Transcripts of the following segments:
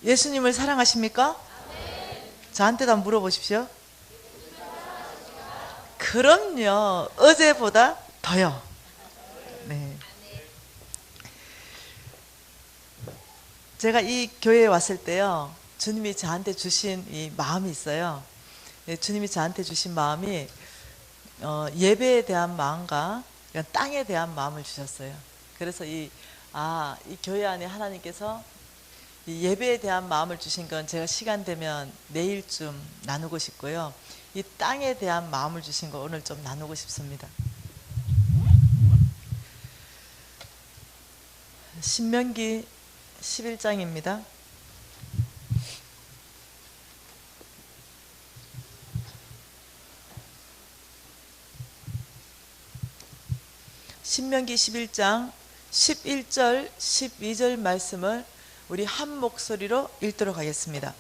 예수님을 사랑하십니까? 저한테도 한번 물어보십시오. 그럼요. 어제보다 더요. 네. 제가 이 교회에 왔을 때요, 주님이 저한테 주신 이 마음이 있어요. 네, 주님이 저한테 주신 마음이 예배에 대한 마음과 땅에 대한 마음을 주셨어요. 그래서 이 교회 안에 하나님께서 이 예배에 대한 마음을 주신 건 제가 시간 되면 내일쯤 나누고 싶고요. 이 땅에 대한 마음을 주신 거 오늘 좀 나누고 싶습니다. 신명기 11장입니다. 신명기 11장 11절 12절 말씀을 우리 한 목소리로 읽도록 하겠습니다.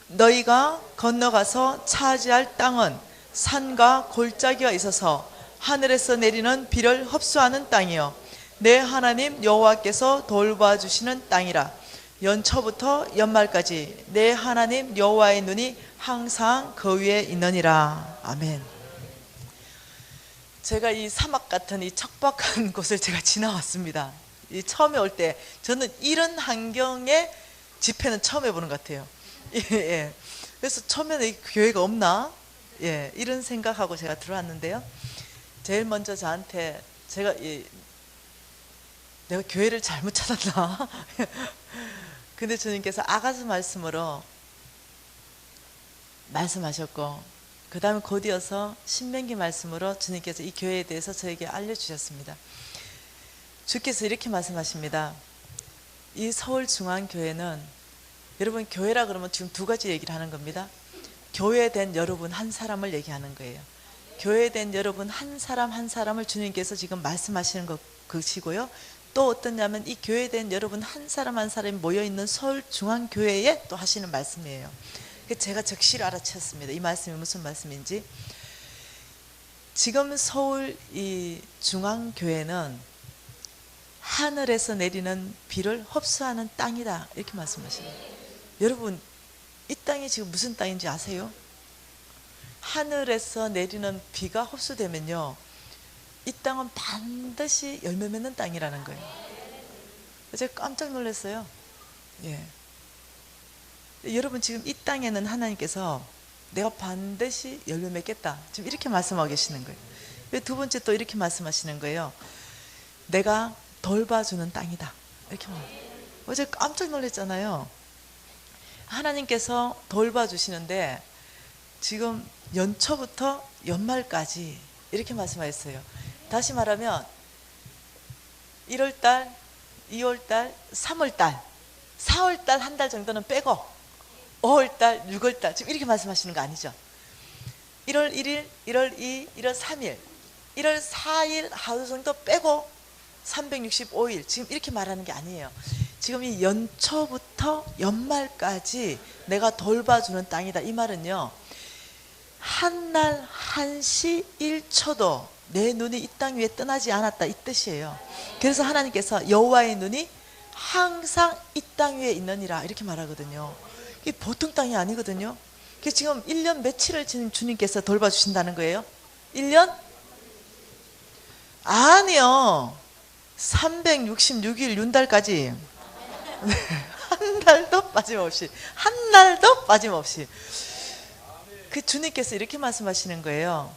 너희가 건너가서 차지할 땅은 산과 골짜기가 있어서 하늘에서 내리는 비를 흡수하는 땅이요 내 하나님 여호와께서 돌봐주시는 땅이라. 연초부터 연말까지 내 하나님 여호와의 눈이 항상 그 위에 있느니라. 아멘. 제가 이 사막 같은 이 척박한 곳을 제가 지나왔습니다. 이 처음에 올 때 저는 이런 환경의 집회는 처음 해보는 것 같아요. 예. 그래서 처음에는 이 교회가 없나? 예, 이런 생각하고 제가 들어왔는데요. 제일 먼저 저한테 내가 교회를 잘못 찾았나? 근데 주님께서 아가서 말씀으로 말씀하셨고, 그 다음에 곧이어서 신명기 말씀으로 주님께서 이 교회에 대해서 저에게 알려주셨습니다. 주께서 이렇게 말씀하십니다. 이 서울중앙교회는, 여러분 교회라 그러면 지금 두 가지 얘기를 하는 겁니다. 교회된 여러분 한 사람을 얘기하는 거예요. 교회된 여러분 한 사람 한 사람을 주님께서 지금 말씀하시는 것이고요. 또 어떠냐면 이 교회된 여러분 한 사람 한 사람이 모여있는 서울중앙교회에 또 하시는 말씀이에요. 제가 적시를 알아챘습니다. 이 말씀이 무슨 말씀인지. 지금 서울 이 중앙교회는 하늘에서 내리는 비를 흡수하는 땅이다, 이렇게 말씀하십니다. 여러분, 이 땅이 지금 무슨 땅인지 아세요? 하늘에서 내리는 비가 흡수되면요, 이 땅은 반드시 열매 맺는 땅이라는 거예요. 제가 깜짝 놀랐어요. 예. 여러분, 지금 이 땅에는 하나님께서 내가 반드시 열매 맺겠다, 지금 이렇게 말씀하고 계시는 거예요. 두 번째 또 이렇게 말씀하시는 거예요. 내가 돌봐주는 땅이다, 이렇게 말해요. 어제 깜짝 놀랐잖아요. 하나님께서 돌봐주시는데 지금 연초부터 연말까지 이렇게 말씀하셨어요. 다시 말하면 1월달, 2월달, 3월달, 4월달 한 달 정도는 빼고 5월달, 6월달, 지금 이렇게 말씀하시는 거 아니죠? 1월 1일, 1월 2일, 1월 3일, 1월 4일 하루 정도 빼고 365일, 지금 이렇게 말하는 게 아니에요. 지금 이 연초부터 연말까지 내가 돌봐주는 땅이다, 이 말은요, 한날 한시 1초도 내 눈이 이 땅 위에 떠나지 않았다, 이 뜻이에요. 그래서 하나님께서 여호와의 눈이 항상 이 땅 위에 있느니라, 이렇게 말하거든요. 이게 보통 땅이 아니거든요. 그래서 지금 1년 며칠을 주님께서 돌봐주신다는 거예요? 1년? 아니요, 366일 윤달까지. 네, 한 달도 빠짐없이, 한 날도 빠짐없이. 그 주님께서 이렇게 말씀하시는 거예요.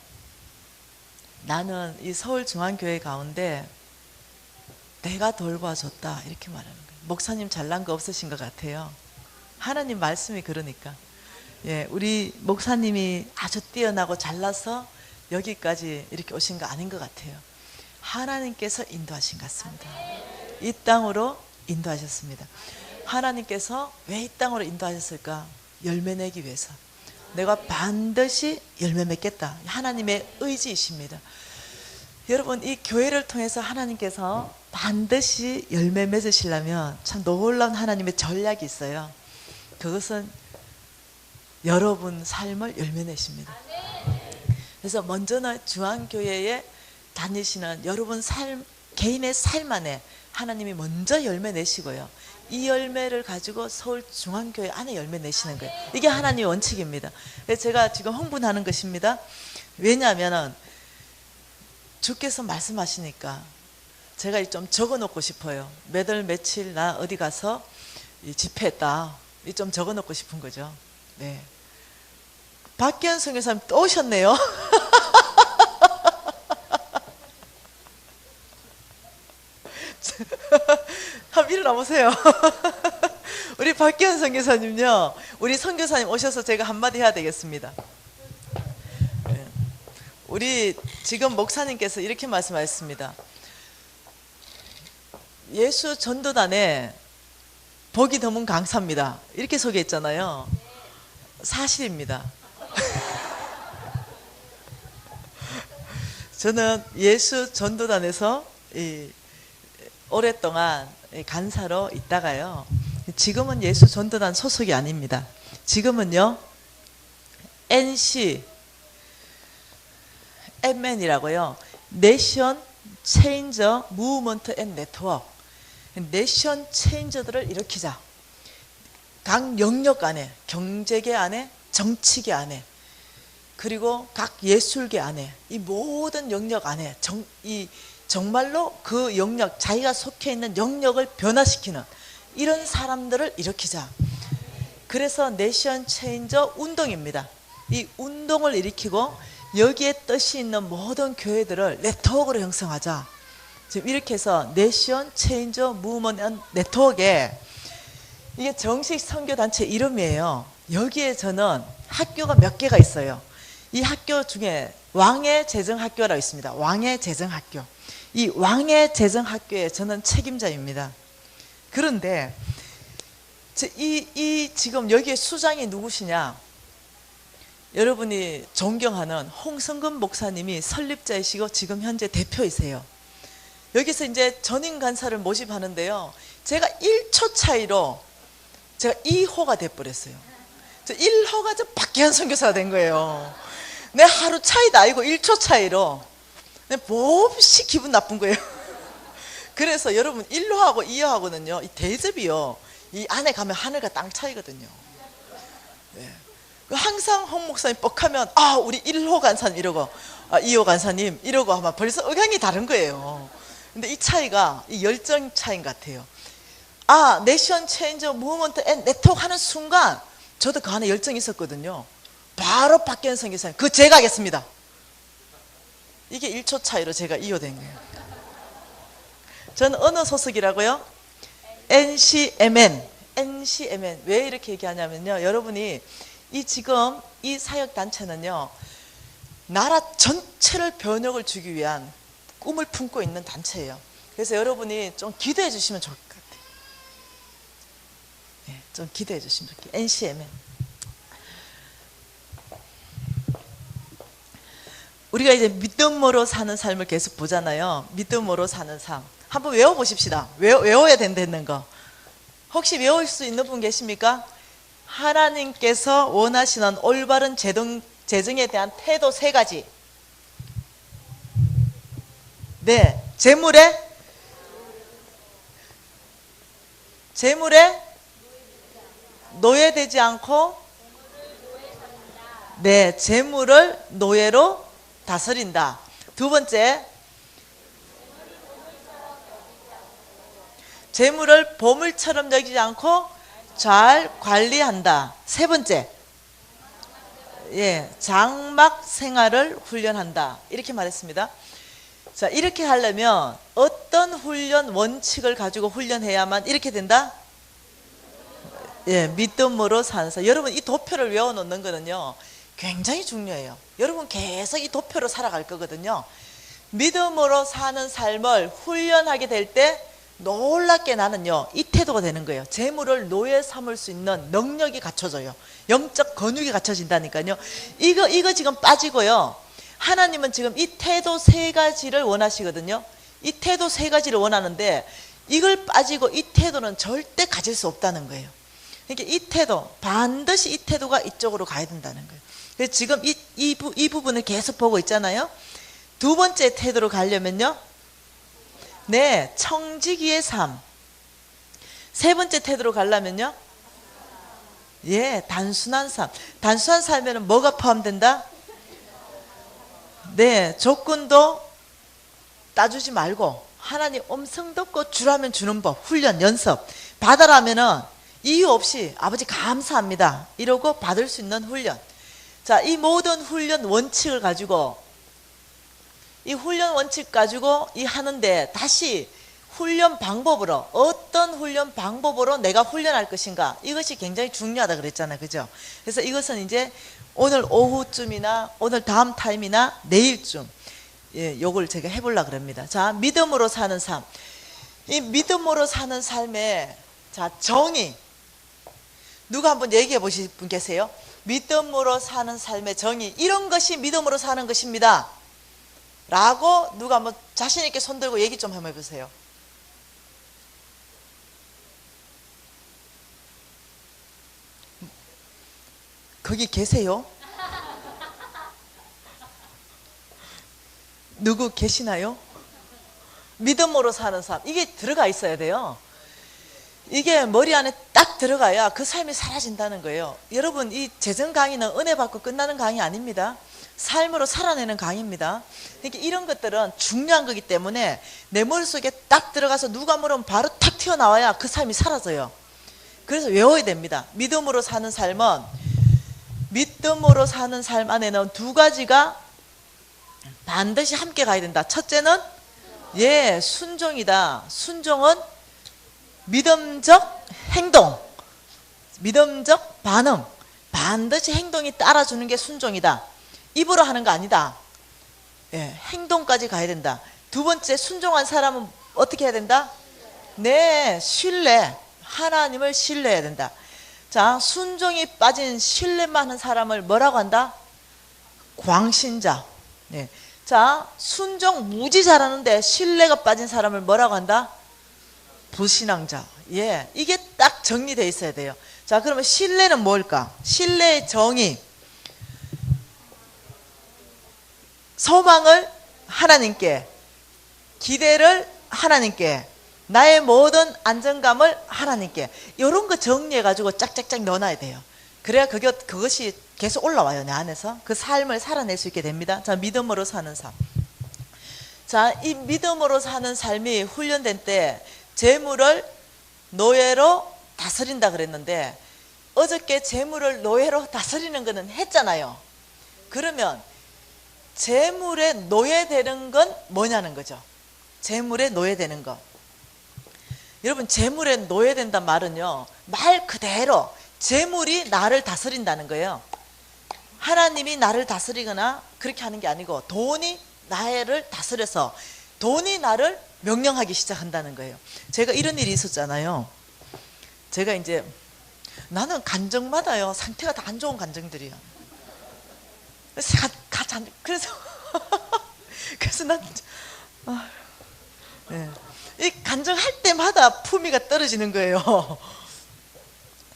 나는 이 서울중앙교회 가운데 내가 돌봐줬다, 이렇게 말하는 거예요. 목사님 잘난 거 없으신 것 같아요. 하나님 말씀이 그러니까. 예, 우리 목사님이 아주 뛰어나고 잘나서 여기까지 이렇게 오신 거 아닌 것 같아요. 하나님께서 인도하신 것 같습니다. 이 땅으로 인도하셨습니다. 하나님께서 왜 이 땅으로 인도하셨을까? 열매 내기 위해서. 내가 반드시 열매 맺겠다, 하나님의 의지이십니다. 여러분, 이 교회를 통해서 하나님께서 반드시 열매 맺으시려면 참 놀라운 하나님의 전략이 있어요. 그것은 여러분 삶을 열매 내십니다. 그래서 먼저는 중앙교회에 다니시는 여러분 삶, 개인의 삶 안에 하나님이 먼저 열매 내시고요, 이 열매를 가지고 서울중앙교회 안에 열매 내시는 거예요. 이게 하나님의 원칙입니다. 그래서 제가 지금 흥분하는 것입니다. 왜냐하면 주께서 말씀하시니까 제가 좀 적어 놓고 싶어요. 몇 월 며칠 나 어디 가서 집회했다. 좀 적어 놓고 싶은 거죠. 네. 박기현 선교사님 또 오셨네요. 한번 일어나 보세요. 우리 박기현 선교사님요. 우리 선교사님 오셔서 제가 한마디 해야 되겠습니다. 네. 우리 지금 목사님께서 이렇게 말씀하셨습니다. 예수 전도단에 복이 드문 강사입니다. 이렇게 소개했잖아요. 사실입니다. 저는 예수 전도단에서 오랫동안 간사로 있다가요. 지금은 예수 전도단 소속이 아닙니다. 지금은요. NC MN이라고요. 내션 체인저 무브먼트 앤 네트워크. 내션 체인저들을 일으키자. 각 영역 안에, 경제계 안에, 정치계 안에, 그리고 각 예술계 안에, 이 모든 영역 안에 정말로 그 영역, 자기가 속해 있는 영역을 변화시키는 이런 사람들을 일으키자. 그래서 내션 체인저 운동입니다. 이 운동을 일으키고 여기에 뜻이 있는 모든 교회들을 네트워크로 형성하자. 지금 이렇게 해서 내션 체인저 무브먼트 네트워크에 이게 정식 선교단체 이름이에요. 여기에 저는 학교가 몇 개가 있어요. 이 학교 중에 왕의 재정학교라고 있습니다. 왕의 재정학교. 이 왕의 재정학교에 저는 책임자입니다. 그런데 지금 여기에 수장이 누구시냐? 여러분이 존경하는 홍성근 목사님이 설립자이시고 지금 현재 대표이세요. 여기서 이제 전임 간사를 모집하는데요. 제가 1초 차이로 제가 2호가 돼버렸어요. 저 1호가 저 박기현 선교사가 된 거예요. 내 하루 차이도 아니고 1초 차이로 몹시 기분 나쁜 거예요. 그래서 여러분 1호하고 2호하고는요, 이 대접이요, 이 안에 가면 하늘과 땅 차이거든요. 네. 항상 홍 목사님 뻑하면 우리 1호 간사님 이러고 2호 간사님 이러고 하면 벌써 의견이 다른 거예요. 근데 이 차이가 이 열정 차이인 것 같아요. 내션 체인저 무브먼트 앤 네트워크 하는 순간 저도 그 안에 열정이 있었거든요. 바로 박기현 선교사님 그거 제가 하겠습니다. 이게 1초 차이로 제가 2호 된 거예요. 저는 어느 소속이라고요? NCMN. NCMN. 왜 이렇게 얘기하냐면요, 여러분이 지금 이 사역단체는요, 나라 전체를 변혁을 주기 위한 꿈을 품고 있는 단체예요. 그래서 여러분이 좀 기대해 주시면 좋을 것 같아요. 네, 좀 기대해 주시면 좋겠어요. NCMN. 우리가 이제 믿음으로 사는 삶을 계속 보잖아요. 믿음으로 사는 삶. 한번 외워보십시다. 외워야 된다는 거. 혹시 외울 수 있는 분 계십니까? 하나님께서 원하시는 올바른 재정에 대한 태도 3가지. 네, 재물에 노예되지 않고, 네, 재물을 노예로 다스린다. 2번째, 재물을 보물처럼 여기지 않고 잘 관리한다. 3번째, 예, 장막 생활을 훈련한다. 이렇게 말했습니다. 자, 이렇게 하려면 어떤 훈련 원칙을 가지고 훈련해야만 이렇게 된다? 예, 믿음으로 사는 삶. 여러분, 이 도표를 외워놓는 거는요, 굉장히 중요해요. 여러분 계속 이 도표로 살아갈 거거든요. 믿음으로 사는 삶을 훈련하게 될 때 놀랍게 나는요, 이 태도가 되는 거예요. 재물을 노예 삼을 수 있는 능력이 갖춰져요. 영적 근육이 갖춰진다니까요. 이거 지금 빠지고요. 하나님은 지금 이 태도 3가지를 원하시거든요. 이 태도 3가지를 원하는데 이걸 빠지고 이 태도는 절대 가질 수 없다는 거예요. 그러니까 이 태도, 반드시 이 태도가 이쪽으로 가야 된다는 거예요. 그래서 지금 이 부분을 계속 보고 있잖아요. 2번째 태도로 가려면요, 네, 청지기의 삶. 세 번째 태도로 가려면요, 예, 단순한 삶. 단순한 삶에는 뭐가 포함된다? 네, 조건도 따주지 말고 하나님 엄청 덮고 주라면 주는 법, 훈련, 연습 받으라면은 이유 없이 아버지 감사합니다 이러고 받을 수 있는 훈련. 자, 이 모든 훈련 원칙을 가지고, 이 훈련 원칙 가지고 이 하는데, 다시 훈련 방법으로, 어떤 훈련 방법으로 내가 훈련할 것인가, 이것이 굉장히 중요하다 그랬잖아요, 그죠? 그래서 이것은 이제 오늘 오후쯤이나 오늘 다음 타임이나 내일쯤, 예, 요걸 제가 해보려고 합니다. 자, 믿음으로 사는 삶. 이 믿음으로 사는 삶의, 자, 정의, 누가 한번 얘기해 보실 분 계세요? 믿음으로 사는 삶의 정의, 이런 것이 믿음으로 사는 것입니다 라고 누가 한번 자신 있게 손 들고 얘기 좀 한번 해보세요. 거기 계세요? 누구 계시나요? 믿음으로 사는 삶, 이게 들어가 있어야 돼요. 이게 머리 안에 딱 들어가야 그 삶이 사라진다는 거예요. 여러분, 이 재정 강의는 은혜 받고 끝나는 강의 아닙니다. 삶으로 살아내는 강의입니다. 그러니까 이런 것들은 중요한 거기 때문에 내 머릿속에 딱 들어가서 누가 물으면 바로 탁 튀어나와야 그 삶이 사라져요. 그래서 외워야 됩니다. 믿음으로 사는 삶은, 믿음으로 사는 삶 안에는 두 가지가 반드시 함께 가야 된다. 첫째는, 예, 순종이다. 순종은 믿음적 행동, 믿음적 반응, 반드시 행동이 따라주는 게 순종이다. 입으로 하는 거 아니다. 예, 행동까지 가야 된다. 두 번째, 순종한 사람은 어떻게 해야 된다? 네, 신뢰, 하나님을 신뢰해야 된다. 자, 순종이 빠진 신뢰만 하는 사람을 뭐라고 한다? 광신자. 네. 자, 순종 무지 잘하는데 신뢰가 빠진 사람을 뭐라고 한다? 불신앙자. 예, 이게 딱 정리되어 있어야 돼요. 자, 그러면 신뢰는 뭘까? 신뢰의 정의, 소망을 하나님께, 기대를 하나님께, 나의 모든 안정감을 하나님께, 이런 거 정리해 가지고 짝짝짝 넣어놔야 돼요. 그래야 그것이 계속 올라와요, 내 안에서. 그 삶을 살아낼 수 있게 됩니다. 자, 믿음으로 사는 삶. 자, 이 믿음으로 사는 삶이 훈련된 때 재물을 노예로 다스린다 그랬는데, 어저께 재물을 노예로 다스리는 거는 했잖아요. 그러면 재물에 노예되는 건 뭐냐는 거죠. 재물에 노예되는 거. 여러분, 재물에 노예된단 말은요, 말 그대로 재물이 나를 다스린다는 거예요. 하나님이 나를 다스리거나 그렇게 하는 게 아니고, 돈이 나를 다스려서 돈이 나를 명령하기 시작한다는 거예요. 제가 이런 일이 있었잖아요. 제가 이제, 나는 감정마다요, 상태가 다 안 좋은 감정들이야. 그래서 그래서 난 네. 이 간증할 때마다 품위가 떨어지는 거예요.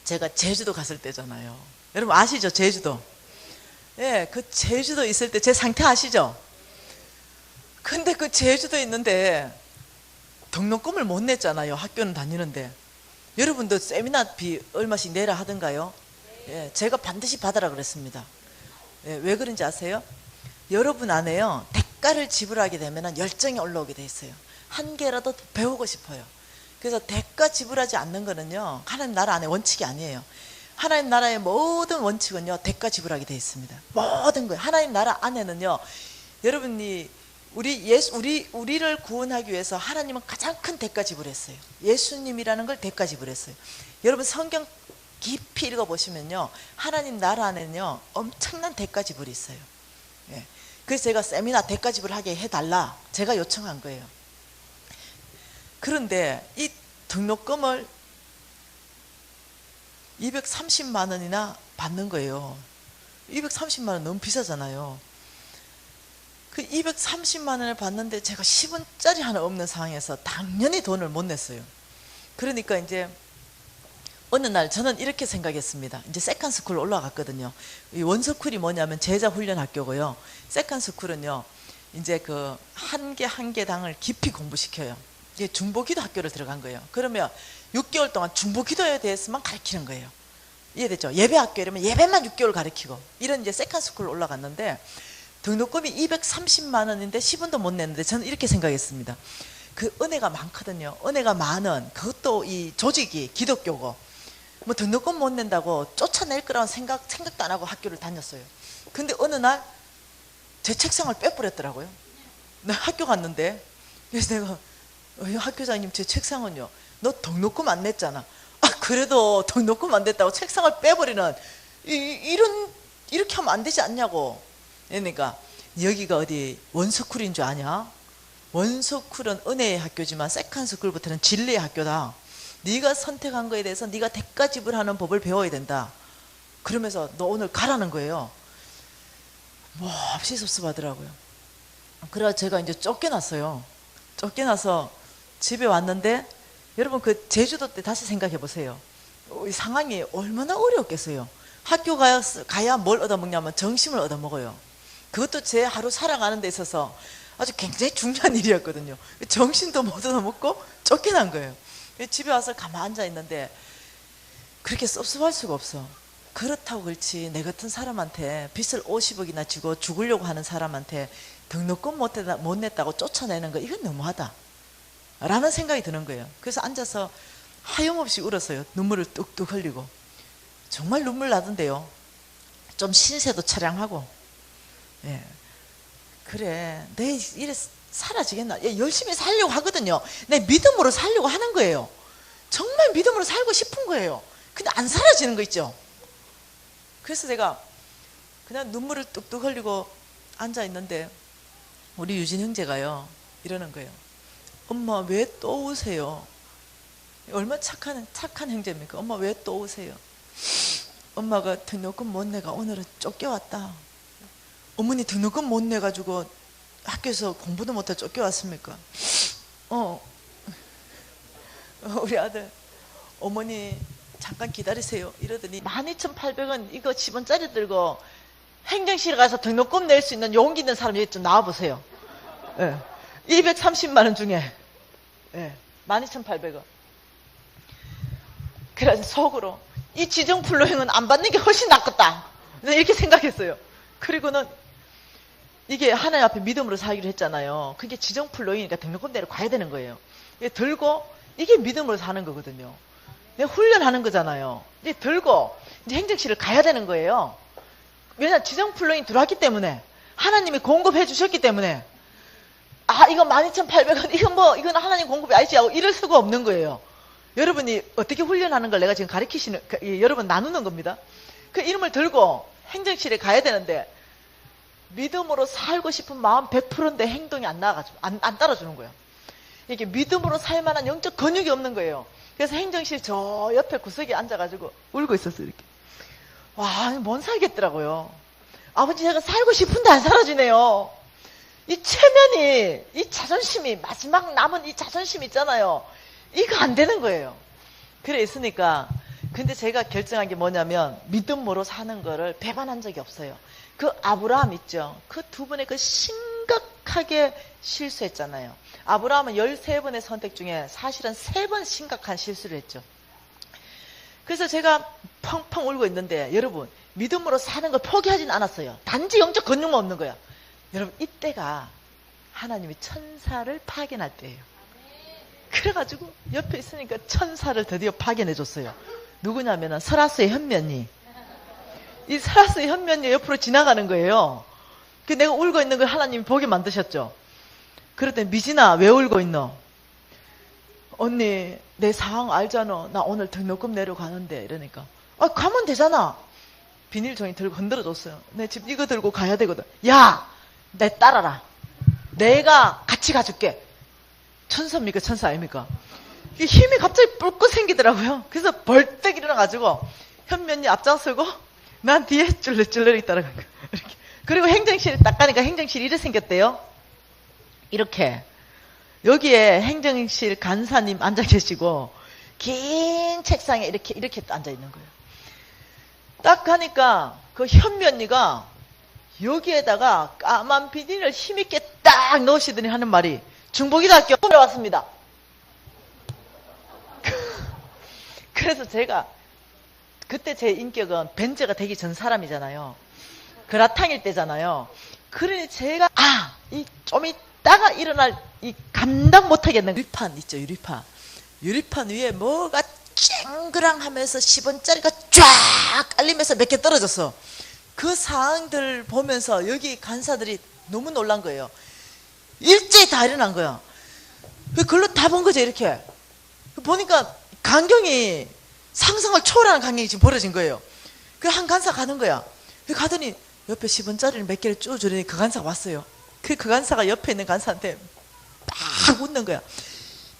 제가 제주도 갔을 때잖아요. 여러분 아시죠? 제주도. 예, 그 제주도 있을 때 제 상태 아시죠? 근데 그 제주도 있는데 등록금을 못 냈잖아요. 학교는 다니는데. 여러분도 세미나비 얼마씩 내라 하던가요? 예, 제가 반드시 받으라 그랬습니다. 예, 왜 그런지 아세요? 여러분 안에요, 대가를 지불하게 되면 열정이 올라오게 돼 있어요. 한 개라도 배우고 싶어요. 그래서 대가 지불하지 않는 거는요, 하나님 나라 안에 원칙이 아니에요. 하나님 나라의 모든 원칙은요, 대가 지불하게 돼 있습니다. 모든 거예요. 하나님 나라 안에는요, 여러분이 우리를 구원하기 위해서 하나님은 가장 큰 대가 지불했어요. 예수님이라는 걸 대가 지불했어요. 여러분 성경 깊이 읽어보시면요, 하나님 나라 안에는요, 엄청난 대가 지불이 있어요. 예. 그래서 제가 세미나 대가 지불하게 해달라, 제가 요청한 거예요. 그런데 이 등록금을 230만 원이나 받는 거예요. 230만 원 너무 비싸잖아요. 그 230만 원을 받는데 제가 10원짜리 하나 없는 상황에서 당연히 돈을 못 냈어요. 그러니까 이제 어느 날 저는 이렇게 생각했습니다. 이제 세컨스쿨 올라갔거든요. 이 원스쿨이 뭐냐면 제자 훈련 학교고요. 세컨스쿨은요, 이제 그 한 개 한 개당을 깊이 공부시켜요. 중보기도 학교를 들어간 거예요. 그러면 6개월 동안 중보기도에 대해서만 가르치는 거예요. 이해됐죠? 예배학교 이러면 예배만 6개월 가르치고 이런 이제 세컨스쿨 올라갔는데 등록금이 230만 원인데 10원도 못 냈는데 저는 이렇게 생각했습니다. 그 은혜가 많거든요. 은혜가 많은 그것도 이 조직이 기독교고 뭐 등록금 못 낸다고 쫓아낼 거라는 생각도 안 하고 학교를 다녔어요. 근데 어느 날 제 책상을 빼버렸더라고요. 나 학교 갔는데 그래서 내가 학교장님 제 책상은요. 너 등록금 안 냈잖아. 아 그래도 등록금 안 냈다고 책상을 빼버리는 이렇게 하면 안 되지 않냐고. 그러니까 여기가 어디 원스쿨인 줄 아냐? 원스쿨은 은혜의 학교지만 세컨스쿨부터는 진리의 학교다. 네가 선택한 거에 대해서 네가 대가 지불하는 법을 배워야 된다. 그러면서 너 오늘 가라는 거예요. 몹시 섭섭하더라고요. 그래서 제가 이제 쫓겨났어요. 쫓겨나서 집에 왔는데 여러분 그 제주도 때 다시 생각해 보세요. 이 상황이 얼마나 어려웠겠어요. 학교 가야 뭘 얻어먹냐면 정심을 얻어먹어요. 그것도 제 하루 살아가는 데 있어서 아주 굉장히 중요한 일이었거든요. 정신도 못 얻어먹고 쫓겨난 거예요. 집에 와서 가만히 앉아 있는데 그렇게 섭섭할 수가 없어. 그렇다고 그렇지 내 같은 사람한테 빚을 50억이나 지고 죽으려고 하는 사람한테 등록금 못 냈다고 쫓아내는 거 이건 너무하다 라는 생각이 드는 거예요. 그래서 앉아서 하염없이 울었어요. 눈물을 뚝뚝 흘리고. 정말 눈물 나던데요. 좀 신세도 차량하고. 예. 그래 내 이래 사라지겠나. 예, 열심히 살려고 하거든요. 내 믿음으로 살려고 하는 거예요. 정말 믿음으로 살고 싶은 거예요. 근데 안 사라지는 거 있죠. 그래서 제가 그냥 눈물을 뚝뚝 흘리고 앉아 있는데 우리 유진 형제가요 이러는 거예요. 엄마 왜 또 우세요? 얼마나 착한 형제입니까? 엄마 왜 또 우세요? 엄마가 등록금 못 내가 오늘은 쫓겨왔다. 어머니 등록금 못 내가지고 학교에서 공부도 못해 쫓겨왔습니까? 우리 아들 어머니 잠깐 기다리세요 이러더니 12,800원 이거 10원짜리 들고 행정실에 가서 등록금 낼 수 있는 용기 있는 사람 여기 좀 나와보세요. 예. 230만 원 중에 12,800원. 그래서 속으로 이 지정불로행은 안 받는 게 훨씬 낫겠다 이렇게 생각했어요. 그리고는 이게 하나님 앞에 믿음으로 살기로 했잖아요. 그게 지정불로행이니까 등록금 내러 가야 되는 거예요. 들고 이게 믿음으로 사는 거거든요. 내가 훈련하는 거잖아요. 이제 들고 이제 행정실을 가야 되는 거예요. 왜냐 지정불로인이 들어왔기 때문에 하나님이 공급해 주셨기 때문에 아 이거 12,800원 이건 하나님 공급이 아니지 하고 이럴 수가 없는 거예요. 여러분이 어떻게 훈련하는 걸 내가 지금 가르치시는 여러분 나누는 겁니다. 그 이름을 들고 행정실에 가야 되는데 믿음으로 살고 싶은 마음 100%인데 행동이 안 나가지고 안 따라주는 거예요. 이게 믿음으로 살 만한 영적 근육이 없는 거예요. 그래서 행정실 저 옆에 구석에 앉아가지고 울고 있었어요. 이렇게. 와, 못 살겠더라고요. 아버지 제가 살고 싶은데 안 사라지네요. 이 체면이, 이 자존심이, 마지막 남은 이 자존심 있잖아요. 이거 안 되는 거예요. 그래 있으니까 근데 제가 결정한 게 뭐냐면 믿음으로 사는 거를 배반한 적이 없어요. 그 아브라함 있죠. 그 두 분의 그 심각하게 실수했잖아요. 아브라함은 13번의 선택 중에 사실은 3번 심각한 실수를 했죠. 그래서 제가 펑펑 울고 있는데 여러분 믿음으로 사는 걸 포기하진 않았어요. 단지 영적 권능만 없는 거야. 여러분 이때가 하나님이 천사를 파견할 때예요. 그래가지고 옆에 있으니까 천사를 드디어 파견해 줬어요. 누구냐면 설아스의 현면이. 이 설아스의 현면이 옆으로 지나가는 거예요. 그 내가 울고 있는 걸 하나님이 보게 만드셨죠. 그랬더니 미진아 왜 울고 있노? 언니 내 상황 알잖아. 나 오늘 등록금 내러 가는데 이러니까 아 가면 되잖아. 비닐종이 들고 흔들어 줬어요. 내 집 이거 들고 가야 되거든. 야, 내 따라라. 내가 같이 가줄게. 천사입니까? 천사 아닙니까? 이 힘이 갑자기 뿔긋 생기더라고요. 그래서 벌떡 일어나가지고 현면이 앞장서고 난 뒤에 쫄래쫄래 따라간 거예요. 이렇게. 그리고 행정실에 딱 가니까 행정실이 이렇게 생겼대요. 이렇게. 여기에 행정실 간사님 앉아 계시고 긴 책상에 이렇게 앉아 있는 거예요. 딱 가니까 그 현면이가 여기에다가 까만 비닐을 힘있게 딱 넣으시더니 하는 말이 중보기도 학교 왔습니다. 그래서 제가 그때 제 인격은 벤저가 되기 전 사람이잖아요. 그라탕일 때잖아요. 그러니 제가 이 좀 있다가 일어날 이 감당 못하겠는 유리판 있죠. 유리판 위에 뭐가 쨍그랑하면서 10원짜리가 쫙 깔리면서 몇 개 떨어졌어. 그 상황들 보면서 여기 간사들이 너무 놀란 거예요. 일제히 다 일어난 거야. 그걸로 다 본 거죠. 이렇게 보니까 광경이 상상을 초월하는 광경이 지금 벌어진 거예요. 그 한 간사 가는 거야. 가더니 옆에 10원짜리를 몇 개를 쭉 주더니 그 간사가 왔어요. 그 간사가 옆에 있는 간사한테 딱 웃는 거야.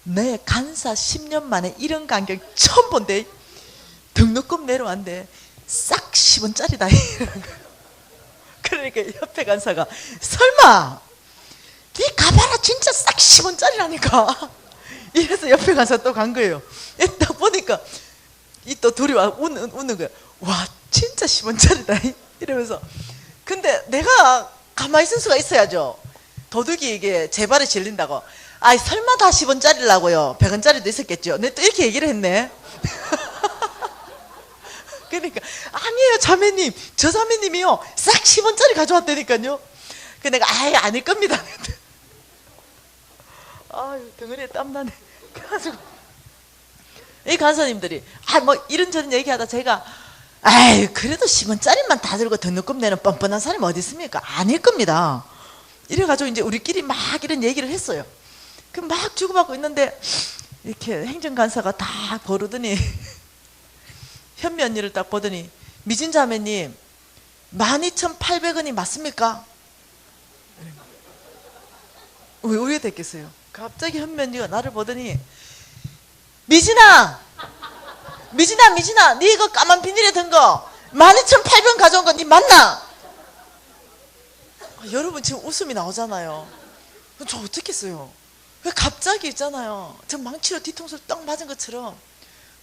내 간사 10년 만에 이런 광경 처음 본대. 등록금 내려왔는데 싹 10원짜리다. 그러니까 옆에 간사가 설마 네 가봐라 진짜 싹 10원짜리라니까. 이래서 옆에 간사 또 간 거예요. 딱 보니까 이 또 둘이 와 웃는 거야. 와 진짜 10원짜리다 이러면서. 근데 내가 가만히 있을 수가 있어야죠. 도둑이 이게 제 발에 질린다고. 아이 설마 다 10원짜리라고요. 100원짜리도 있었겠죠. 내가 또 이렇게 얘기를 했네. 그러니까 아니에요 자매님, 저 자매님이요 싹 10원짜리 가져왔다니까요. 그 내가 아닐 겁니다. 아유 덩어리에 땀나네. 그래가지고 이 간사님들이 뭐 이런저런 얘기하다 제가 그래도 10원짜리만 다 들고 등록금 내는 뻔뻔한 사람이 어디 있습니까? 아닐 겁니다. 이래가지고 이제 우리끼리 막 이런 얘기를 했어요. 그 막 주고받고 있는데 이렇게 행정간사가 다 보르더니 현미 언니를 딱 보더니 미진자매님 12,800원이 맞습니까? 왜 우리가 됐겠어요? 갑자기 현미 언니가 나를 보더니 미진아 네 이거 까만 비닐에 든 거 12,800원 가져온 거 니 맞나? 여러분 지금 웃음이 나오잖아요. 저 어떻겠어요? 왜 갑자기 있잖아요. 저 망치로 뒤통수를 떡 맞은 것처럼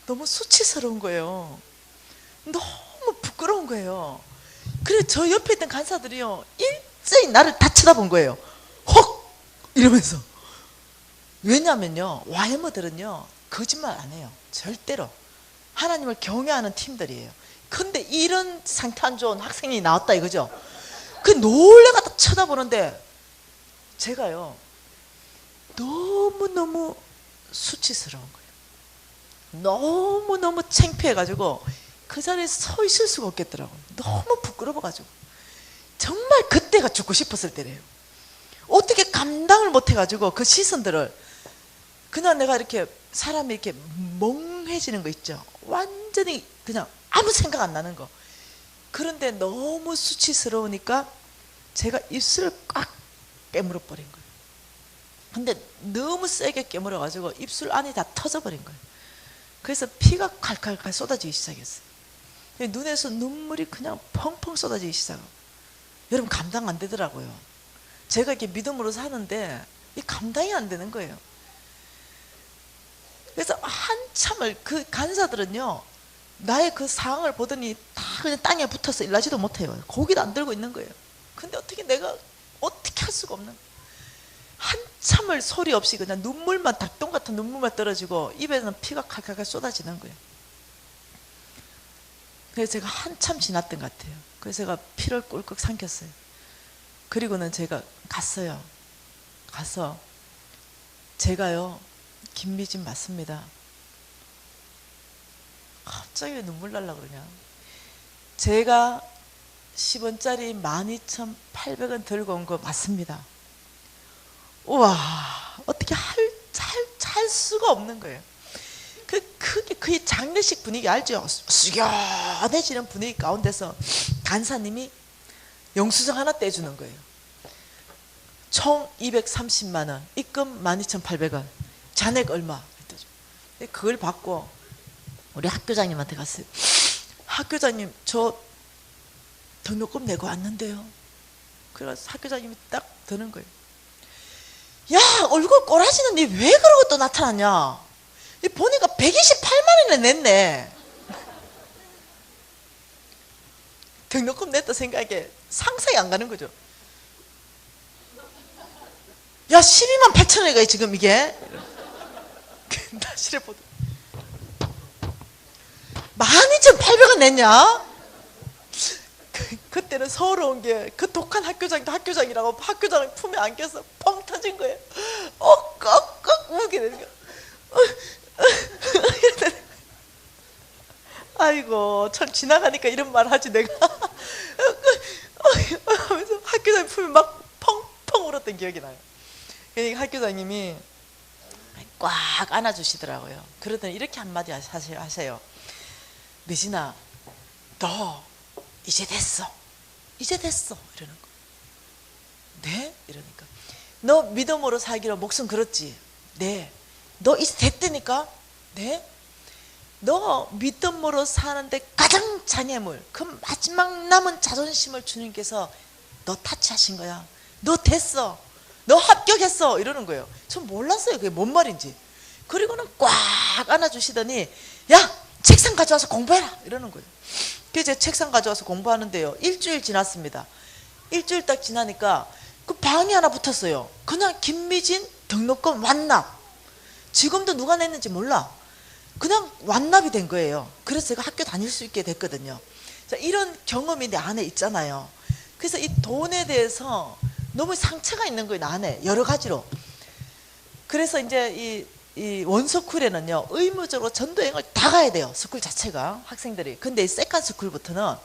너무 수치스러운 거예요. 너무 부끄러운 거예요. 그래 저 옆에 있던 간사들이요 일제히 나를 다 쳐다본 거예요. 헉 이러면서. 왜냐면요 YM들은요 거짓말 안 해요. 절대로. 하나님을 경외하는 팀들이에요. 근데 이런 상태 안 좋은 학생이 나왔다 이거죠. 그 놀래가 쳐다보는데 제가요 너무너무 수치스러운 거예요. 너무너무 창피해가지고 그 자리에 서 있을 수가 없겠더라고요. 너무 부끄러워가지고. 정말 그때가 죽고 싶었을 때래요. 어떻게 감당을 못해가지고 그 시선들을. 그냥 내가 이렇게 사람이 이렇게 멍해지는 거 있죠. 완전히 그냥 아무 생각 안 나는 거. 그런데 너무 수치스러우니까 제가 입술을 꽉 깨물어 버린 거예요. 근데 너무 세게 깨물어 가지고 입술 안이 다 터져 버린 거예요. 그래서 피가 칼칼칼 쏟아지기 시작했어요. 눈에서 눈물이 그냥 펑펑 쏟아지기 시작하고. 여러분 감당 안 되더라고요. 제가 이렇게 믿음으로 사는데 이 감당이 안 되는 거예요. 그래서 한참을 그 간사들은요 나의 그 상황을 보더니 다 그냥 땅에 붙어서 일하지도 못해요. 고기도 안 들고 있는 거예요. 근데 어떻게 내가 어떻게 할 수가 없는 거예요. 한참을 소리 없이 그냥 눈물만 닭똥 같은 눈물만 떨어지고 입에는 피가 칼칼칼 쏟아지는 거예요. 그래서 제가 한참 지났던 것 같아요. 그래서 제가 피를 꿀꺽 삼켰어요. 그리고는 제가 갔어요. 가서 제가요 김미진 맞습니다. 갑자기 왜 눈물 날라 그러냐. 제가 10원짜리 12,800원 들고 온 거 맞습니다. 우와 어떻게 할 수가 없는 거예요. 그 장례식 분위기 알죠? 숙연해지는 분위기 가운데서 간사님이 영수증 하나 떼주는 거예요. 총 230만 원, 입금 12,800원, 잔액 얼마. 그걸 받고 우리 학교장님한테 갔어요. 학교장님 저 등록금 내고 왔는데요. 그래서 학교장님이 딱 드는 거예요. 야 얼굴 꼬라지는 니 왜 그러고 또 나타났냐. 보니까 128만 원이나 냈네. 등록금 냈다 생각에 상상이 안 가는 거죠. 야 12만 8천 원이가 지금 이게. 나시를 보다 12,800원 냈냐? 그때는 서러운 게 그 독한 학교장도 학교장이라고 학교장 품에 안겨서 뻥 터진 거예요. 꺽꺽꺽 우게 되는 거예요. 아이고 참 지나가니까 이런 말 하지 내가. 하면서 학교장 품에 막 펑펑 울었던 기억이 나요. 그러니까 학교장님이 꽉 안아주시더라고요. 그러더니 이렇게 한마디 하세요. 미진아, 너 이제 됐어. 이제 됐어. 이러는 거. 네? 이러니까. 너 믿음으로 살기로 목숨 걸었지? 네. 너 이제 됐다니까? 네? 너 믿음으로 사는데 가장 장애물, 그 마지막 남은 자존심을 주님께서 너 타치하신 거야. 너 됐어. 너 합격했어. 이러는 거예요. 전 몰랐어요. 그게 뭔 말인지. 그리고는 꽉 안아주시더니 야! 책상 가져와서 공부해라. 이러는 거예요. 그래서 제 책상 가져와서 공부하는데요. 일주일 지났습니다. 일주일 딱 지나니까 그 방이 하나 붙었어요. 그냥 김미진 등록금 완납. 지금도 누가 냈는지 몰라. 그냥 완납이 된 거예요. 그래서 제가 학교 다닐 수 있게 됐거든요. 자, 이런 경험이 내 안에 있잖아요. 그래서 이 돈에 대해서 너무 상처가 있는 거예요. 나 안에 여러 가지로. 그래서 이제 이 원스쿨에는요 의무적으로 전도여행을 다 가야 돼요. 스쿨 자체가 학생들이. 근데 이 세컨 스쿨부터는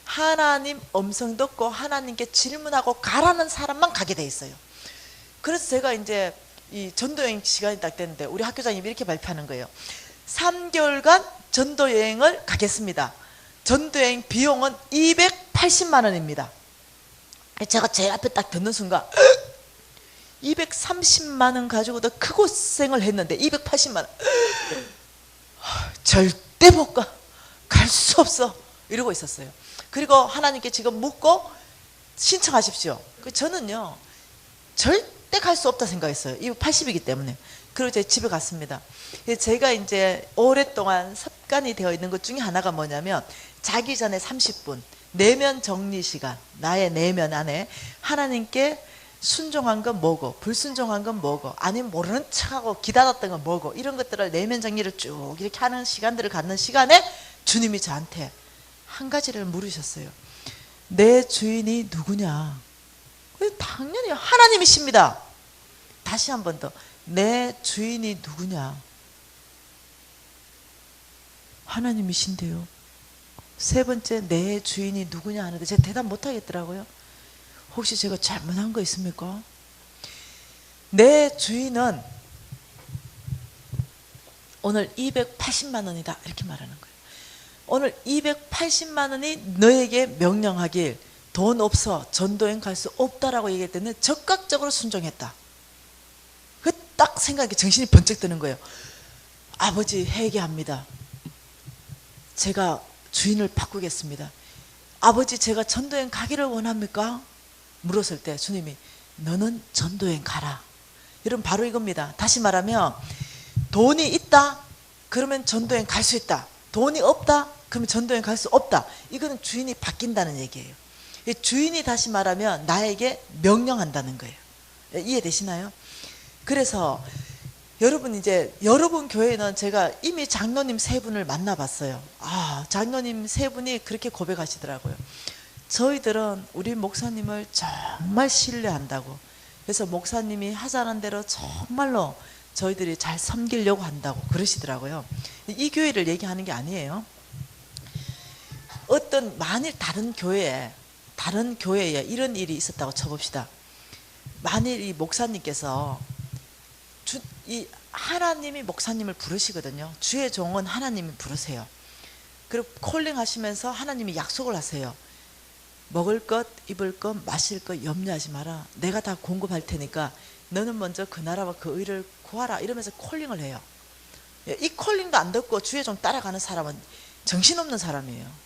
하나님 음성 듣고 하나님께 질문하고 가라는 사람만 가게 돼 있어요. 그래서 제가 이제 이 전도여행 시간이 딱 됐는데 우리 학교장님이 이렇게 발표하는 거예요. 3개월간 전도여행을 가겠습니다. 전도여행 비용은 280만 원입니다. 제가 제일 앞에 딱 듣는 순간 230만 원 가지고도 그 고생을 했는데 280만 원 절대 못 가. 갈 수 없어. 이러고 있었어요. 그리고 하나님께 지금 묻고 신청하십시오. 저는요 절대 갈 수 없다 생각했어요. 280이기 때문에. 그리고 제 집에 갔습니다. 제가 이제 오랫동안 습관이 되어 있는 것 중에 하나가 뭐냐면 자기 전에 30분 내면 정리 시간, 나의 내면 안에 하나님께 순종한 건 뭐고 불순종한 건 뭐고 아니면 모르는 척하고 기다렸던 건 뭐고 이런 것들을 내면 정리를 쭉 이렇게 하는 시간들을 갖는 시간에 주님이 저한테 한 가지를 물으셨어요. 내 주인이 누구냐? 당연히 하나님이십니다. 다시 한 번 더. 내 주인이 누구냐? 하나님이신데요. 세 번째 내 주인이 누구냐 하는데 제가 대답 못 하겠더라고요. 혹시 제가 잘못한 거 있습니까? 내 주인은 오늘 280만 원이다 이렇게 말하는 거예요. 오늘 280만 원이 너에게 명령하길 돈 없어 전도여행 갈 수 없다라고 얘기했더니 적극적으로 순종했다. 그 딱 생각이 정신이 번쩍 드는 거예요. 아버지 회개합니다. 제가 주인을 바꾸겠습니다. 아버지 제가 전도여행 가기를 원합니까? 물었을 때 주님이 너는 전도여행 가라. 여러분 바로 이겁니다. 다시 말하면 돈이 있다 그러면 전도여행 갈 수 있다. 돈이 없다 그러면 전도여행 갈 수 없다. 이거는 주인이 바뀐다는 얘기예요. 주인이 다시 말하면 나에게 명령한다는 거예요. 이해되시나요? 그래서 여러분 이제 여러분 교회는 제가 이미 장로님 세 분을 만나봤어요. 장로님 세 분이 그렇게 고백하시더라고요. 저희들은 우리 목사님을 정말 신뢰한다고. 그래서 목사님이 하자는 대로 정말로 저희들이 잘 섬기려고 한다고 그러시더라고요. 이 교회를 얘기하는 게 아니에요. 어떤 만일 다른 교회에 이런 일이 있었다고 쳐봅시다. 만일 이 목사님께서 이 하나님이 목사님을 부르시거든요. 주의 종은 하나님이 부르세요. 그리고 콜링 하시면서 하나님이 약속을 하세요. 먹을 것, 입을 것, 마실 것 염려하지 마라. 내가 다 공급할 테니까 너는 먼저 그 나라와 그 의를 구하라. 이러면서 콜링을 해요. 이 콜링도 안 듣고 주의 종 따라가는 사람은 정신없는 사람이에요.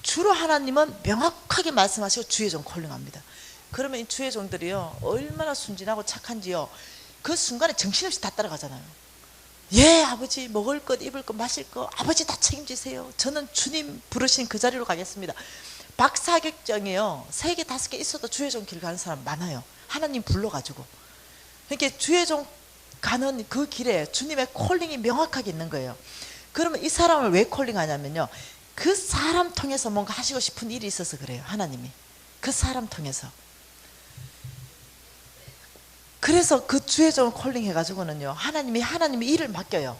주로 하나님은 명확하게 말씀하시고 주의 종 콜링합니다. 그러면 이 주의 종들이요 얼마나 순진하고 착한지요. 그 순간에 정신없이 다 따라가잖아요. 예 아버지 먹을 것 입을 것 마실 것 아버지 다 책임지세요. 저는 주님 부르신 그 자리로 가겠습니다. 박사격정이요 3개 5개 있어도 주의 종 길 가는 사람 많아요. 하나님 불러가지고. 그러니까 주의 종 가는 그 길에 주님의 콜링이 명확하게 있는 거예요. 그러면 이 사람을 왜 콜링하냐면요, 그 사람 통해서 뭔가 하시고 싶은 일이 있어서 그래요. 하나님이 그 사람 통해서. 그래서 그 주의 종을 콜링 해가지고는요, 하나님이 일을 맡겨요.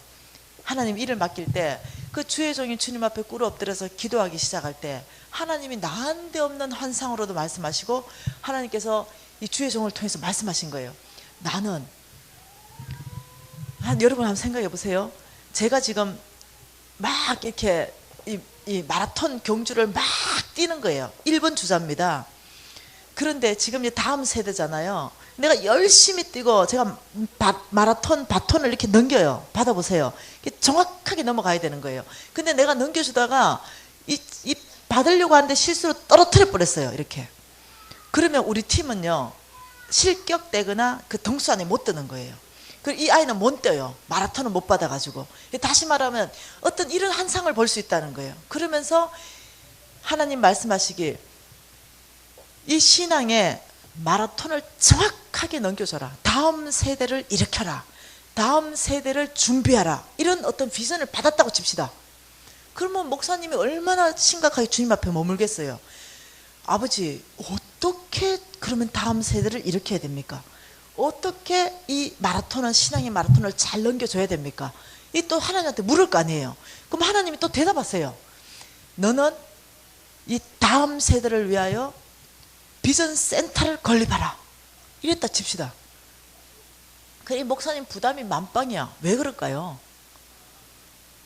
하나님 일을 맡길 때 그 주의 종이 주님 앞에 꿇어 엎드려서 기도하기 시작할 때 하나님이 나한데 없는 환상으로도 말씀하시고, 하나님께서 이 주의 종을 통해서 말씀하신 거예요. 나는 여러분 한번 생각해 보세요. 제가 지금 막 이렇게 이 마라톤 경주를 막 뛰는 거예요. 1번 주자입니다. 그런데 지금 다음 세대잖아요. 내가 열심히 뛰고 제가 마라톤 바톤을 이렇게 넘겨요. 받아보세요. 정확하게 넘어가야 되는 거예요. 근데 내가 넘겨주다가 이 받으려고 하는데 실수로 떨어뜨려 버렸어요. 이렇게. 그러면 우리 팀은요, 실격되거나 그 등수 안에 못 드는 거예요. 그리고 이 아이는 못 뛰어요. 마라톤을 못 받아가지고. 다시 말하면 어떤 이런 한상을 볼 수 있다는 거예요. 그러면서 하나님 말씀하시길, 이 신앙에 마라톤을 정확하게 넘겨줘라. 다음 세대를 일으켜라. 다음 세대를 준비하라. 이런 어떤 비전을 받았다고 칩시다. 그러면 목사님이 얼마나 심각하게 주님 앞에 머물겠어요. 아버지, 어떻게 그러면 다음 세대를 일으켜야 됩니까? 어떻게 이 마라톤은, 신앙의 마라톤을 잘 넘겨줘야 됩니까? 이 또 하나님한테 물을 거 아니에요. 그럼 하나님이 또 대답하세요. 너는 이 다음 세대를 위하여 비전 센터를 건립하라. 이랬다 칩시다. 이 목사님 부담이 만빵이야. 왜 그럴까요?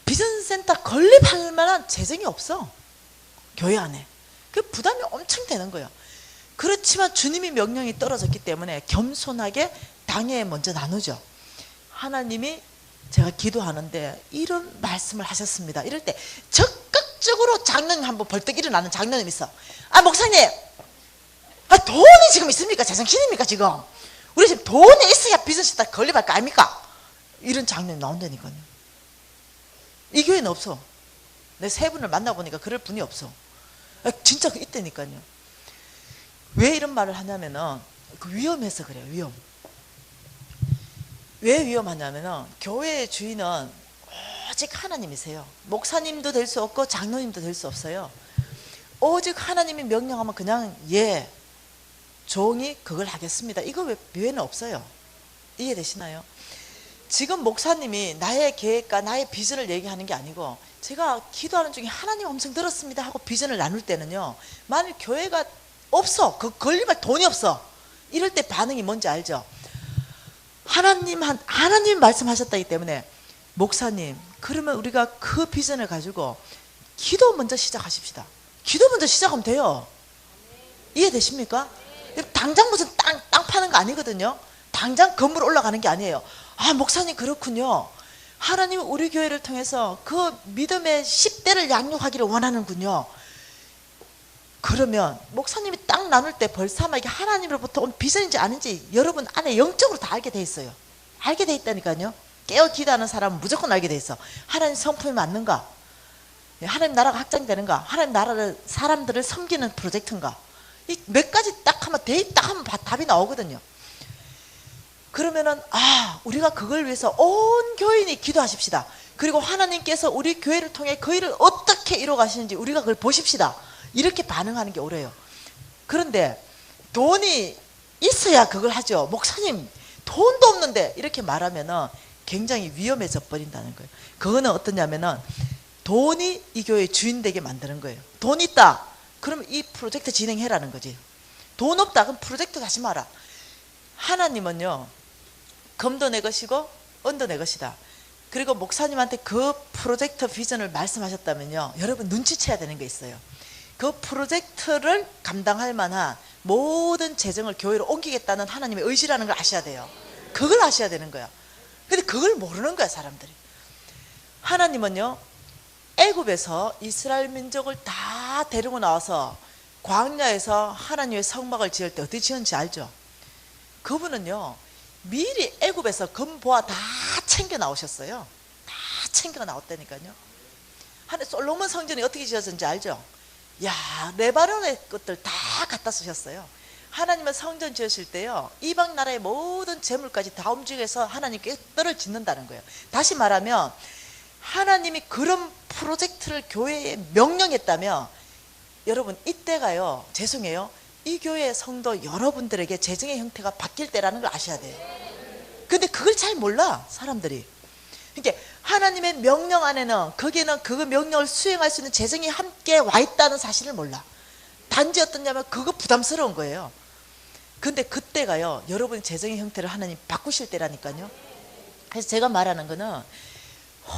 비전 센터 건립할 만한 재정이 없어. 교회 안에. 그 부담이 엄청 되는 거예요. 그렇지만 주님이 명령이 떨어졌기 때문에 겸손하게 당회에 먼저 나누죠. 하나님이 제가 기도하는데 이런 말씀을 하셨습니다. 이럴 때 적극적으로 장로님 한번 벌떡 일어나는 장로님 있어. 아, 목사님, 돈이 지금 있습니까? 제정신입니까 지금? 우리 지금 돈이 있어야 비즈니스 다 건립할 거 아닙니까? 이런 장면이 나온다니까요. 이 교회는 없어. 내 세 분을 만나보니까 그럴 분이 없어. 진짜 있다니까요. 왜 이런 말을 하냐면은 위험해서 그래요. 위험. 왜 위험하냐면은 교회의 주인은 오직 하나님이세요. 목사님도 될 수 없고 장로님도 될 수 없어요. 오직 하나님이 명령하면 그냥 종이 그걸 하겠습니다. 이거 외에는 없어요. 이해되시나요? 지금 목사님이 나의 계획과 나의 비전을 얘기하는 게 아니고, 제가 기도하는 중에 하나님 음성 들었습니다 하고 비전을 나눌 때는요, 만일 교회가 없어, 그 건립할 돈이 없어, 이럴 때 반응이 뭔지 알죠? 하나님 말씀하셨다기 때문에, 목사님, 그러면 우리가 그 비전을 가지고 기도 먼저 시작하십시다. 기도 먼저 시작하면 돼요. 이해되십니까? 당장 무슨 땅 파는 거 아니거든요. 당장 건물 올라가는 게 아니에요. 아, 목사님 그렇군요. 하나님은 우리 교회를 통해서 그 믿음의 10대를 양육하기를 원하는군요. 그러면 목사님이 딱 나눌 때 벌써만 이게 하나님으로부터 온 비전인지 아닌지 여러분 안에 영적으로 다 알게 돼 있어요. 알게 돼 있다니까요. 깨어 기도하는 사람은 무조건 알게 돼 있어. 하나님 성품이 맞는가? 하나님 나라가 확장되는가? 하나님 나라를, 사람들을 섬기는 프로젝트인가? 이 몇 가지 딱 하면 딱 하면 답이 나오거든요. 그러면은 우리가 그걸 위해서 온 교인이 기도하십시다. 그리고 하나님께서 우리 교회를 통해 그 일을 어떻게 이루어 가시는지 우리가 그걸 보십시다. 이렇게 반응하는 게 옳아요. 그런데 돈이 있어야 그걸 하죠. 목사님 돈도 없는데 이렇게 말하면은 굉장히 위험해져 버린다는 거예요. 그거는 어떠냐면은 돈이 이 교회의 주인 되게 만드는 거예요. 돈 있다, 그러면 이 프로젝트 진행해라는 거지. 돈 없다, 그럼 프로젝트 하지 마라. 하나님은요, 금도 내 것이고 은도 내 것이다. 그리고 목사님한테 그 프로젝트 비전을 말씀하셨다면요, 여러분 눈치채야 되는 게 있어요. 그 프로젝트를 감당할 만한 모든 재정을 교회로 옮기겠다는 하나님의 의지라는 걸 아셔야 돼요. 그걸 아셔야 되는 거야. 근데 그걸 모르는 거야, 사람들이. 하나님은요, 애굽에서 이스라엘 민족을 다 데리고 나와서 광야에서 하나님의 성막을 지을 때 어떻게 지었는지 알죠? 그분은요, 미리 애굽에서 금보화 다 챙겨 나오셨어요. 다 챙겨 나왔다니까요. 솔로몬 성전이 어떻게 지어졌는지 알죠? 야, 레바논의 것들 다 갖다 쓰셨어요. 하나님은 성전 지으실 때요, 이방 나라의 모든 재물까지 다 움직여서 하나님께 뜰을 짓는다는 거예요. 다시 말하면 하나님이 그런 프로젝트를 교회에 명령했다면 여러분 이때가요, 죄송해요, 이 교회의 성도 여러분들에게 재정의 형태가 바뀔 때라는 걸 아셔야 돼요. 근데 그걸 잘 몰라 사람들이. 그러니까 하나님의 명령 안에는, 거기에는 그 명령을 수행할 수 있는 재정이 함께 와 있다는 사실을 몰라. 단지 어떠냐면 그거 부담스러운 거예요. 근데 그때가요, 여러분이 재정의 형태를 하나님 바꾸실 때라니까요. 그래서 제가 말하는 거는,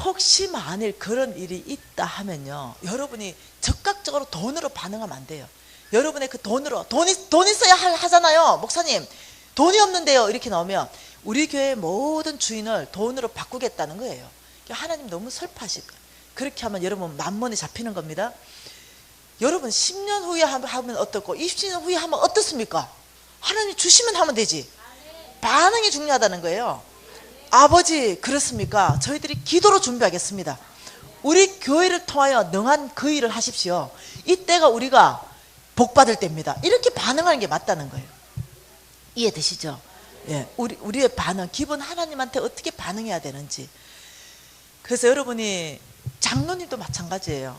혹시 만일 그런 일이 있다 하면요, 여러분이 적극적으로 돈으로 반응하면 안 돼요. 여러분의 그 돈으로, 돈 있어야 하잖아요. 목사님 돈이 없는데요, 이렇게 나오면 우리 교회의 모든 주인을 돈으로 바꾸겠다는 거예요. 하나님 너무 슬퍼하실 거예요. 그렇게 하면 여러분 만몬이 잡히는 겁니다. 여러분 10년 후에 하면 어떻고 20년 후에 하면 어떻습니까? 하나님 주시면 하면 되지. 반응이 중요하다는 거예요. 아버지 그렇습니까? 저희들이 기도로 준비하겠습니다. 우리 교회를 통하여 능한 그 일을 하십시오. 이때가 우리가 복받을 때입니다. 이렇게 반응하는 게 맞다는 거예요. 이해되시죠? 예, 우리의 반응, 기본 하나님한테 어떻게 반응해야 되는지. 그래서 여러분이, 장로님도 마찬가지예요.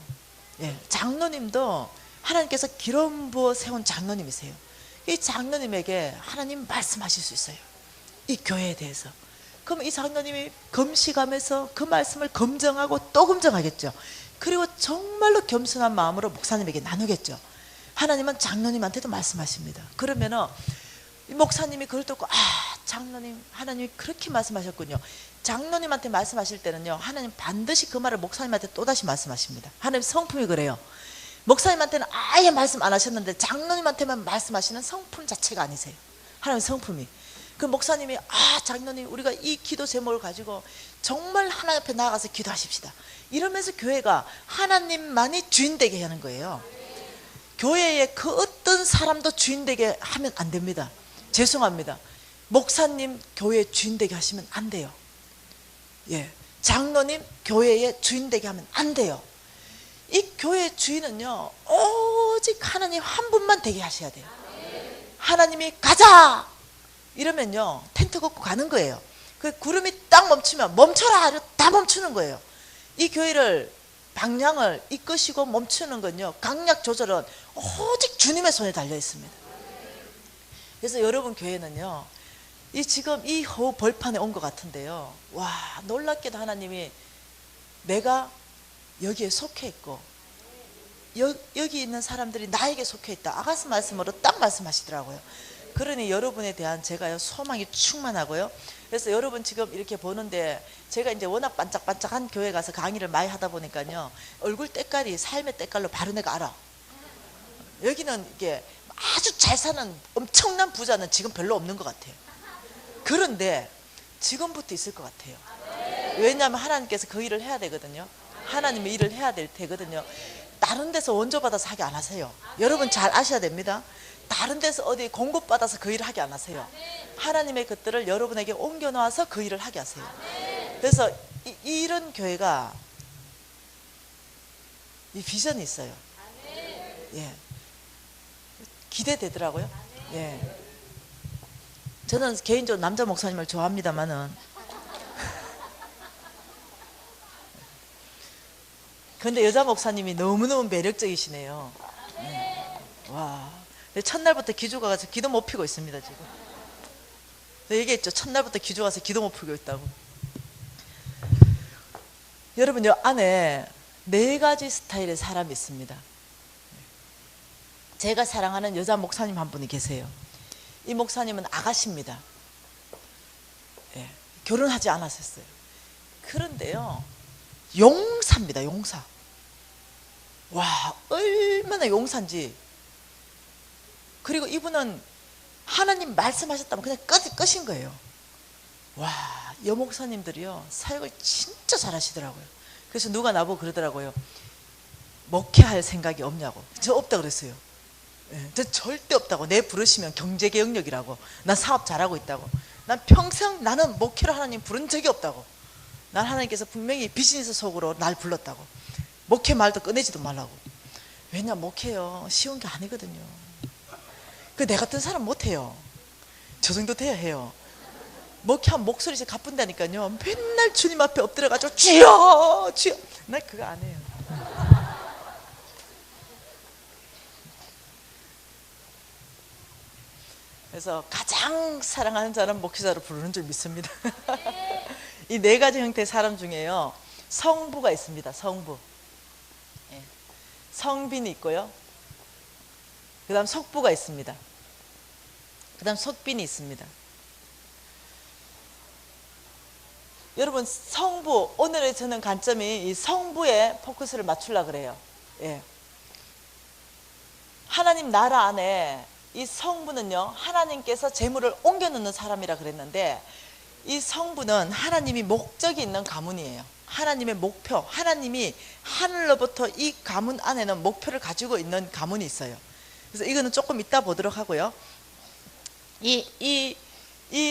예, 장로님도 하나님께서 기름 부어 세운 장로님이세요. 이 장로님에게 하나님 말씀하실 수 있어요, 이 교회에 대해서. 그럼 이 장로님이 검시감에서 그 말씀을 검증하고 또 검증하겠죠. 그리고 정말로 겸손한 마음으로 목사님에게 나누겠죠. 하나님은 장로님한테도 말씀하십니다. 그러면은 목사님이 그걸 듣고, 장로님, 하나님이 그렇게 말씀하셨군요. 장로님한테 말씀하실 때는요, 하나님 반드시 그 말을 목사님한테 또다시 말씀하십니다. 하나님 성품이 그래요. 목사님한테는 아예 말씀 안 하셨는데 장로님한테만 말씀하시는 성품 자체가 아니세요. 하나님 성품이. 그 목사님이, 장로님 우리가 이 기도 제목을 가지고 정말 하나님 앞에 나아가서 기도하십시다, 이러면서 교회가 하나님만이 주인 되게 하는 거예요. 교회에 그 어떤 사람도 주인 되게 하면 안 됩니다. 죄송합니다. 목사님 교회에 주인 되게 하시면 안 돼요. 예, 장로님 교회에 주인 되게 하면 안 돼요. 이 교회의 주인은요, 오직 하나님 한 분만 되게 하셔야 돼요. 하나님이 가자 이러면요, 텐트 걷고 가는 거예요. 그 구름이 딱 멈추면 멈춰라, 다 멈추는 거예요. 이 교회를 방향을 이끄시고 멈추는 건요, 강약 조절은 오직 주님의 손에 달려 있습니다. 그래서 여러분 교회는요, 지금 이 벌판에 온 것 같은데요, 와, 놀랍게도 하나님이 내가 여기에 속해 있고 여기 있는 사람들이 나에게 속해 있다, 아가스 말씀으로 딱 말씀하시더라고요. 그러니 여러분에 대한 제가요, 소망이 충만하고요. 그래서 여러분 지금 이렇게 보는데, 제가 이제 워낙 반짝반짝한 교회 가서 강의를 많이 하다 보니까요, 얼굴 때깔이 삶의 때깔로 바로 내가 알아. 여기는 이게 아주 잘 사는 엄청난 부자는 지금 별로 없는 것 같아요. 그런데 지금부터 있을 것 같아요. 왜냐하면 하나님께서 그 일을 해야 되거든요. 하나님의 일을 해야 되거든요. 다른 데서 원조받아서 하게 안 하세요. 여러분 잘 아셔야 됩니다. 다른 데서 어디 공급받아서 그 일을 하게 안 하세요. 하나님의 것들을 여러분에게 옮겨놔서 그 일을 하게 하세요. 그래서 이런 교회가 이 비전이 있어요. 예, 기대되더라고요. 예, 저는 개인적으로 남자 목사님을 좋아합니다만은 근데 여자 목사님이 너무너무 매력적이시네요. 와, 첫날부터 기조 가서 기도 못 피고 있습니다 지금. 얘기했죠, 첫날부터 기조 가서 기도 못 피고 있다고. 여러분, 요 안에 4가지 스타일의 사람이 있습니다. 제가 사랑하는 여자 목사님 한 분이 계세요. 이 목사님은 아가씨입니다. 예, 결혼하지 않았었어요. 그런데요, 용사입니다. 용사. 와, 얼마나 용사인지. 그리고 이분은 하나님 말씀하셨다면 그냥 끝인 거예요. 와, 여목사님들이요, 사역을 진짜 잘하시더라고요. 그래서 누가 나보고 그러더라고요, 목회할 생각이 없냐고. 저 없다 그랬어요. 예, 저 절대 없다고. 내 부르시면 경제계 영역이라고. 난 사업 잘하고 있다고. 난 평생 나는 목회를 하나님 부른 적이 없다고. 난 하나님께서 분명히 비즈니스 속으로 날 불렀다고. 목회 말도 꺼내지도 말라고. 왜냐, 목회요, 쉬운 게 아니거든요. 그 내 같은 사람 못해요. 저 정도 돼야 해요. 목회하면 목소리 좀 가뿐다니까요. 맨날 주님 앞에 엎드려가지고 주여 주여. 나 그거 안 해요. 그래서 가장 사랑하는 자는 목회자로 부르는 줄 믿습니다. 이 네 가지 형태의 사람 중에요, 성부가 있습니다. 성부. 예. 성빈이 있고요, 그 다음 속부가 있습니다. 그 다음 속빈이 있습니다. 여러분, 성부, 오늘의 저는 관점이 이 성부에 포커스를 맞추려고 그래요. 예. 하나님 나라 안에 이 성부는요, 하나님께서 재물을 옮겨 놓는 사람이라 그랬는데, 이 성부는 하나님이 목적이 있는 가문이에요. 하나님의 목표, 하나님이 하늘로부터 이 가문 안에는 목표를 가지고 있는 가문이 있어요. 그래서 이거는 조금 이따 보도록 하고요. 이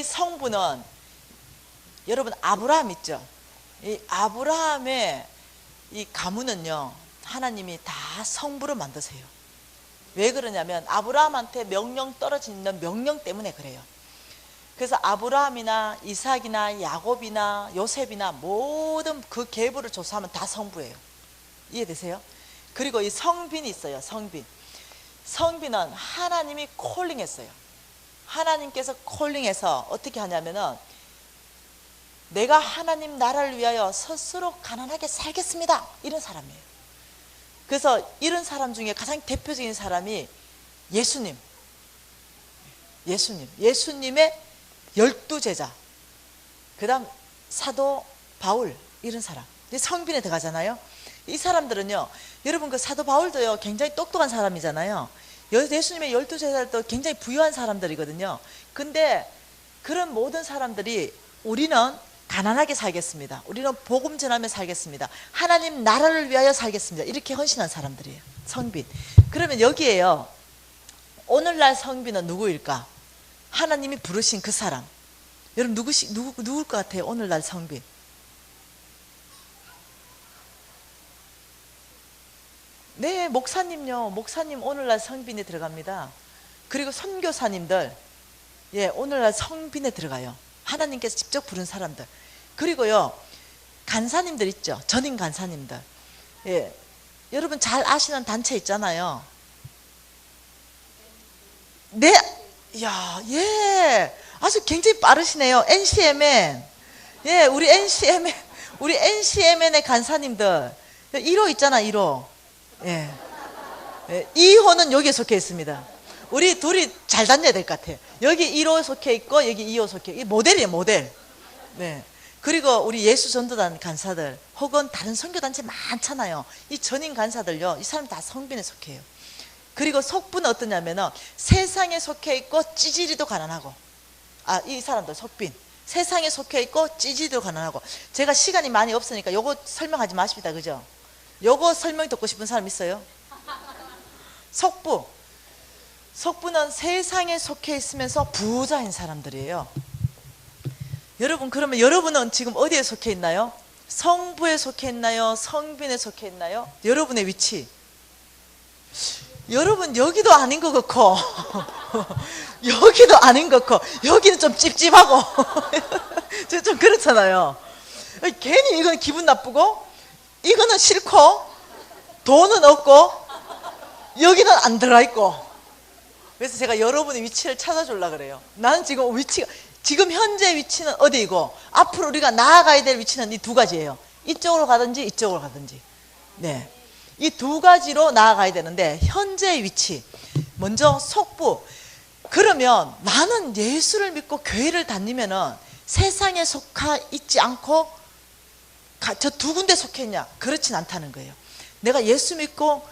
성부는, 여러분 아브라함 있죠? 이 아브라함의 이 가문은요, 하나님이 다 성부로 만드세요. 왜 그러냐면 아브라함한테 명령 떨어지는 명령 때문에 그래요. 그래서 아브라함이나 이삭이나 야곱이나 요셉이나 모든 그 계보를 조사하면 다 성부예요. 이해되세요? 그리고 이 성빈이 있어요. 성빈은 하나님이 콜링했어요. 하나님께서 콜링해서 어떻게 하냐면은, 내가 하나님 나라를 위하여 스스로 가난하게 살겠습니다, 이런 사람이에요. 그래서 이런 사람 중에 가장 대표적인 사람이 예수님의 12제자, 그 다음 사도 바울, 이런 사람, 성빈에 들어가잖아요. 이 사람들은요, 여러분 그 사도 바울도요 굉장히 똑똑한 사람이잖아요. 예수님의 12제자들도 굉장히 부유한 사람들이거든요. 근데 그런 모든 사람들이, 우리는 가난하게 살겠습니다, 우리는 복음 전하며 살겠습니다, 하나님 나라를 위하여 살겠습니다, 이렇게 헌신한 사람들이에요, 성빈. 그러면 여기에요, 오늘날 성빈은 누구일까? 하나님이 부르신 그 사람. 여러분 누굴 것 같아요? 오늘날 성빈. 네, 목사님요. 목사님 오늘날 성빈에 들어갑니다. 그리고 선교사님들, 예, 오늘날 성빈에 들어가요. 하나님께서 직접 부른 사람들. 그리고요, 간사님들 있죠. 전임 간사님들. 예, 여러분 잘 아시는 단체 있잖아요. 네, 야, 예, 아주 굉장히 빠르시네요. NCMN. 예, 우리 NCMN의 간사님들. 1호 있잖아, 1호. 예. 예, 2호는 여기에 속해 있습니다. 우리 둘이 잘 다녀야 될 것 같아요. 여기 1호 속해 있고 여기 2호 속해 있고. 모델이에요, 모델. 네. 그리고 우리 예수전도단 간사들 혹은 다른 선교단체 많잖아요. 이 전임 간사들요, 이 사람 다 성빈에 속해요. 그리고 속부는 어떠냐면은, 세상에 속해 있고 찌질이도 가난하고, 이 사람들 속빈, 세상에 속해 있고 찌질이도 가난하고. 제가 시간이 많이 없으니까 요거 설명하지 마십니다, 그죠? 요거 설명 듣고 싶은 사람 있어요? 속부는 세상에 속해 있으면서 부자인 사람들이에요. 여러분, 그러면 여러분은 지금 어디에 속해 있나요? 성부에 속해 있나요? 성빈에 속해 있나요? 여러분의 위치. 여러분 여기도 아닌 것 같고 여기도 아닌 것 같고, 여기는 좀 찝찝하고 좀 그렇잖아요. 괜히 이건 기분 나쁘고, 이거는 싫고, 돈은 없고, 여기는 안 들어가 있고. 그래서 제가 여러분의 위치를 찾아주려고 그래요. 나는 지금 현재 위치는 어디이고, 앞으로 우리가 나아가야 될 위치는 이 두 가지예요. 이쪽으로 가든지 이쪽으로 가든지. 네, 이 두 가지로 나아가야 되는데, 현재의 위치, 먼저 속부. 그러면 나는 예수를 믿고 교회를 다니면은 세상에 속하 있지 않고 저 두 군데 속해 있냐? 그렇진 않다는 거예요. 내가 예수 믿고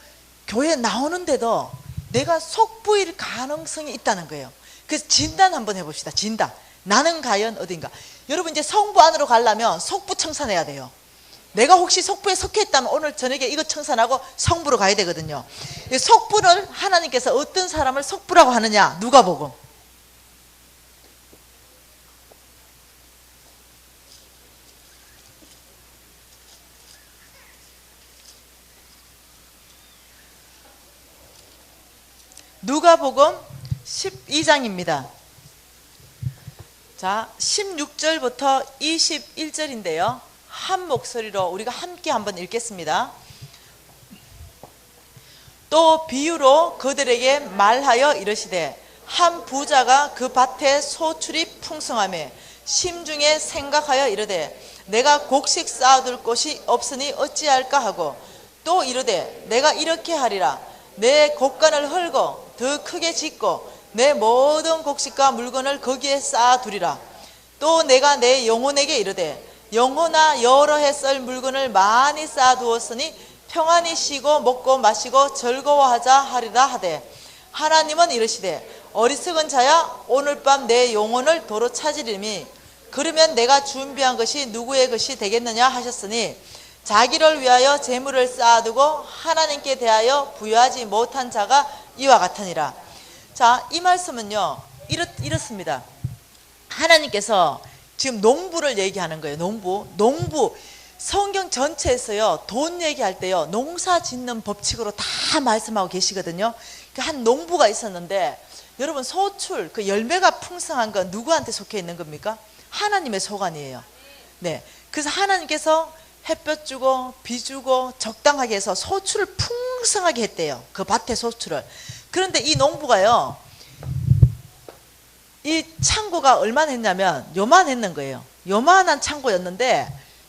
교회에 나오는데도 내가 속부일 가능성이 있다는 거예요. 그래서 진단 한번 해봅시다. 진단. 나는 과연 어딘가. 여러분, 이제 성부 안으로 가려면 속부 청산해야 돼요. 내가 혹시 속부에 속해 있다면 오늘 저녁에 이거 청산하고 성부로 가야 되거든요. 속부를 하나님께서 어떤 사람을 속부라고 하느냐? 누가복음. 누가복음 12장입니다. 자, 16절부터 21절인데요. 한 목소리로 우리가 함께 한번 읽겠습니다. 또 비유로 그들에게 말하여 이르시되 한 부자가 그 밭에 소출이 풍성하며 심중에 생각하여 이르되 내가 곡식 쌓아둘 곳이 없으니 어찌할까 하고 또 이르되 내가 이렇게 하리라 내 곡간을 헐고 더 크게 짓고 내 모든 곡식과 물건을 거기에 쌓아두리라. 또 내가 내 영혼에게 이르되 영혼아 여러 해 썰 물건을 많이 쌓아두었으니 평안히 쉬고 먹고 마시고 즐거워하자 하리라 하되 하나님은 이르시되 어리석은 자야 오늘 밤 내 영혼을 도로 찾으리니 그러면 내가 준비한 것이 누구의 것이 되겠느냐 하셨으니 자기를 위하여 재물을 쌓아두고 하나님께 대하여 부여하지 못한 자가 이와 같으니라. 자, 이 말씀은요 이렇습니다. 하나님께서 지금 농부를 얘기하는 거예요. 농부 성경 전체에서요 돈 얘기할 때요 농사 짓는 법칙으로 다 말씀하고 계시거든요. 한 농부가 있었는데 여러분 소출 그 열매가 풍성한 건 누구한테 속해 있는 겁니까? 하나님의 소관이에요. 네, 그래서 하나님께서 햇볕 주고 비 주고 적당하게 해서 소출을 풍성하게 했대요. 그 밭의 소출을. 그런데 이 농부가요 이 창고가 얼마나 했냐면 요만했는 거예요. 요만한 창고였는데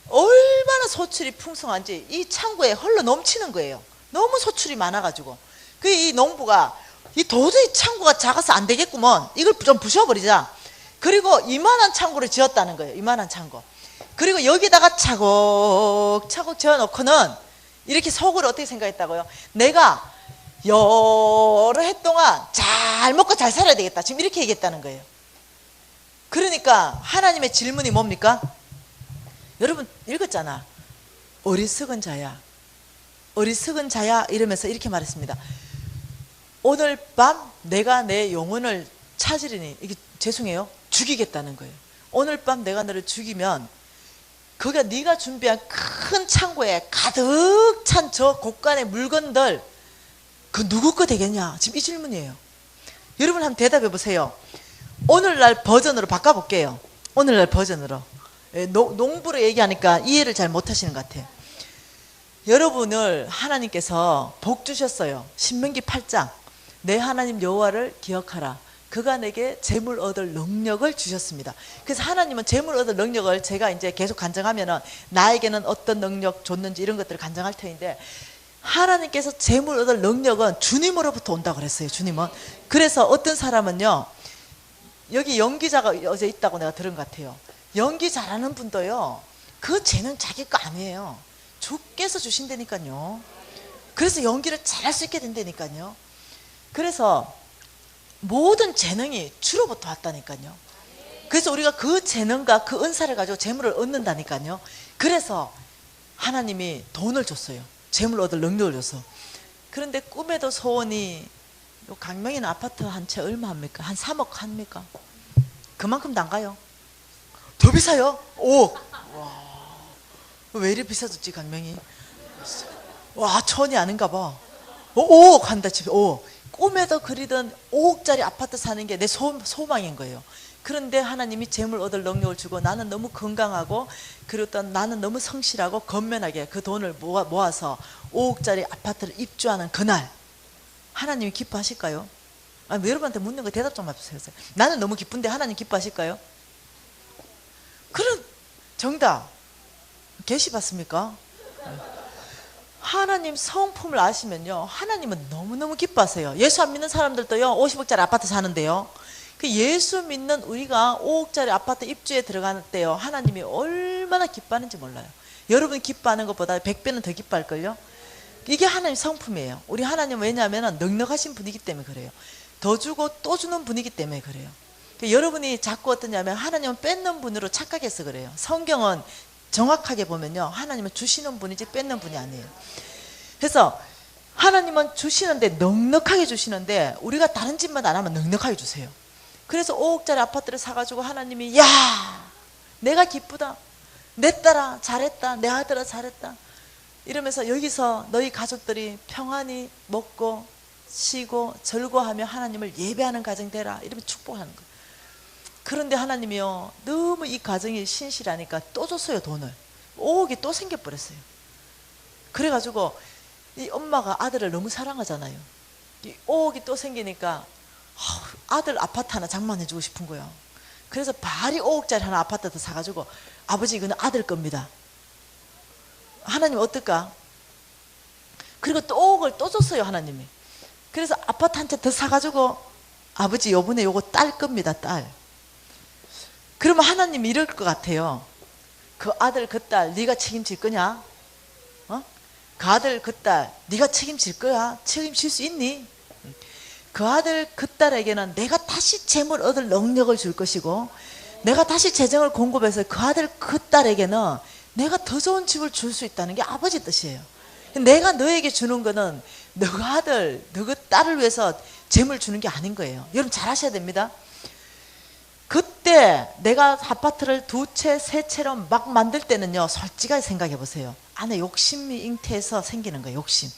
얼마나 소출이 풍성한지 이 창고에 흘러 넘치는 거예요. 너무 소출이 많아가지고 그 이 농부가 이 도저히 창고가 작아서 안 되겠구먼 이걸 좀 부셔버리자. 그리고 이만한 창고를 지었다는 거예요. 이만한 창고. 그리고 여기다가 차곡차곡 지어놓고는 이렇게 속으로 어떻게 생각했다고요? 내가 여러 해 동안 잘 먹고 잘 살아야 되겠다. 지금 이렇게 얘기했다는 거예요. 그러니까 하나님의 질문이 뭡니까? 여러분 읽었잖아. 어리석은 자야 어리석은 자야 이러면서 이렇게 말했습니다. 오늘 밤 내가 내 영혼을 찾으리니 이게 죄송해요 죽이겠다는 거예요. 오늘 밤 내가 너를 죽이면 거기가 네가 준비한 큰 창고에 가득 찬 저 곳간의 물건들 그 누구 거 되겠냐 지금 이 질문이에요. 여러분 한번 대답해 보세요. 오늘날 버전으로 바꿔볼게요. 오늘날 버전으로 농부로 얘기하니까 이해를 잘 못하시는 것 같아요. 여러분을 하나님께서 복 주셨어요. 신명기 8장 내 하나님 여호와를 기억하라. 그가 내게 재물 얻을 능력을 주셨습니다. 그래서 하나님은 재물 얻을 능력을 제가 이제 계속 간증하면은 나에게는 어떤 능력 줬는지 이런 것들을 간증할 터인데 하나님께서 재물 얻을 능력은 주님으로부터 온다고 그랬어요. 주님은. 그래서 어떤 사람은요 여기 연기자가 어제 있다고 내가 들은 것 같아요. 연기 잘하는 분도요 그 재능 자기 거 아니에요. 주께서 주신다니까요. 그래서 연기를 잘할 수 있게 된다니까요. 그래서 모든 재능이 주로부터 왔다니까요. 그래서 우리가 그 재능과 그 은사를 가지고 재물을 얻는다니까요. 그래서 하나님이 돈을 줬어요. 재물 얻을 능력을 줬어. 그런데 꿈에도 소원이 요 강명이는 아파트 한 채 얼마 합니까? 한 3억 합니까? 그만큼도 안 가요. 더 비싸요? 5억. 와, 왜 이리 비싸졌지 강명이? 와, 천이 아닌가 봐. 5억 한다 집에. 5억. 꿈에도 그리던 5억짜리 아파트 사는 게 내 소망인 거예요. 그런데 하나님이 재물 얻을 능력을 주고 나는 너무 건강하고 그리고 또 나는 너무 성실하고 건면하게 그 돈을 모아서 5억짜리 아파트를 입주하는 그날 하나님이 기뻐하실까요? 아니, 여러분한테 묻는 거 대답 좀 해주세요. 나는 너무 기쁜데 하나님 기뻐하실까요? 그런 정답 계시봤습니까? 하나님 성품을 아시면요 하나님은 너무너무 기뻐하세요. 예수 안 믿는 사람들도요 50억짜리 아파트 사는데요 그 예수 믿는 우리가 5억짜리 아파트 입주에 들어갈 때요 하나님이 얼마나 기뻐하는지 몰라요. 여러분 기뻐하는 것보다 100배는 더 기뻐할걸요. 이게 하나님 성품이에요. 우리 하나님은 왜냐하면 넉넉하신 분이기 때문에 그래요. 더 주고 또 주는 분이기 때문에 그래요. 여러분이 자꾸 어떠냐면 하나님은 뺏는 분으로 착각해서 그래요. 성경은 정확하게 보면요 하나님은 주시는 분이지 뺏는 분이 아니에요. 그래서 하나님은 주시는데 넉넉하게 주시는데 우리가 다른 짓만 안 하면 넉넉하게 주세요. 그래서 5억짜리 아파트를 사가지고 하나님이 야 내가 기쁘다 내 딸아 잘했다 내 아들아 잘했다 이러면서 여기서 너희 가족들이 평안히 먹고 쉬고 즐거워하며 하나님을 예배하는 가정 되라 이러면 축복하는 거예요. 그런데 하나님이요, 너무 이 가정이 신실하니까 또 줬어요, 돈을. 5억이 또 생겨버렸어요. 그래가지고 이 엄마가 아들을 너무 사랑하잖아요. 이 5억이 또 생기니까 아들 아파트 하나 장만해주고 싶은 거예요. 그래서 발이 5억짜리 하나 아파트 더 사가지고, 아버지 이거는 아들 겁니다. 하나님 어떨까? 그리고 또 5억을 또 줬어요, 하나님이. 그래서 아파트 한 채 더 사가지고, 아버지 요번에 요거 딸 겁니다, 딸. 그러면 하나님이 이럴 것 같아요. 그 아들 그 딸 네가 책임질 거냐? 그 아들 그 딸 네가 책임질 거야? 책임질 수 있니? 그 아들 그 딸에게는 내가 다시 재물 얻을 능력을 줄 것이고, 내가 다시 재정을 공급해서 그 아들 그 딸에게는 내가 더 좋은 집을 줄 수 있다는 게 아버지 뜻이에요. 내가 너에게 주는 거는 너가 아들, 너가 딸을 위해서 재물 주는 게 아닌 거예요. 여러분 잘 아셔야 됩니다. 그때 내가 아파트를 2채, 3채로 막 만들 때는요, 솔직하게 생각해 보세요. 안에 욕심이 잉태해서 생기는 거예요. 욕심.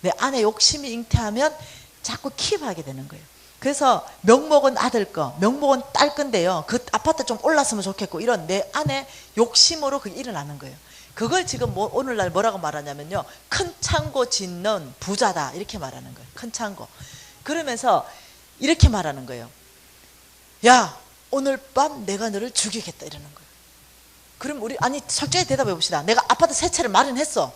내 안에 욕심이 잉태하면 자꾸 킵하게 되는 거예요. 그래서 명목은 아들 거, 명목은 딸 건데요, 그 아파트 좀 올랐으면 좋겠고, 이런 내 안에 욕심으로 그게 일어나는 거예요. 그걸 지금 오늘날 뭐라고 말하냐면요, 큰 창고 짓는 부자다, 이렇게 말하는 거예요. 큰 창고. 그러면서 이렇게 말하는 거예요. 야, 오늘 밤 내가 너를 죽이겠다, 이러는 거예요. 그럼 우리, 아니 솔직히 대답해 봅시다. 내가 아파트 3채를 마련했어.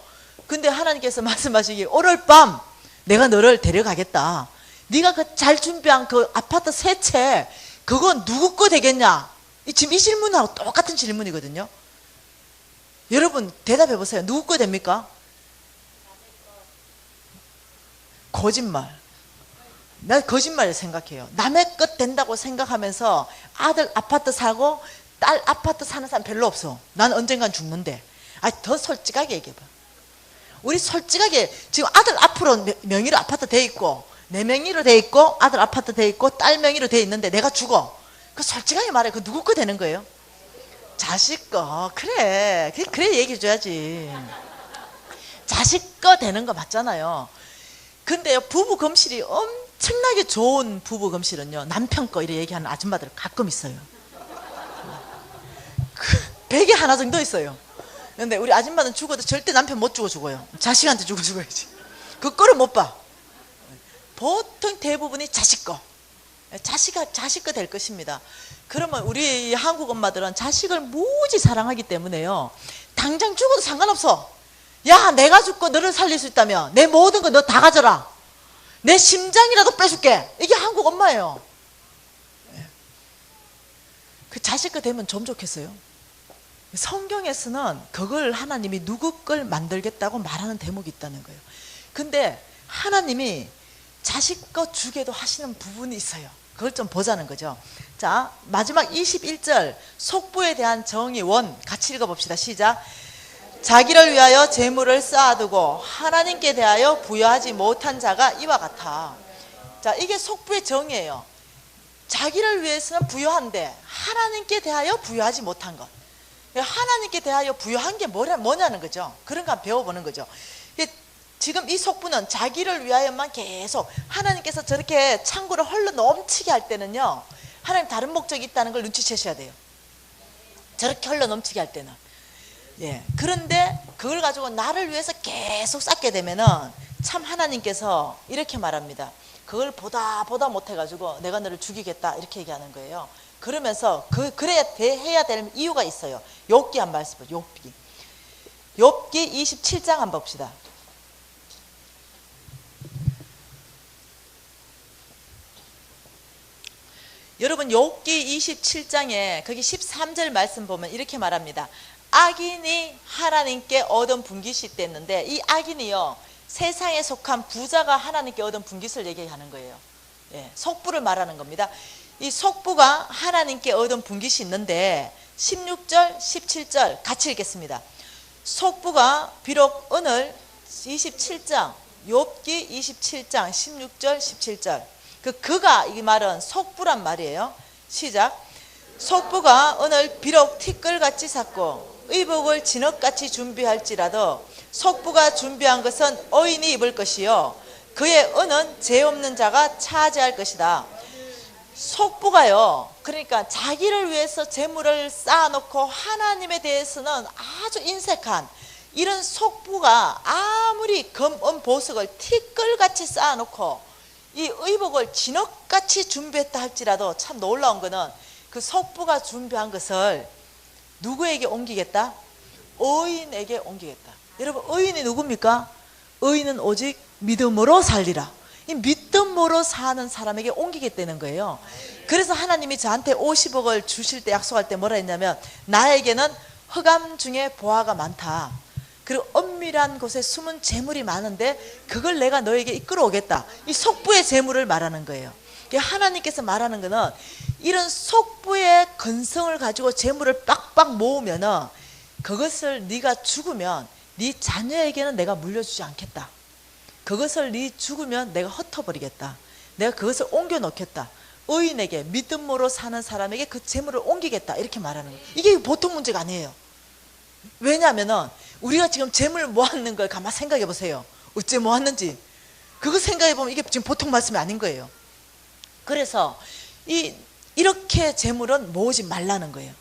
근데 하나님께서 말씀하시기에 오늘 밤 내가 너를 데려가겠다. 네가 그 잘 준비한 그 아파트 3채 그건 누구 거 되겠냐? 지금 이 질문하고 똑같은 질문이거든요. 여러분 대답해 보세요. 누구 거 됩니까? 거짓말. 나 거짓말을 생각해요. 남의 것 된다고 생각하면서 아들 아파트 사고 딸 아파트 사는 사람 별로 없어. 난 언젠간 죽는데. 더 솔직하게 얘기해봐. 우리 솔직하게 지금 아들 앞으로 명의로 아파트 돼 있고, 내 명의로 돼 있고, 아들 아파트 돼 있고, 딸 명의로 돼 있는데 내가 죽어. 그 솔직하게 말해. 그 누구 거 되는 거예요? 자식 거. 그래 얘기해 줘야지. 자식 거 되는 거 맞잖아요. 근데요, 부부 검실이 엄청나게 좋은 부부 검실은요, 남편 거 이렇게 얘기하는 아줌마들 가끔 있어요. 베개 하나 정도 있어요. 근데 우리 아줌마는 죽어도 절대 남편 못 주고 죽어요. 자식한테 주고 죽어야지. 그 꼴을 못 봐. 보통 대부분이 자식 거. 자식 거 될 것입니다. 그러면 우리 한국 엄마들은 자식을 무지 사랑하기 때문에요, 당장 죽어도 상관없어. 야, 내가 죽고 너를 살릴 수 있다면 내 모든 거 너 다 가져라. 내 심장이라도 빼줄게. 이게 한국 엄마예요. 그 자식 거 되면 좀 좋겠어요. 성경에서는 그걸 하나님이 누구 걸 만들겠다고 말하는 대목이 있다는 거예요. 근데 하나님이 자식 거 주게도 하시는 부분이 있어요. 그걸 좀 보자는 거죠. 자, 마지막 21절 속부에 대한 정의 원 같이 읽어봅시다. 시작. 자기를 위하여 재물을 쌓아두고 하나님께 대하여 부여하지 못한 자가 이와 같아. 자, 이게 속부의 정의예요. 자기를 위해서는 부여한데 하나님께 대하여 부여하지 못한 것. 하나님께 대하여 부여한 게 뭐냐는 거죠. 그런 거 배워보는 거죠. 지금 이 속부는 자기를 위하여만 계속, 하나님께서 저렇게 창고를 흘러 넘치게 할 때는요, 하나님 다른 목적이 있다는 걸 눈치채셔야 돼요. 저렇게 흘러 넘치게 할 때는. 예. 그런데 그걸 가지고 나를 위해서 계속 쌓게 되면은 참 하나님께서 이렇게 말합니다. 그걸 보다 못해가지고 내가 너를 죽이겠다, 이렇게 얘기하는 거예요. 그러면서 그래야 해야 될 이유가 있어요. 욥기 한 말씀, 욥기 27장 한번 봅시다. 여러분 욥기 27장에 거기 13절 말씀 보면 이렇게 말합니다. 악인이 하나님께 얻은 분깃이 있댔는데, 이 악인이요, 세상에 속한 부자가 하나님께 얻은 분깃을 얘기하는 거예요. 예, 속부를 말하는 겁니다. 이 속부가 하나님께 얻은 분깃이 있는데 16절 17절 같이 읽겠습니다. 속부가 비록 오늘 27장 욥기 27장 16절 17절 그가 이 말은 속부란 말이에요. 시작. 속부가 오늘 비록 티끌같이 샀고 의복을 진흙같이 준비할지라도 속부가 준비한 것은 어인이 입을 것이요 그의 은은 죄 없는 자가 차지할 것이다. 속부가요, 그러니까 자기를 위해서 재물을 쌓아놓고 하나님에 대해서는 아주 인색한 이런 속부가 아무리 검은 보석을 티끌같이 쌓아놓고 이 의복을 진흙같이 준비했다 할지라도 참 놀라운 거는 그 속부가 준비한 것을 누구에게 옮기겠다? 의인에게 옮기겠다. 여러분, 의인이 누굽니까? 의인은 오직 믿음으로 살리라. 이 믿음으로 사는 사람에게 옮기겠다는 거예요. 그래서 하나님이 저한테 50억을 주실 때, 약속할 때 뭐라 했냐면, 나에게는 흑암 중에 보화가 많다. 그리고 엄밀한 곳에 숨은 재물이 많은데 그걸 내가 너에게 이끌어오겠다. 이 속부의 재물을 말하는 거예요. 하나님께서 말하는 거는 이런 속부의 근성을 가지고 재물을 빡빡 모으면은 그것을 네가 죽으면 네 자녀에게는 내가 물려주지 않겠다. 그것을 네 죽으면 내가 흩어버리겠다. 내가 그것을 옮겨 놓겠다. 의인에게, 믿음으로 사는 사람에게 그 재물을 옮기겠다. 이렇게 말하는 거예요. 이게 보통 문제가 아니에요. 왜냐하면은 우리가 지금 재물 모았는 걸 가만 생각해 보세요. 어째 모았는지 그거 생각해 보면 이게 지금 보통 말씀이 아닌 거예요. 그래서 이렇게 재물은 모으지 말라는 거예요.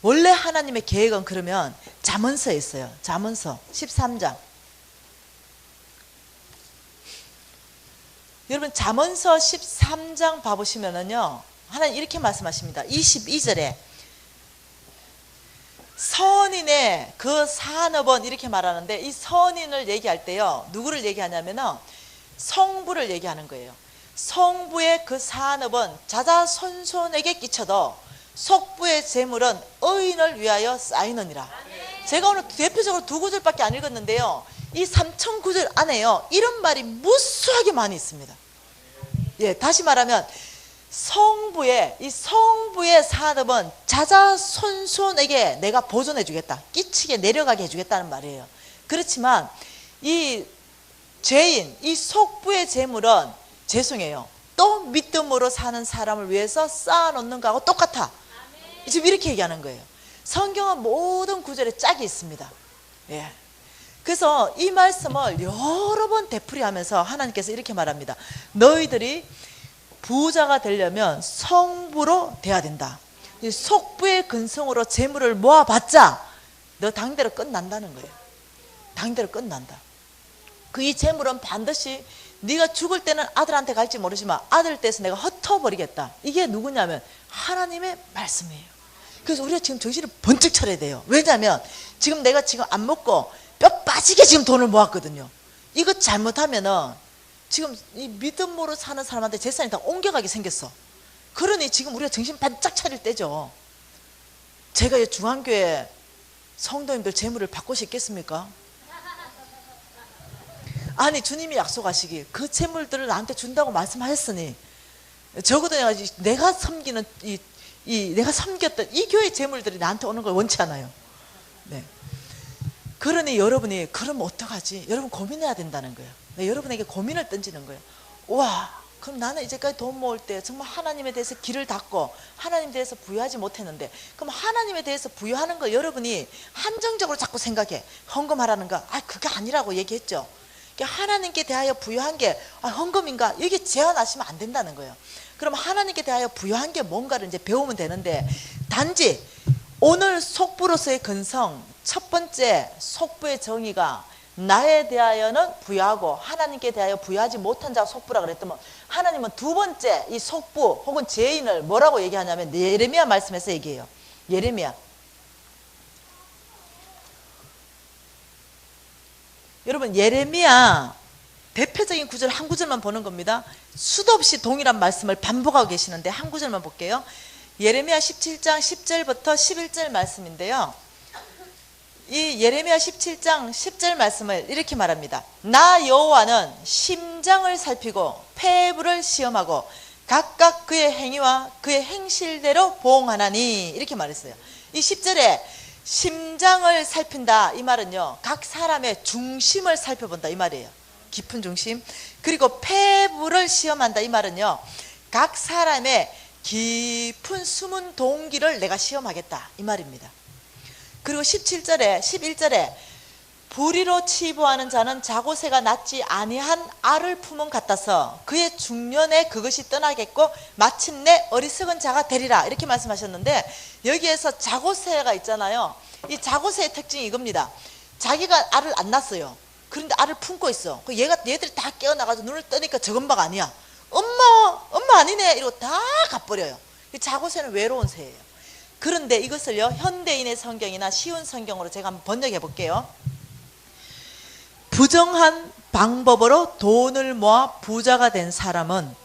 원래 하나님의 계획은 그러면 잠언서에 있어요. 잠언서 13장. 여러분, 잠언서 13장 봐보시면은요, 하나님 이렇게 말씀하십니다. 22절에 선인의 그 산업은 이렇게 말하는데, 이 선인을 얘기할 때요, 누구를 얘기하냐면은 성부를 얘기하는 거예요. 성부의 그 산업은 자자손손에게 끼쳐도 속부의 재물은 의인을 위하여 쌓이느니라. 제가 오늘 대표적으로 두 구절밖에 안 읽었는데요, 이 3천 구절 안에요, 이런 말이 무수하게 많이 있습니다. 예, 다시 말하면 이 성부의 산업은 자자손손에게 내가 보존해 주겠다, 끼치게 내려가게 해주겠다는 말이에요. 그렇지만 이 죄인, 이 속부의 재물은, 죄송해요, 또 믿음으로 사는 사람을 위해서 쌓아놓는 거하고 똑같아. 지금 이렇게 얘기하는 거예요. 성경은 모든 구절에 짝이 있습니다. 예. 그래서 이 말씀을 여러 번 되풀이하면서 하나님께서 이렇게 말합니다. 너희들이 부자가 되려면 성부로 돼야 된다. 이 속부의 근성으로 재물을 모아봤자 너 당대로 끝난다는 거예요. 당대로 끝난다. 그 이 재물은 반드시 네가 죽을 때는 아들한테 갈지 모르지만 아들 때에서 내가 흩어버리겠다. 이게 누구냐면 하나님의 말씀이에요. 그래서 우리가 지금 정신을 번쩍 차려야 돼요. 왜냐하면 지금 내가 지금 안 먹고 뼈 빠지게 지금 돈을 모았거든요. 이거 잘못하면은 지금 이 믿음으로 사는 사람한테 재산이 다 옮겨가게 생겼어. 그러니 지금 우리가 정신 반짝 차릴 때죠. 제가 이 중앙교회 성도님들 재물을 받고 싶겠습니까? 아니, 주님이 약속하시기 그 재물들을 나한테 준다고 말씀하셨으니 적어도 내가 섬기는 내가 섬겼던 이 교회 재물들이 나한테 오는 걸 원치 않아요. 네. 그러니 여러분이 그러면 어떡하지? 여러분 고민해야 된다는 거예요. 네, 여러분에게 고민을 던지는 거예요. 와, 그럼 나는 이제까지 돈 모을 때 정말 하나님에 대해서 길을 닫고 하나님에 대해서 부여하지 못했는데, 그럼 하나님에 대해서 부여하는 거 여러분이 한정적으로 자꾸 생각해. 헌금하라는 거, 그게 아니라고 얘기했죠. 하나님께 대하여 부여한 게 헌금인가? 이게 제한하시면 안 된다는 거예요. 그럼 하나님께 대하여 부여한 게 뭔가를 이제 배우면 되는데, 단지 오늘 속부로서의 근성, 첫 번째 속부의 정의가 나에 대하여는 부여하고 하나님께 대하여 부여하지 못한 자가 속부라 그랬더니, 하나님은 두 번째 이 속부 혹은 죄인을 뭐라고 얘기하냐면 예레미야 말씀에서 얘기해요. 예레미야. 여러분, 예레미야 대표적인 구절 한 구절만 보는 겁니다. 수도 없이 동일한 말씀을 반복하고 계시는데 한 구절만 볼게요. 예레미야 17장 10절부터 11절 말씀인데요, 이 예레미야 17장 10절 말씀을 이렇게 말합니다. 나 여호와는 심장을 살피고 폐부를 시험하고 각각 그의 행위와 그의 행실대로 보응하나니, 이렇게 말했어요. 이 10절에 심장을 살핀다, 이 말은요, 각 사람의 중심을 살펴본다, 이 말이에요. 깊은 중심. 그리고 폐부를 시험한다, 이 말은요, 각 사람의 깊은 숨은 동기를 내가 시험하겠다, 이 말입니다. 그리고 11절에 불의로 치부하는 자는 자고새가 낳지 아니한 알을 품은 같아서 그의 중년에 그것이 떠나겠고 마침내 어리석은 자가 되리라. 이렇게 말씀하셨는데, 여기에서 자고새가 있잖아요. 이 자고새의 특징이 이겁니다. 자기가 알을 안 낳았어요. 그런데 알을 품고 있어. 얘들이 다 깨어나가지고 눈을 뜨니까 저건바가 아니야. 엄마 아니네 이러고 다 가버려요. 이 자고새는 외로운 새예요. 그런데 이것을요, 현대인의 성경이나 쉬운 성경으로 제가 한번 번역해 볼게요. 부정한 방법으로 돈을 모아 부자가 된 사람은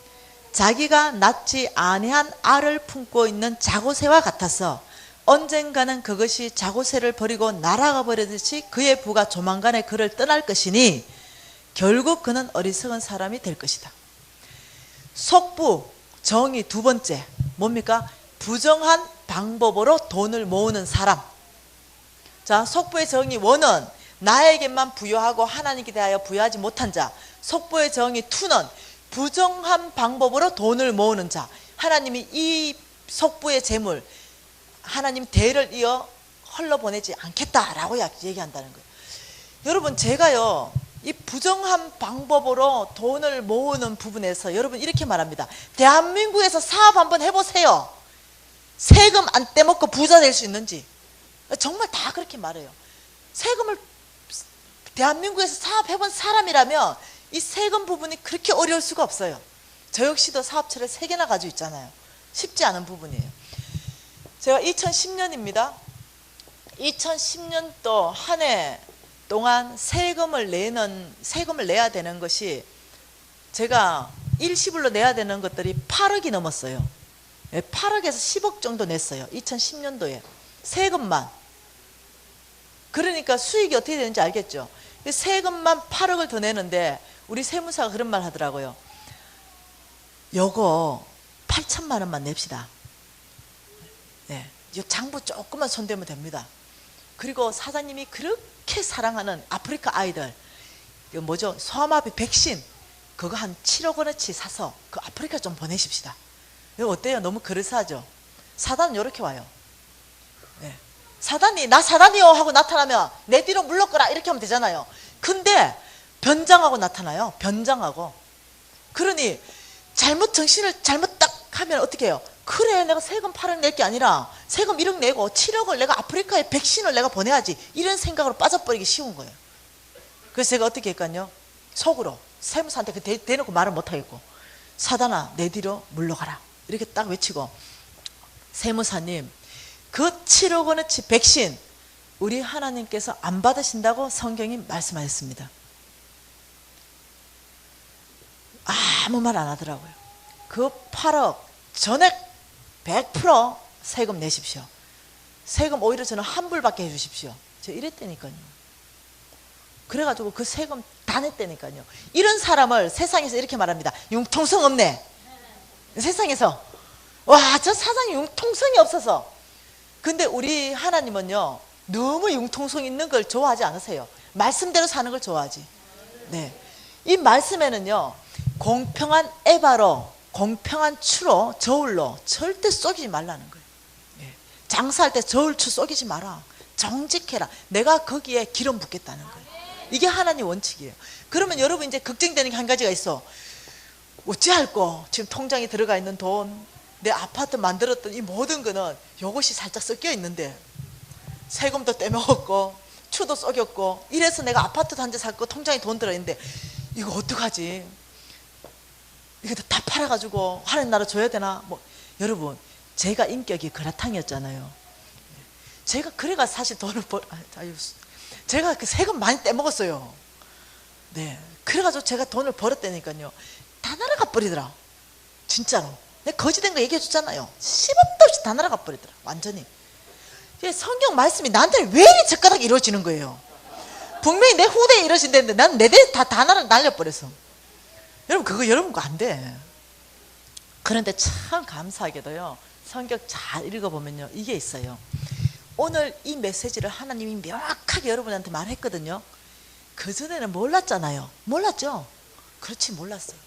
자기가 낳지 아니한 알을 품고 있는 자고새와 같아서 언젠가는 그것이 자고새를 버리고 날아가 버리듯이 그의 부가 조만간에 그를 떠날 것이니 결국 그는 어리석은 사람이 될 것이다. 속부 정의 두 번째 뭡니까? 부정한 방법으로 돈을 모으는 사람. 자, 속부의 정의 원은 나에게만 부여하고 하나님께 대하여 부여하지 못한 자. 속부의 정의 2는 부정한 방법으로 돈을 모으는 자. 하나님이 이 속부의 재물 하나님 대를 이어 흘러보내지 않겠다라고 얘기한다는 거예요. 여러분, 제가요 이 부정한 방법으로 돈을 모으는 부분에서 여러분 이렇게 말합니다. 대한민국에서 사업 한번 해보세요. 세금 안 떼먹고 부자 될 수 있는지. 정말 다 그렇게 말해요. 세금을 대한민국에서 사업해본 사람이라면 이 세금 부분이 그렇게 어려울 수가 없어요. 저 역시도 사업체를 3개나 가지고 있잖아요. 쉽지 않은 부분이에요. 제가 2010년입니다. 2010년도 한 해 동안 세금을 내야 되는 것이, 제가 일시불로 내야 되는 것들이 8억이 넘었어요. 8억에서 10억 정도 냈어요. 2010년도에 세금만. 그러니까 수익이 어떻게 되는지 알겠죠. 세금만 8억을 더 내는데 우리 세무사가 그런 말 하더라고요. 요거 8천만 원만 냅시다. 네, 장부 조금만 손대면 됩니다. 그리고 사장님이 그렇게 사랑하는 아프리카 아이들, 이거 뭐죠? 소아마비 백신, 그거 한 7억 원어치 사서 그 아프리카 좀 보내십시다. 이거 어때요? 너무 그럴싸하죠? 사단은 이렇게 와요. 네. 사단이 나 사단이요 하고 나타나면 내 뒤로 물러거라 이렇게 하면 되잖아요. 근데 변장하고 나타나요. 변장하고. 그러니 정신을 잘못 딱 하면 어떻게 해요? 그래, 내가 세금 8억 낼 게 아니라 세금 1억 내고 7억을 내가 아프리카에 백신을 내가 보내야지, 이런 생각으로 빠져버리기 쉬운 거예요. 그래서 제가 어떻게 했거든요? 속으로 세무사한테 대놓고 말을 못하겠고, 사단아 내 뒤로 물러가라 이렇게 딱 외치고, 세무사님 그 7억 원어치 백신 우리 하나님께서 안 받으신다고 성경이 말씀하셨습니다. 아무 말 안 하더라고요. 그 8억 전액 100% 세금 내십시오. 세금 오히려 저는 환불받게 해주십시오. 제가 이랬다니까요. 그래가지고 그 세금 다 냈다니까요. 이런 사람을 세상에서 이렇게 말합니다. 융통성 없네. 세상에서 와, 저 사장이 융통성이 없어서. 근데 우리 하나님은요 너무 융통성 있는 걸 좋아하지 않으세요. 말씀대로 사는 걸 좋아하지. 네, 이 말씀에는요 공평한 에바로, 공평한 추로, 저울로 절대 쏘기지 말라는 거예요. 네. 장사할 때 저울추 쏘기지 마라. 정직해라. 내가 거기에 기름 붓겠다는 거예요. 이게 하나님 원칙이에요. 그러면 여러분 이제 걱정되는 게 한 가지가 있어. 어찌할꼬 지금 통장에 들어가 있는 돈, 내 아파트 만들었던 이 모든 거는 이것이 살짝 섞여 있는데 세금도 떼먹었고 추도 쏘겼고 이래서 내가 아파트도 한 채 샀고 통장에 돈 들어있는데 이거 어떡하지? 이거 다 팔아가지고 하는 나라 줘야 되나? 뭐 여러분, 제가 인격이 그라탕이었잖아요. 제가 그래가 사실 돈을 제가 그 세금 많이 떼먹었어요. 네, 그래가지고 제가 돈을 벌었다니까요. 다 날아가 버리더라. 진짜로. 내가 거지된 거 얘기해 줬잖아요. 10원도 없이 다 날아가 버리더라. 완전히. 성경 말씀이 나한테 왜 이리 젓가락이 이루어지는 거예요? 분명히 내 후대에 이루어진다는데 난 내 대 다 날려버렸어. 여러분, 그거 여러분 거 안 돼. 그런데 참 감사하게도요 성경 잘 읽어보면요 이게 있어요. 오늘 이 메시지를 하나님이 명확하게 여러분한테 말했거든요. 그전에는 몰랐잖아요. 몰랐죠? 그렇지, 몰랐어요.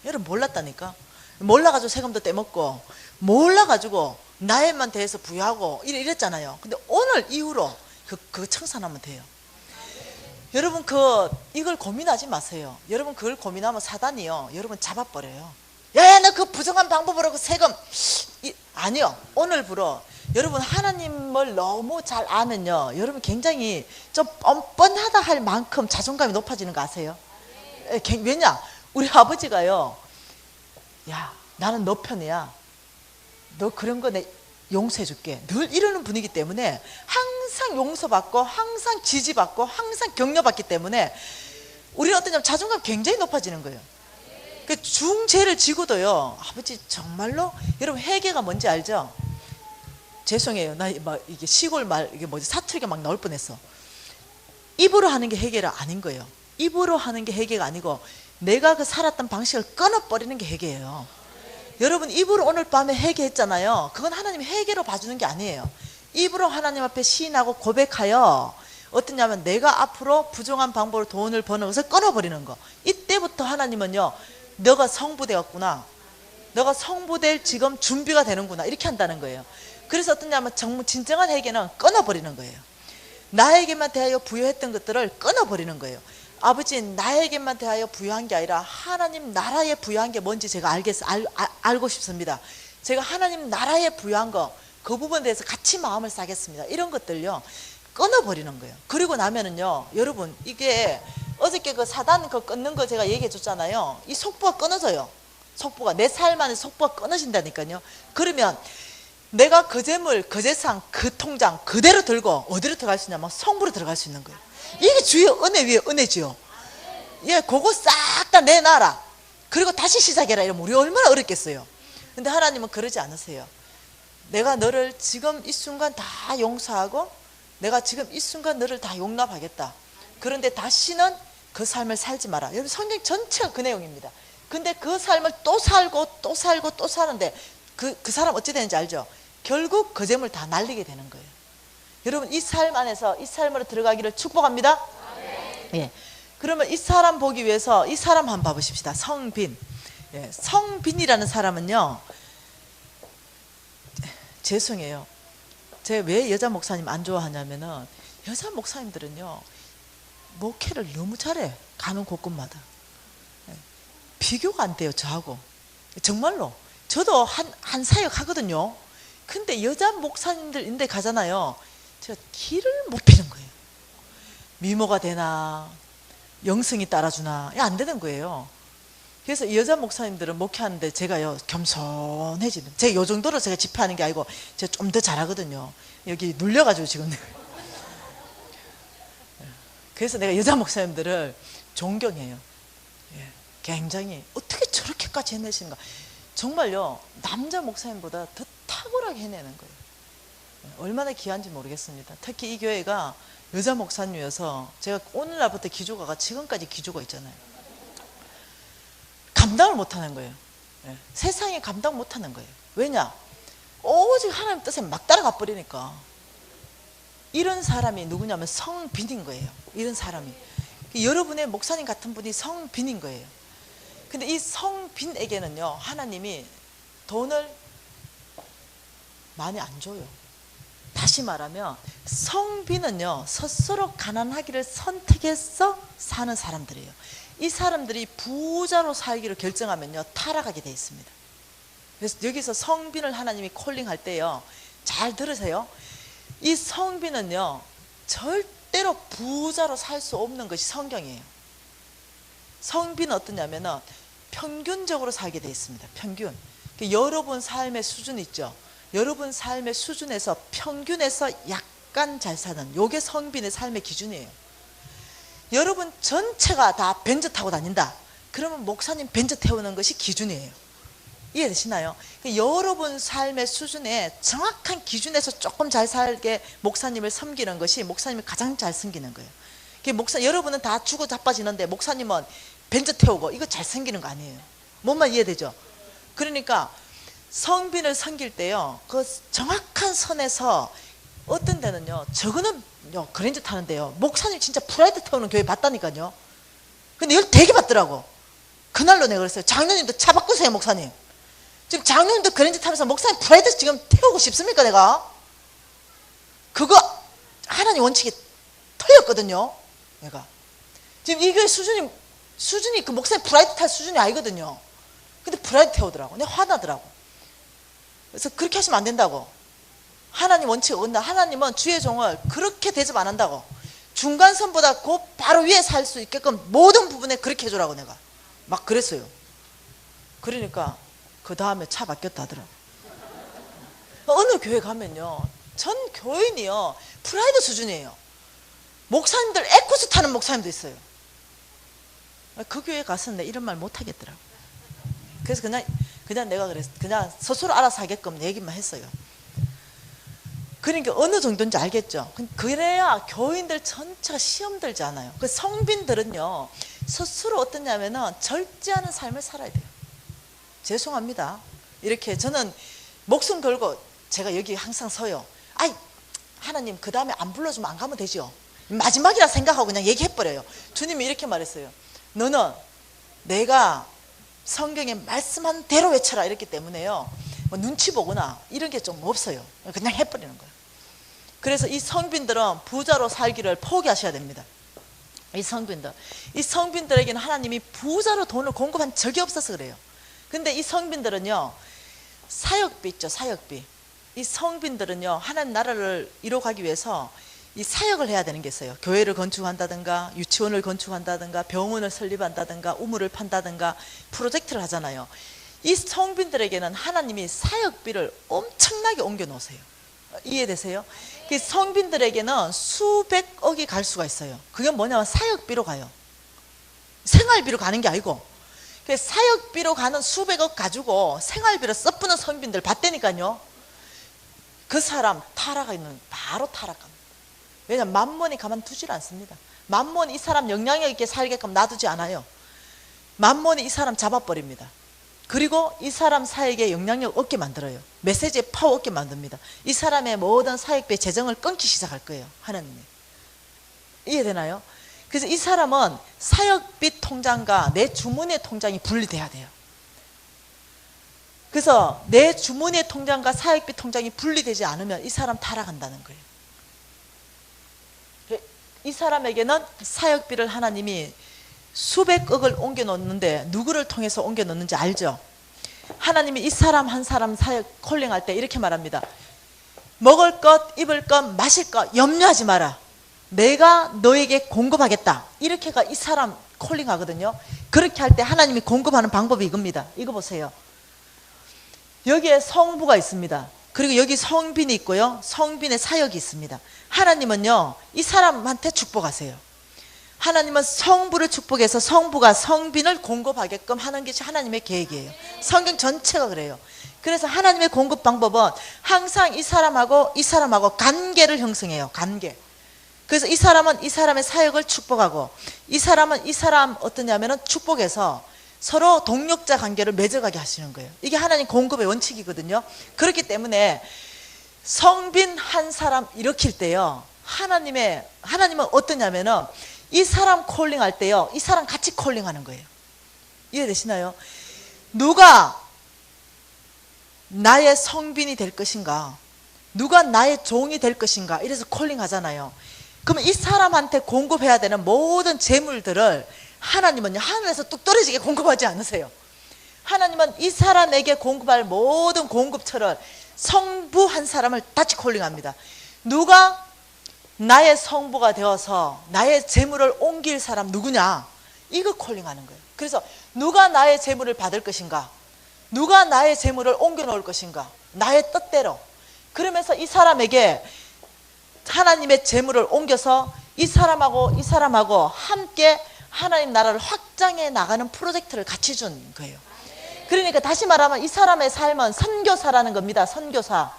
여러분 몰랐다니까. 몰라가지고 세금도 떼먹고 몰라가지고 나에만 대해서 부여하고 이랬잖아요. 근데 오늘 이후로 그거 청산하면 돼요. 여러분 이걸 고민하지 마세요. 여러분 그걸 고민하면 사단이요 여러분 잡아버려요. 야야 너 그 부정한 방법으로 그 세금 아니요. 오늘부로 여러분 하나님을 너무 잘 아면요 여러분 굉장히 좀 뻔뻔하다 할 만큼 자존감이 높아지는 거 아세요? 왜냐 우리 아버지가요 야 나는 너 편이야. 너 그런 거 내 용서해 줄게. 늘 이러는 분이기 때문에 항상 용서받고 항상 지지받고 항상 격려받기 때문에 우리는 어떠냐면 자존감 굉장히 높아지는 거예요. 그 중죄를 지고도요 아버지 정말로 여러분 회개가 뭔지 알죠? 죄송해요. 나 막 이게 시골 말 이게 뭐지 사투리가 막 나올 뻔했어. 입으로 하는 게 회개가 아닌 거예요. 입으로 하는 게 회개가 아니고 내가 그 살았던 방식을 끊어버리는 게 회개예요. 여러분 입으로 오늘 밤에 회개했잖아요. 그건 하나님이 회개로 봐주는 게 아니에요. 입으로 하나님 앞에 시인하고 고백하여 어떠냐면 내가 앞으로 부정한 방법으로 돈을 버는 것을 끊어버리는 거. 이때부터 하나님은요 너가 성부되었구나. 너가 성부될 지금 준비가 되는구나. 이렇게 한다는 거예요. 그래서 어떠냐면 정말 진정한 회개는 끊어버리는 거예요. 나에게만 대하여 부여했던 것들을 끊어버리는 거예요. 아버지 나에게만 대하여 부여한 게 아니라 하나님 나라에 부여한 게 뭔지 제가 알고 싶습니다. 제가 하나님 나라에 부여한 거 그 부분에 대해서 같이 마음을 싸겠습니다. 이런 것들요 끊어버리는 거예요. 그리고 나면은요 여러분 이게 어저께 그 사단 그 끊는 거 제가 얘기해 줬잖아요. 이 속보가 끊어져요. 속보가 내 삶 안에 속보가 끊어진다니까요. 그러면 내가 그 재물 그 재산 그 통장 그대로 들고 어디로 들어갈 수 있냐면 성부로 들어갈 수 있는 거예요. 이게 주의 은혜 위에 은혜지요. 예, 그거 싹 다 내놔라. 그리고 다시 시작해라. 이러면 우리 얼마나 어렵겠어요. 근데 하나님은 그러지 않으세요. 내가 너를 지금 이 순간 다 용서하고 내가 지금 이 순간 너를 다 용납하겠다. 그런데 다시는 그 삶을 살지 마라. 여러분 성경 전체가 그 내용입니다. 근데 그 삶을 또 살고 또 살고 또 사는데 그 사람 어찌 되는지 알죠? 결국 그 재물 다 날리게 되는 거예요. 여러분 이 삶 안에서 이 삶으로 들어가기를 축복합니다. 예. 그러면 이 사람 보기 위해서 이 사람 한번 봐보십시다. 성빈. 예. 성빈이라는 사람은요 죄송해요. 제가 왜 여자 목사님 안 좋아하냐면은 여자 목사님들은요 목회를 너무 잘해. 가는 곳곳마다 예. 비교가 안 돼요 저하고. 정말로 저도 한 사역 하거든요. 근데 여자 목사님들 인데 가잖아요. 제가 길을 못 피는 거예요. 미모가 되나 영성이 따라주나 안 되는 거예요. 그래서 이 여자 목사님들은 목회하는데 제가요 겸손해지는. 제가 요 정도로 제가 집회하는 게 아니고 제가 좀 더 잘하거든요. 여기 눌려가지고 지금. 그래서 내가 여자 목사님들을 존경해요. 예, 굉장히 어떻게 저렇게까지 해내시는가. 정말요 남자 목사님보다 더 탁월하게 해내는 거예요. 얼마나 귀한지 모르겠습니다. 특히 이 교회가 여자 목사님이어서 제가 오늘날부터 기조가가 지금까지 기조가 있잖아요. 감당을 못하는 거예요. 예. 세상에 감당 못하는 거예요. 왜냐? 오직 하나님 뜻에 막 따라가 버리니까. 이런 사람이 누구냐면 성빈인 거예요. 이런 사람이 여러분의 목사님 같은 분이 성빈인 거예요. 근데 이 성빈에게는요 하나님이 돈을 많이 안 줘요. 다시 말하면 성빈은요 스스로 가난하기를 선택해서 사는 사람들이에요. 이 사람들이 부자로 살기로 결정하면요 타락하게 돼 있습니다. 그래서 여기서 성빈을 하나님이 콜링할 때요 잘 들으세요. 이 성빈은요 절대로 부자로 살 수 없는 것이 성경이에요. 성빈은 어떠냐면은 평균적으로 살게 돼 있습니다. 평균. 여러분 삶의 수준 있죠. 여러분 삶의 수준에서 평균에서 약간 잘 사는 요게 성빈의 삶의 기준이에요. 여러분 전체가 다 벤츠 타고 다닌다. 그러면 목사님 벤츠 태우는 것이 기준이에요. 이해되시나요? 여러분 삶의 수준에 정확한 기준에서 조금 잘 살게 목사님을 섬기는 것이 목사님을 가장 잘 섬기는 거예요. 여러분은 다 주고 자빠지는데 목사님은 벤츠 태우고 이거 잘 섬기는 거 아니에요. 뭔말 이해되죠? 그러니까 성빈을 섬길 때요 그 정확한 선에서 어떤 데는요 저거는 그랜저 타는데요 목사님 진짜 프라이드 태우는 교회 봤다니까요. 근데 이걸 되게 봤더라고. 그날로 내가 그랬어요. 장로님도 차 바꾸세요. 목사님 지금 장로님도 그랜저 타면서 목사님 프라이드 지금 태우고 싶습니까? 내가 그거 하나님 원칙이 틀렸거든요. 내가 지금 이 교회 수준이 그 목사님 프라이드 탈 수준이 아니거든요. 근데 프라이드 태우더라고. 내가 화나더라고. 그래서 그렇게 하시면 안 된다고. 하나님 원칙 어긋나. 하나님은 주의 종을 그렇게 대접 안 한다고. 중간선보다 그 바로 위에 살 수 있게끔 모든 부분에 그렇게 해주라고 내가 막 그랬어요. 그러니까 그 다음에 차 바뀌었다 하더라고. 어느 교회 가면요, 전 교인이요 프라이드 수준이에요. 목사님들 에쿠스 타는 목사님도 있어요. 그 교회 가서 내 이런 말 못 하겠더라고. 그래서 그냥 내가 그랬어. 그냥 스스로 알아서 하게끔 얘기만 했어요. 그러니까 어느 정도인지 알겠죠. 그래야 교인들 전체가 시험 들지 않아요. 그 성빈들은요 스스로 어떠냐면은 절제하는 삶을 살아야 돼요. 죄송합니다. 이렇게 저는 목숨 걸고 제가 여기 항상 서요. 아이 하나님 그 다음에 안 불러주면 안 가면 되죠. 마지막이라 생각하고 그냥 얘기해버려요. 주님이 이렇게 말했어요. 너는 내가 성경에 말씀한 대로 외쳐라 이랬기 때문에요. 뭐 눈치 보거나 이런 게 좀 없어요. 그냥 해버리는 거예요. 그래서 이 성빈들은 부자로 살기를 포기하셔야 됩니다. 이 성빈들에게는 하나님이 부자로 돈을 공급한 적이 없어서 그래요. 근데 이 성빈들은요 사역비 있죠. 사역비. 이 성빈들은요 하나님 나라를 이뤄가기 위해서 이 사역을 해야 되는 게 있어요. 교회를 건축한다든가 유치원을 건축한다든가 병원을 설립한다든가 우물을 판다든가 프로젝트를 하잖아요. 이 성빈들에게는 하나님이 사역비를 엄청나게 옮겨 놓으세요. 이해되세요? 그 성빈들에게는 수백억이 갈 수가 있어요. 그게 뭐냐면 사역비로 가요. 생활비로 가는 게 아니고. 사역비로 가는 수백억 가지고 생활비로 써부는 성빈들 봤다니까요. 그 사람 타락하면 바로 타락합니다. 왜냐하면 만몬이 가만두질 않습니다. 만몬이 이 사람 영향력 있게 살게끔 놔두지 않아요. 만몬이 이 사람 잡아버립니다. 그리고 이 사람 사역에 영향력 없게 만들어요. 메시지에 파워 없게 만듭니다. 이 사람의 모든 사역비의 재정을 끊기 시작할 거예요. 하나님이. 이해되나요? 그래서 이 사람은 사역비 통장과 내 주머니의 통장이 분리돼야 돼요. 그래서 내 주머니의 통장과 사역비 통장이 분리되지 않으면 이 사람 타락한다는 거예요. 이 사람에게는 사역비를 하나님이 수백억을 옮겨 놓는데 누구를 통해서 옮겨 놓는지 알죠? 하나님이 이 사람 한 사람 사역 콜링할 때 이렇게 말합니다. 먹을 것, 입을 것, 마실 것 염려하지 마라. 내가 너에게 공급하겠다. 이렇게가 이 사람 콜링하거든요. 그렇게 할 때 하나님이 공급하는 방법이 이겁니다. 이거 보세요. 여기에 성부가 있습니다. 그리고 여기 성빈이 있고요. 성빈의 사역이 있습니다. 하나님은요 이 사람한테 축복하세요. 하나님은 성부를 축복해서 성부가 성빈을 공급하게끔 하는 것이 하나님의 계획이에요. 성경 전체가 그래요. 그래서 하나님의 공급 방법은 항상 이 사람하고 관계를 형성해요. 관계. 그래서 이 사람은 이 사람의 사역을 축복하고 이 사람은 이 사람 어떠냐면은 축복해서 서로 동력자 관계를 맺어가게 하시는 거예요. 이게 하나님 공급의 원칙이거든요. 그렇기 때문에 성빈 한 사람 일으킬 때요 하나님은 어떠냐면은 이 사람 콜링할 때요 이 사람 같이 콜링하는 거예요. 이해되시나요? 누가 나의 성빈이 될 것인가, 누가 나의 종이 될 것인가, 이래서 콜링하잖아요. 그러면 이 사람한테 공급해야 되는 모든 재물들을 하나님은요 하늘에서 뚝 떨어지게 공급하지 않으세요. 하나님은 이 사람에게 공급할 모든 공급처를 성부 한 사람을 같이 콜링합니다. 누가 나의 성부가 되어서 나의 재물을 옮길 사람 누구냐, 이거 콜링하는 거예요. 그래서 누가 나의 재물을 받을 것인가, 누가 나의 재물을 옮겨 놓을 것인가, 나의 뜻대로. 그러면서 이 사람에게 하나님의 재물을 옮겨서 이 사람하고 함께 하나님 나라를 확장해 나가는 프로젝트를 같이 준 거예요. 그러니까 다시 말하면 이 사람의 삶은 선교사라는 겁니다. 선교사.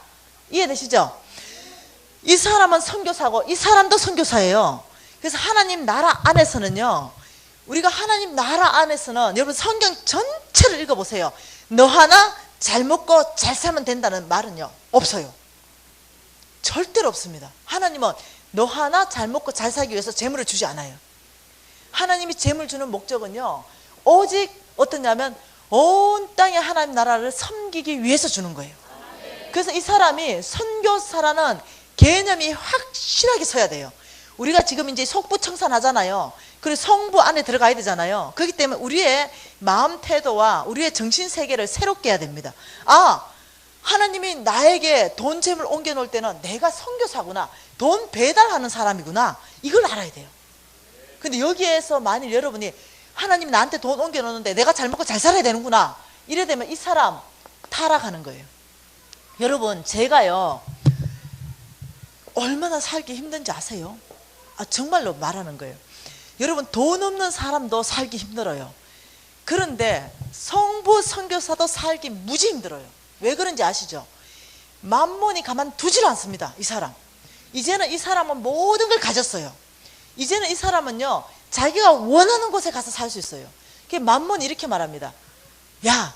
이해되시죠? 이 사람은 선교사고 이 사람도 선교사예요. 그래서 하나님 나라 안에서는요, 우리가 하나님 나라 안에서는 여러분 성경 전체를 읽어보세요. 너 하나 잘 먹고 잘 살면 된다는 말은요 없어요. 절대로 없습니다. 하나님은 너 하나 잘 먹고 잘 살기 위해서 재물을 주지 않아요. 하나님이 재물 주는 목적은요 오직 어떠냐면 온 땅의 하나님 나라를 섬기기 위해서 주는 거예요. 그래서 이 사람이 선교사라는 개념이 확실하게 서야 돼요. 우리가 지금 이제 속부 청산하잖아요. 그리고 성부 안에 들어가야 되잖아요. 그렇기 때문에 우리의 마음 태도와 우리의 정신 세계를 새롭게 해야 됩니다. 아, 하나님이 나에게 돈 재물 옮겨 놓을 때는 내가 선교사구나, 돈 배달하는 사람이구나, 이걸 알아야 돼요. 근데 여기에서 만일 여러분이 하나님이 나한테 돈 옮겨 놓는데 내가 잘 먹고 잘 살아야 되는구나, 이래 되면 이 사람 타락하는 거예요. 여러분, 제가요 얼마나 살기 힘든지 아세요? 아, 정말로 말하는 거예요. 여러분, 돈 없는 사람도 살기 힘들어요. 그런데 성부 선교사도 살기 무지 힘들어요. 왜 그런지 아시죠? 만몬이 가만두질 않습니다. 이 사람, 이제는 이 사람은 모든 걸 가졌어요. 이제는 이 사람은요 자기가 원하는 곳에 가서 살 수 있어요. 만몬이 이렇게 말합니다. 야,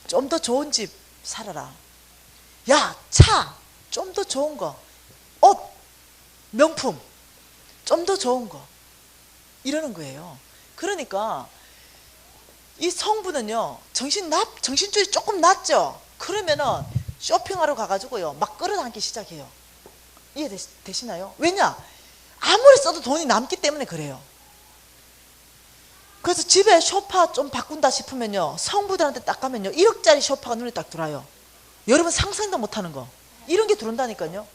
좀 더 좋은 집 살아라. 야, 차 좀 더 좋은 거, 옷, 명품 좀 더 좋은 거, 이러는 거예요. 그러니까 이 성부는요 정신줄이 조금 낮죠. 그러면은 쇼핑하러 가가지고요 막 끌어당기기 시작해요. 이해되시나요? 왜냐? 아무리 써도 돈이 남기 때문에 그래요. 그래서 집에 소파 좀 바꾼다 싶으면요 성부들한테 딱 가면요 1억짜리 소파가 눈에 딱 들어와요. 여러분 상상도 못하는 거, 이런 게 들어온다니까요.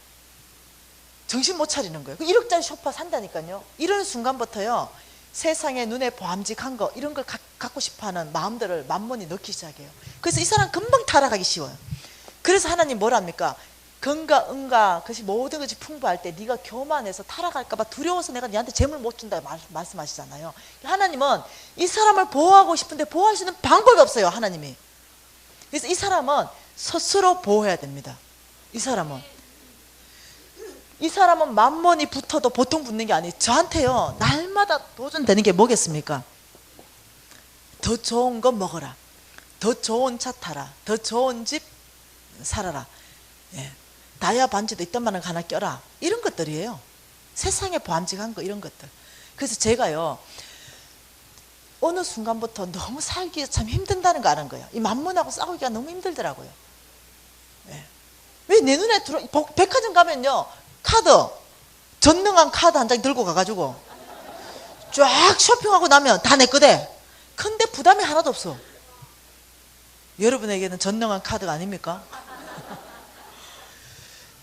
정신 못 차리는 거예요. 1억짜리 소파 산다니까요. 이런 순간부터요 세상에 눈에 보암직한 거, 이런 걸 갖고 싶어하는 마음들을 만몬이 넣기 시작해요. 그래서 이 사람 금방 타락하기 쉬워요. 그래서 하나님 뭐랍니까? 건과 은과 그것이 모든 것이 풍부할 때 네가 교만해서 타락할까 봐 두려워서 내가 네한테 재물 못 준다 말씀하시잖아요. 하나님은 이 사람을 보호하고 싶은데 보호할 수 있는 방법이 없어요, 하나님이. 그래서 이 사람은 스스로 보호해야 됩니다. 이 사람은 만몬이 붙어도 보통 붙는 게 아니에요. 저한테요 날마다 도전되는 게 뭐겠습니까? 더 좋은 거 먹어라, 더 좋은 차 타라, 더 좋은 집 살아라, 예. 다이아 반지도 이딴만한 거 하나 껴라, 이런 것들이에요. 세상에 보암직한 거, 이런 것들. 그래서 제가요 어느 순간부터 너무 살기 참 힘든다는 거 아는 거예요. 이 만몬하고 싸우기가 너무 힘들더라고요. 예. 왜 내 눈에 들어? 백화점 가면요 카드, 전능한 카드 한 장 들고 가가지고 쫙 쇼핑하고 나면 다 내 거대. 근데 부담이 하나도 없어. 여러분에게는 전능한 카드가 아닙니까?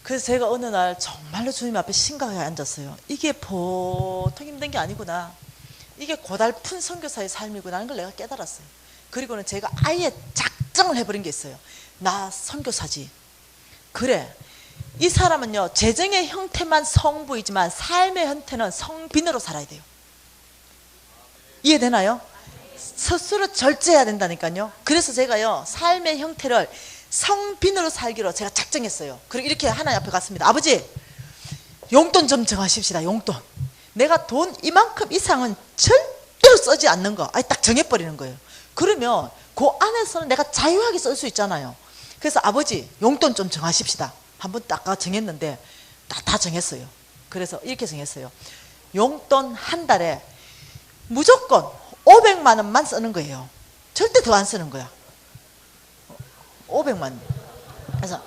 그래서 제가 어느 날 정말로 주님 앞에 심각하게 앉았어요. 이게 보통 힘든 게 아니구나, 이게 고달픈 선교사의 삶이구나 하는 걸 내가 깨달았어요. 그리고는 제가 아예 작정을 해버린 게 있어요. 나 선교사지. 그래, 이 사람은요 재정의 형태만 성부이지만 삶의 형태는 성빈으로 살아야 돼요. 이해되나요? 스스로 절제해야 된다니까요. 그래서 제가요 삶의 형태를 성빈으로 살기로 제가 작정했어요. 그리고 이렇게 하나님 앞에 갔습니다. 아버지, 용돈 좀 정하십시다. 용돈, 내가 돈 이만큼 이상은 절대로 쓰지 않는 거 아니 딱 정해버리는 거예요. 그러면 그 안에서는 내가 자유하게 쓸 수 있잖아요. 그래서 아버지 용돈 좀 정하십시다. 한번 딱 정했는데 다 정했어요. 그래서 이렇게 정했어요. 용돈 한 달에 무조건 500만 원만 쓰는 거예요. 절대 더 안 쓰는 거야. 500만 원. 그래서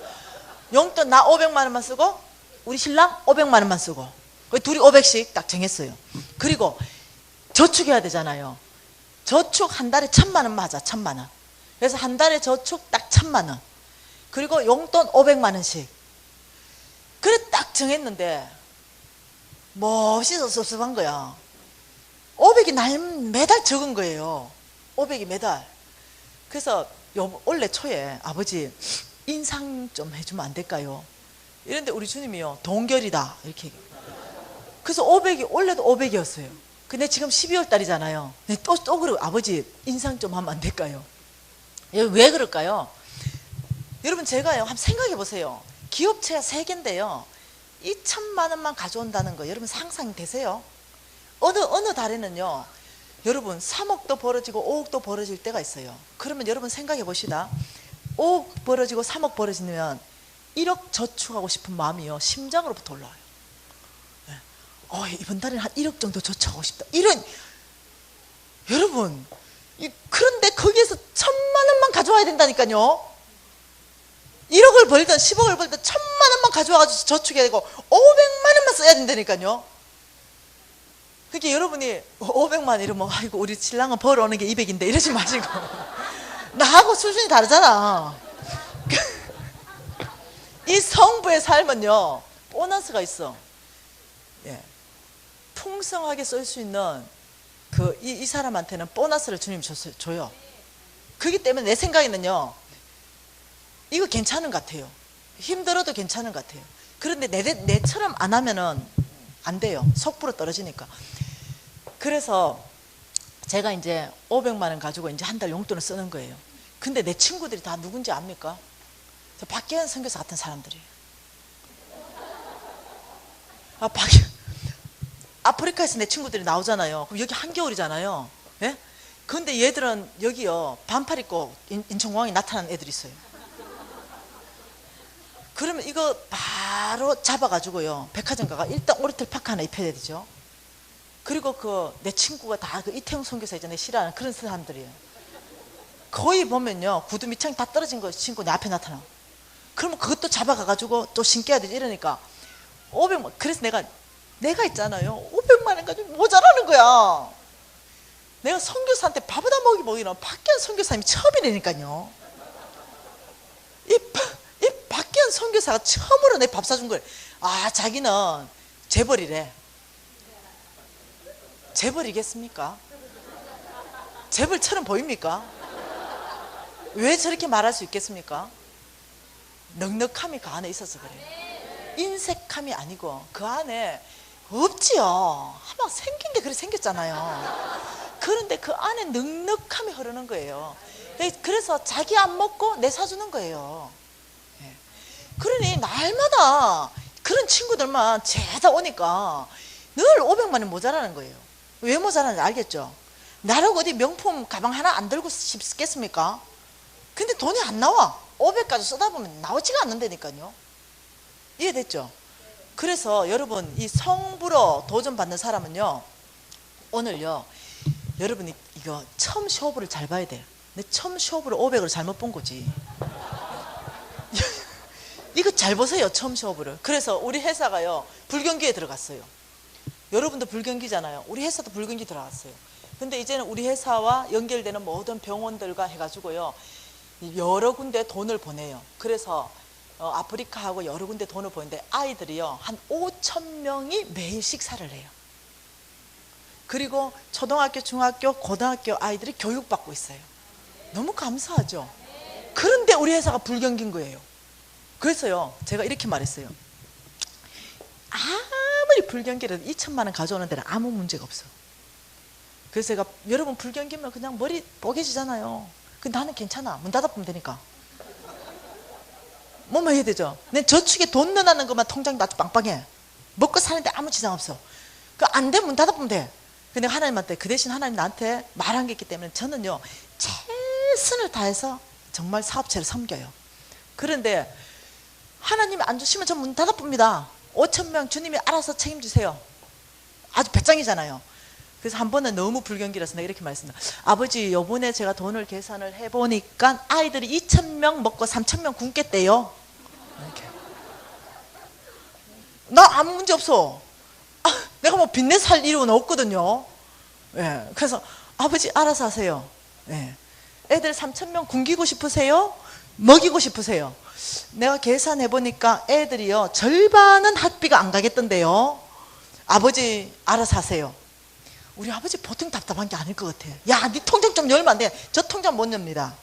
용돈 나 500만 원만 쓰고 우리 신랑 500만 원만 쓰고 둘이 500씩 딱 정했어요. 그리고 저축해야 되잖아요. 저축 한 달에 1000만 원 맞아. 1000만 원. 그래서 한 달에 저축 딱 1000만 원. 그리고 용돈 500만 원씩. 그래 딱 정했는데 몹시 섭섭한 거야. 500이 매달 적은 거예요. 500이 매달. 그래서 원래 초에 아버지 인상 좀 해주면 안 될까요? 이런데 우리 주님이요 동결이다 이렇게. 그래서 500이 원래도 500이었어요. 근데 지금 12월 달이잖아요. 또 그러고 아버지 인상 좀 하면 안 될까요? 왜 그럴까요? 여러분 제가요 한번 생각해 보세요. 기업체가 3개인데요 2천만 원만 가져온다는 거 여러분 상상되세요? 어느 달에는요 여러분 3억도 벌어지고 5억도 벌어질 때가 있어요. 그러면 여러분 생각해 봅시다. 5억 벌어지고 3억 벌어지면 1억 저축하고 싶은 마음이요 심장으로부터 올라와요. 이번 달에는 한 1억 정도 저축하고 싶다, 이런. 여러분 그런데 거기에서 1000만 원만 가져와야 된다니까요. 1억을 벌든 10억을 벌든 1000만 원만 가져와가지고 저축해야 되고 500만 원만 써야 된다니까요. 그러니까 여러분이 500만 이러면 아이고 우리 신랑은 벌어오는 게 200인데 이러지 마시고 나하고 수준이 다르잖아. 이 성부의 삶은요 보너스가 있어. 예. 풍성하게 쓸 수 있는 이 사람한테는 보너스를 주님 줘요. 그렇기 때문에 내 생각에는요 이거 괜찮은 것 같아요. 힘들어도 괜찮은 것 같아요. 그런데 내처럼 안 하면은 안 돼요. 속부로 떨어지니까. 그래서 제가 이제 500만 원 가지고 이제 한 달 용돈을 쓰는 거예요. 근데 내 친구들이 다 누군지 압니까? 저 박기현 선교사 같은 사람들이에요. 아프리카에서 내 친구들이 나오잖아요. 그럼 여기 한겨울이잖아요. 예? 근데 얘들은 여기요 반팔 입고 인천공항에 나타나는 애들이 있어요. 그러면 이거 바로 잡아가지고요 백화점 가가 일단 오리털 파카 하나 입혀야 되죠. 그리고 내 친구가 다 이태용 선교사 있잖아요. 싫어하는 그런 사람들이에요. 거의 보면요 구두 밑창이 다 떨어진 거 신고 내 앞에 나타나. 그러면 그것도 잡아가가지고 또 신겨야 되지. 이러니까 500만. 그래서 내가 있잖아요 500만 원 가지고 모자라는 거야. 내가 선교사한테 밥에다 먹이는 박기현 선교사님이 처음이라니까요. 이 박기현 선교사가 처음으로 내 밥 사준 거예요. 아 자기는 재벌이래. 재벌이겠습니까? 재벌처럼 보입니까? 왜 저렇게 말할 수 있겠습니까? 넉넉함이 그 안에 있어서 그래요. 인색함이 아니고 그 안에 없지요. 한번 생긴 게 그래 생겼잖아요. 그런데 그 안에 넉넉함이 흐르는 거예요. 그래서 자기 안 먹고 내 사주는 거예요. 그러니 날마다 그런 친구들만 죄다 오니까 늘 500만 원 모자라는 거예요. 왜 모자라는지 알겠죠? 나라고 어디 명품 가방 하나 안 들고 싶겠습니까? 근데 돈이 안 나와. 500까지 쓰다 보면 나오지가 않는다니까요. 이해됐죠? 그래서 여러분 이 성부로 도전받는 사람은요 오늘요 여러분이 이거 처음 시호부를 잘 봐야 돼요. 내 처음 시호부를 500을 잘못 본 거지. 이거 잘 보세요. 처음 시호부를. 그래서 우리 회사가요 불경기에 들어갔어요. 여러분도 불경기잖아요. 우리 회사도 불경기 들어갔어요. 근데 이제는 우리 회사와 연결되는 모든 병원들과 해가지고요 여러 군데 돈을 보내요. 그래서 아프리카하고 여러 군데 돈을 보내는데 아이들이요 한 5,000명이 매일 식사를 해요. 그리고 초등학교, 중학교, 고등학교 아이들이 교육받고 있어요. 너무 감사하죠. 그런데 우리 회사가 불경기인 거예요. 그래서요 제가 이렇게 말했어요. 아무리 불경기라도 2천만 원 가져오는 데는 아무 문제가 없어. 그래서 제가 여러분 불경기면 그냥 머리 뽀개지잖아요. 근데 나는 괜찮아. 문 닫아보면 되니까. 뭐만 해야 되죠. 내 저축에 돈 넣어놨는 것만 통장이 아주 빵빵해. 먹고 사는데 아무 지장 없어. 그 안 돼 문 닫아보면 돼. 근데 하나님한테 그 대신 하나님 나한테 말한 게 있기 때문에 저는요 최선을 다해서 정말 사업체를 섬겨요. 그런데 하나님이 안 주시면 전 문 닫아봅니다. 5,000명 주님이 알아서 책임지세요. 아주 배짱이잖아요. 그래서 한 번은 너무 불경기라서 내가 이렇게 말했습니다. 아버지 요번에 제가 돈을 계산을 해보니까 아이들이 2,000명 먹고 3,000명 굶겠대요. 이렇게. 나 아무 문제 없어. 내가 뭐 빚내 살 일은 없거든요. 예. 그래서 아버지 알아서 하세요. 예. 애들 3,000명 굶기고 싶으세요? 먹이고 싶으세요? 내가 계산해 보니까 애들이요 절반은 학비가 안 가겠던데요. 아버지 알아서 하세요. 우리 아버지 보통 답답한 게 아닐 것 같아. 야, 네 통장 좀 열면 안 돼. 저 통장 못 엽니다.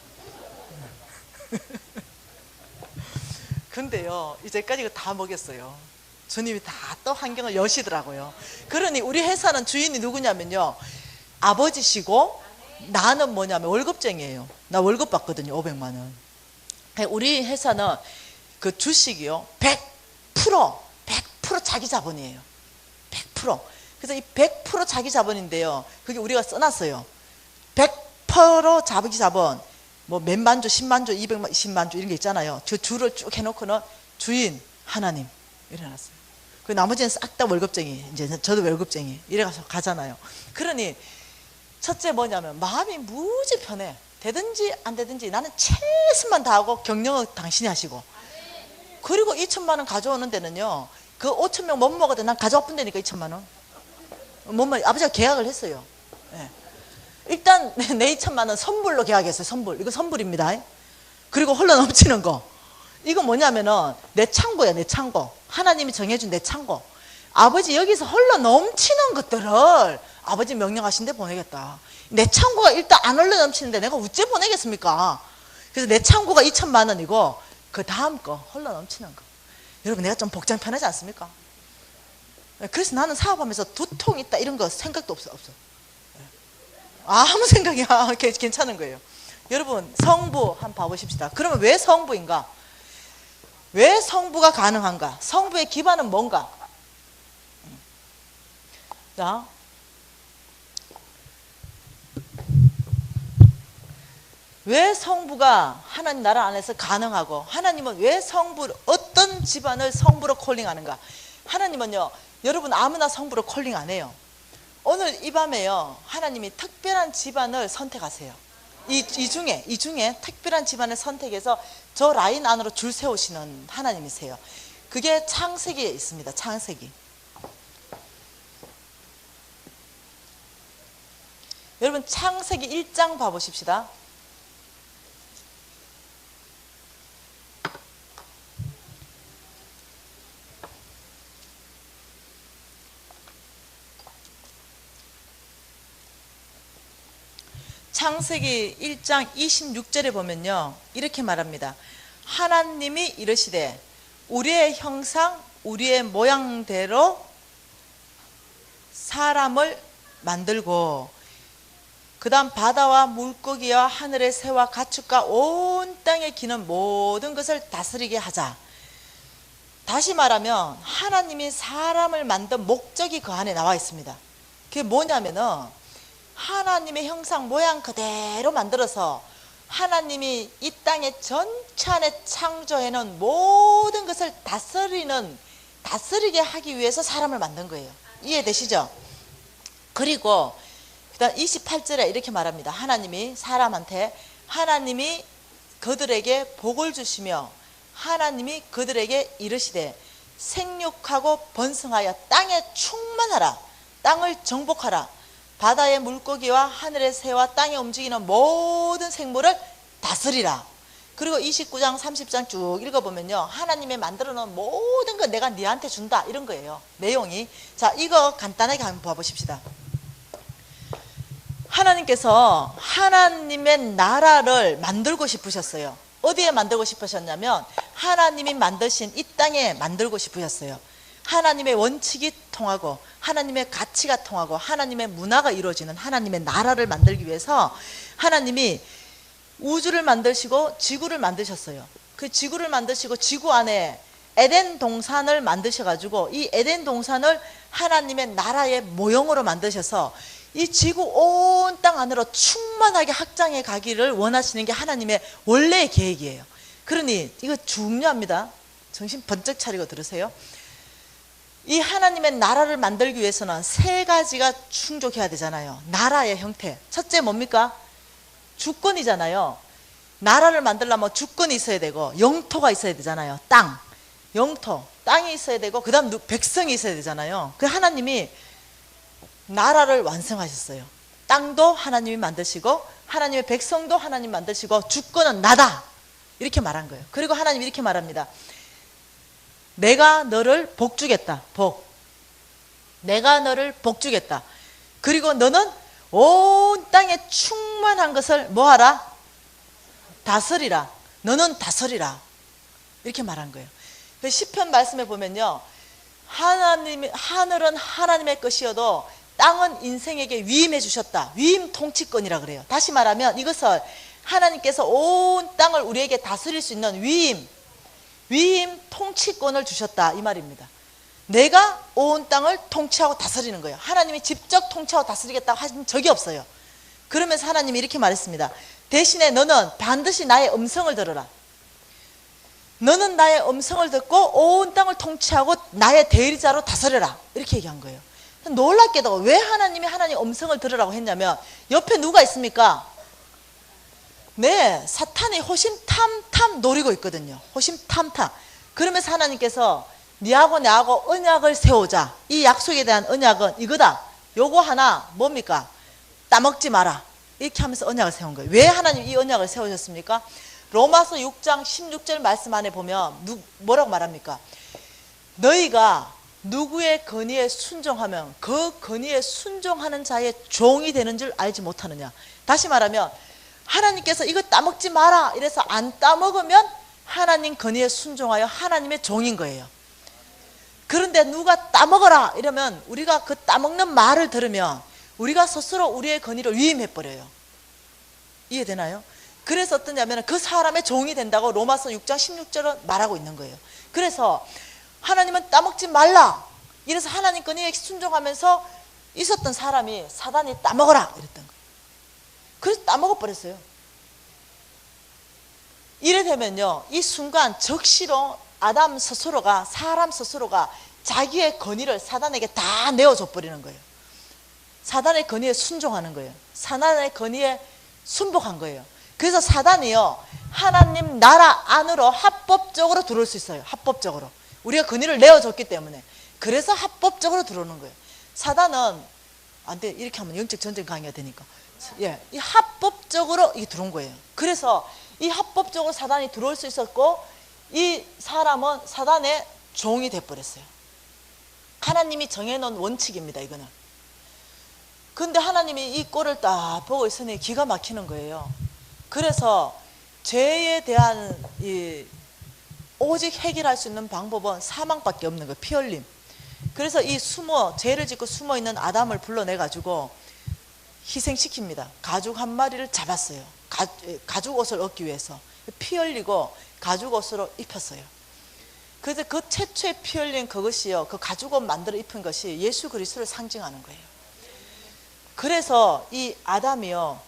근데요 이제까지 이거 다 먹였어요. 주님이 다 또 환경을 여시더라고요. 그러니 우리 회사는 주인이 누구냐면요 아버지시고 나는 뭐냐면 월급쟁이에요. 나 월급 받거든요. 500만 원. 우리 회사는 그 주식이요 100% 자기 자본이에요. 100%. 그래서 이 100% 자기 자본인데요 그게 우리가 써놨어요. 100% 자기 자본 뭐 몇만 주 10만 주 200만 10만 주 이런 게 있잖아요. 그 주를 쭉 해놓고는 주인 하나님 이래놨어요. 그 나머지는 싹 다 월급쟁이. 이제 저도 월급쟁이 이래가서 가잖아요. 그러니 첫째 뭐냐면 마음이 무지 편해. 되든지 안 되든지 나는 최선만 다하고 경영은 당신이 하시고. 그리고 2천만 원 가져오는 데는요 그 5,000명 못 먹어도 난 가져와 본다니까 2천만 원. 뭔 아버지가 계약을 했어요. 예. 일단 내 2천만 원 선불로 계약했어요. 선불. 이거 선불입니다. 그리고 흘러 넘치는 거. 이거 뭐냐면은 내 창고야, 내 창고. 하나님이 정해준 내 창고. 아버지 여기서 흘러 넘치는 것들을 아버지 명령하신 데 보내겠다. 내 창고가 일단 안 흘러 넘치는데 내가 어째 보내겠습니까? 그래서 내 창고가 2천만 원이고 그 다음 거 흘러 넘치는 거. 여러분 내가 좀 복장 편하지 않습니까? 그래서 나는 사업하면서 두통 있다 이런 거 생각도 없어. 아무 생각이 괜찮은 거예요. 여러분 성부 한번 봐보십시다. 그러면 왜 성부인가? 왜 성부가 가능한가? 성부의 기반은 뭔가? 자, 왜 성부가 하나님 나라 안에서 가능하고 하나님은 왜 성부를 어떤 집안을 성부로 콜링하는가? 하나님은요 여러분 아무나 성부로 콜링 안 해요. 오늘 이 밤에요 하나님이 특별한 집안을 선택하세요. 이 중에 특별한 집안을 선택해서 저 라인 안으로 줄 세우시는 하나님이세요. 그게 창세기에 있습니다. 창세기. 여러분 창세기 1장 봐보십시다. 창세기 1장 26절에 보면요 이렇게 말합니다. 하나님이 이르시되 우리의 형상 우리의 모양대로 사람을 만들고 그 다음 바다와 물고기와 하늘의 새와 가축과 온 땅에 기는 모든 것을 다스리게 하자. 다시 말하면 하나님이 사람을 만든 목적이 그 안에 나와 있습니다. 그게 뭐냐면은 하나님의 형상 모양 그대로 만들어서 하나님이 이 땅의 전체 안에 창조해놓은 모든 것을 다스리게 하기 위해서 사람을 만든 거예요. 이해되시죠? 그리고 그다음 28절에 이렇게 말합니다. 하나님이 사람한테 하나님이 그들에게 복을 주시며 하나님이 그들에게 이르시되 생육하고 번성하여 땅에 충만하라. 땅을 정복하라. 바다의 물고기와 하늘의 새와 땅에 움직이는 모든 생물을 다스리라. 그리고 29장 30장 쭉 읽어보면요 하나님의 만들어 놓은 모든 거 내가 네한테 준다 이런 거예요. 내용이. 자 이거 간단하게 한번 봐보십시다. 하나님께서 하나님의 나라를 만들고 싶으셨어요. 어디에 만들고 싶으셨냐면 하나님이 만드신 이 땅에 만들고 싶으셨어요. 하나님의 원칙이 통하고 하나님의 가치가 통하고 하나님의 문화가 이루어지는 하나님의 나라를 만들기 위해서 하나님이 우주를 만드시고 지구를 만드셨어요. 그 지구를 만드시고 지구 안에 에덴 동산을 만드셔가지고 이 에덴 동산을 하나님의 나라의 모형으로 만드셔서 이 지구 온 땅 안으로 충만하게 확장해 가기를 원하시는 게 하나님의 원래의 계획이에요. 그러니 이거 중요합니다. 정신 번쩍 차리고 들으세요. 이 하나님의 나라를 만들기 위해서는 세 가지가 충족해야 되잖아요. 나라의 형태. 첫째 뭡니까? 주권이잖아요. 나라를 만들려면 주권이 있어야 되고 영토가 있어야 되잖아요. 땅, 영토, 땅이 있어야 되고 그 다음 백성이 있어야 되잖아요. 그 하나님이 나라를 완성하셨어요. 땅도 하나님이 만드시고 하나님의 백성도 하나님 만드시고 주권은 나다 이렇게 말한 거예요. 그리고 하나님이 이렇게 말합니다. 내가 너를 복주겠다. 복. 내가 너를 복주겠다. 그리고 너는 온 땅에 충만한 것을 뭐하라? 다스리라. 너는 다스리라. 이렇게 말한 거예요. 시편 말씀에 보면요 하늘은 하나님의 것이어도 땅은 인생에게 위임해 주셨다. 위임 통치권이라 그래요. 다시 말하면 이것을 하나님께서 온 땅을 우리에게 다스릴 수 있는 위임 통치권을 주셨다 이 말입니다. 내가 온 땅을 통치하고 다스리는 거예요. 하나님이 직접 통치하고 다스리겠다고 하신 적이 없어요. 그러면서 하나님이 이렇게 말했습니다. 대신에 너는 반드시 나의 음성을 들어라. 너는 나의 음성을 듣고 온 땅을 통치하고 나의 대리자로 다스려라. 이렇게 얘기한 거예요. 놀랍게도 왜 하나님이 하나님 음성을 들으라고 했냐면 옆에 누가 있습니까? 네, 사탄이 호심탐탐 노리고 있거든요. 호심탐탐. 그러면서 하나님께서 네하고 나하고 언약을 세우자. 이 약속에 대한 언약은 이거다. 요거 하나 뭡니까? 따먹지 마라. 이렇게 하면서 언약을 세운 거예요. 왜 하나님 이 언약을 세우셨습니까? 로마서 6장 16절 말씀 안에 보면 뭐라고 말합니까? 너희가 누구의 건의에 순종하면 그 건의에 순종하는 자의 종이 되는 줄 알지 못하느냐. 다시 말하면 하나님께서 이거 따먹지 마라 이래서 안 따먹으면 하나님 건의에 순종하여 하나님의 종인 거예요. 그런데 누가 따먹어라 이러면 우리가 그 따먹는 말을 들으면 우리가 스스로 우리의 건의를 위임해버려요. 이해되나요? 그래서 어떠냐면 그 사람의 종이 된다고 로마서 6장 16절은 말하고 있는 거예요. 그래서 하나님은 따먹지 말라 이래서 하나님 건의에 순종하면서 있었던 사람이 사단이 따먹어라 이랬던 거예요. 그래서 따먹어버렸어요. 이래 되면요 이 순간 적시로 아담 스스로가 사람 스스로가 자기의 건의를 사단에게 다 내어줘 버리는 거예요. 사단의 건의에 순종하는 거예요. 사단의 건의에 순복한 거예요. 그래서 사단이요 하나님 나라 안으로 합법적으로 들어올 수 있어요. 합법적으로 우리가 건의를 내어줬기 때문에. 그래서 합법적으로 들어오는 거예요. 사단은 안 돼. 이렇게 하면 영적 전쟁 강요가 되니까. 예, 이 합법적으로 이게 들어온 거예요. 그래서 이 합법적으로 사단이 들어올 수 있었고 이 사람은 사단의 종이 돼버렸어요. 하나님이 정해놓은 원칙입니다. 이거는. 근데 하나님이 이 꼴을 딱 보고 있으니 기가 막히는 거예요. 그래서 죄에 대한 오직 해결할 수 있는 방법은 사망밖에 없는 거예요. 피 흘림. 그래서 이 죄를 짓고 숨어 있는 아담을 불러내 가지고 희생시킵니다. 가죽 한 마리를 잡았어요. 가죽 옷을 얻기 위해서 피 흘리고 가죽 옷으로 입혔어요. 그래서 그 최초의 피 흘린 그것이요, 그 가죽 옷 만들어 입힌 것이 예수 그리스도를 상징하는 거예요. 그래서 이 아담이요,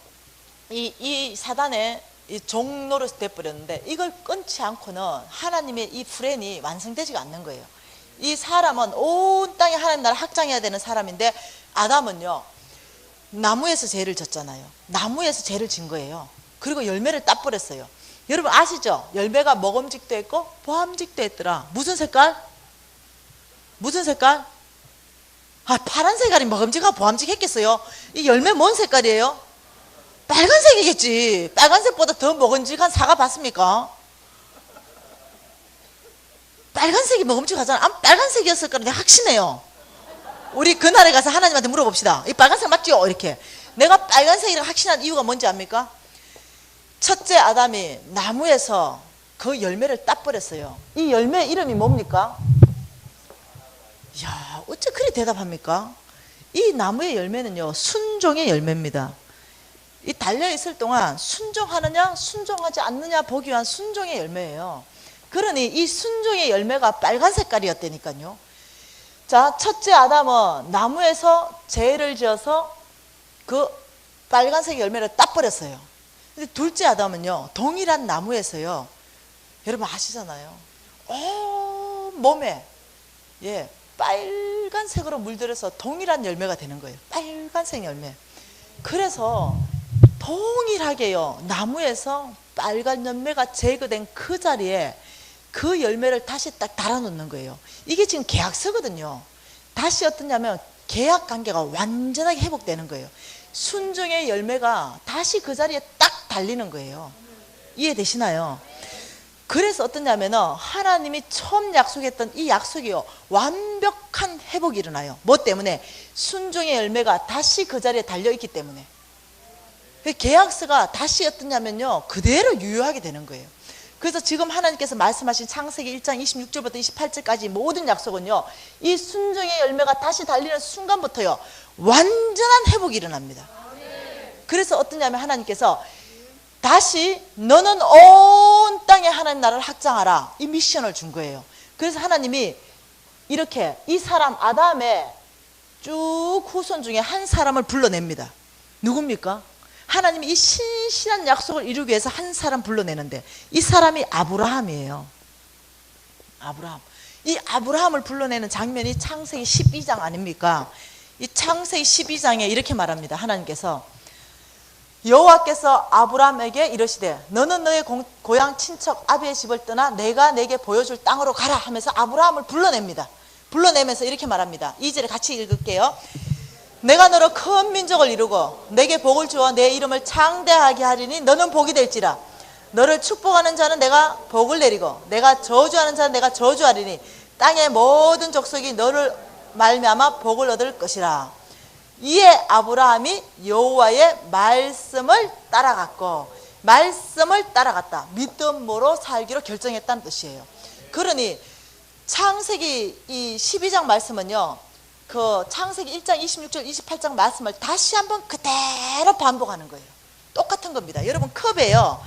이 사단의 이 종노릇이 돼버렸는데 이걸 끊지 않고는 하나님의 이 플랜이 완성되지가 않는 거예요. 이 사람은 온 땅에 하나님 나라를 확장해야 되는 사람인데 아담은요 나무에서 죄를 졌잖아요. 나무에서 죄를 진 거예요. 그리고 열매를 따버렸어요. 여러분 아시죠? 열매가 먹음직도 했고 보암직도 했더라. 무슨 색깔? 무슨 색깔? 아, 파란 색깔이 먹음직하고 보암직 했겠어요? 이 열매 뭔 색깔이에요? 빨간색이겠지. 빨간색보다 더 먹음직한 사과 봤습니까? 빨간색이 먹음직하잖아. 빨간색이었을 거라 내가 확신해요. 우리 그날에 가서 하나님한테 물어봅시다. 이 빨간색 맞죠? 이렇게. 내가 빨간색이라고 확신한 이유가 뭔지 압니까? 첫째 아담이 나무에서 그 열매를 따버렸어요. 이 열매 이름이 뭡니까? 이야, 어째 그리 대답합니까? 이 나무의 열매는요 순종의 열매입니다. 이 달려있을 동안 순종하느냐 순종하지 않느냐 보기 위한 순종의 열매예요. 그러니 이 순종의 열매가 빨간 색깔이었다니까요. 자, 첫째 아담은 나무에서 죄를 지어서 그 빨간색 열매를 따버렸어요. 근데 둘째 아담은요 동일한 나무에서요, 여러분 아시잖아요, 몸에 빨간색으로 물들여서 동일한 열매가 되는 거예요. 빨간색 열매. 그래서 동일하게요 나무에서 빨간 열매가 제거된 그 자리에 그 열매를 다시 딱 달아놓는 거예요. 이게 지금 계약서거든요. 다시 어떠냐면 계약 관계가 완전하게 회복되는 거예요. 순종의 열매가 다시 그 자리에 딱 달리는 거예요. 이해되시나요? 그래서 어떠냐면 하나님이 처음 약속했던 이 약속이요 완벽한 회복이 일어나요. 뭐 때문에? 순종의 열매가 다시 그 자리에 달려있기 때문에. 계약서가 다시 어떠냐면요 그대로 유효하게 되는 거예요. 그래서 지금 하나님께서 말씀하신 창세기 1장 26절부터 28절까지 모든 약속은요 이 순종의 열매가 다시 달리는 순간부터요 완전한 회복이 일어납니다. 그래서 어떠냐면 하나님께서 다시 너는 온 땅에 하나님 나라를 확장하라 이 미션을 준 거예요. 그래서 하나님이 이렇게 이 사람 아담의 쭉 후손 중에 한 사람을 불러냅니다. 누굽니까? 하나님이 이 신실한 약속을 이루기 위해서 한 사람 불러내는데 이 사람이 아브라함이에요. 아브라함. 이 아브라함을 불러내는 장면이 창세기 12장 아닙니까? 이 창세기 12장에 이렇게 말합니다. 하나님께서 여호와께서 아브라함에게 이러시되 너는 너의 고향 친척 아비의 집을 떠나 내가 내게 보여줄 땅으로 가라 하면서 아브라함을 불러냅니다. 불러내면서 이렇게 말합니다. 2절에 같이 읽을게요. 내가 너로 큰 민족을 이루고 내게 복을 주어 내 이름을 창대하게 하리니 너는 복이 될지라. 너를 축복하는 자는 내가 복을 내리고 내가 저주하는 자는 내가 저주하리니 땅의 모든 족속이 너를 말미암아 복을 얻을 것이라. 이에 아브라함이 여호와의 말씀을 따라갔고, 말씀을 따라갔다. 믿음으로 살기로 결정했다는 뜻이에요. 그러니 창세기 이 12장 말씀은요, 그 창세기 1장 26절 28장 말씀을 다시 한번 그대로 반복하는 거예요. 똑같은 겁니다. 여러분, 컵에요,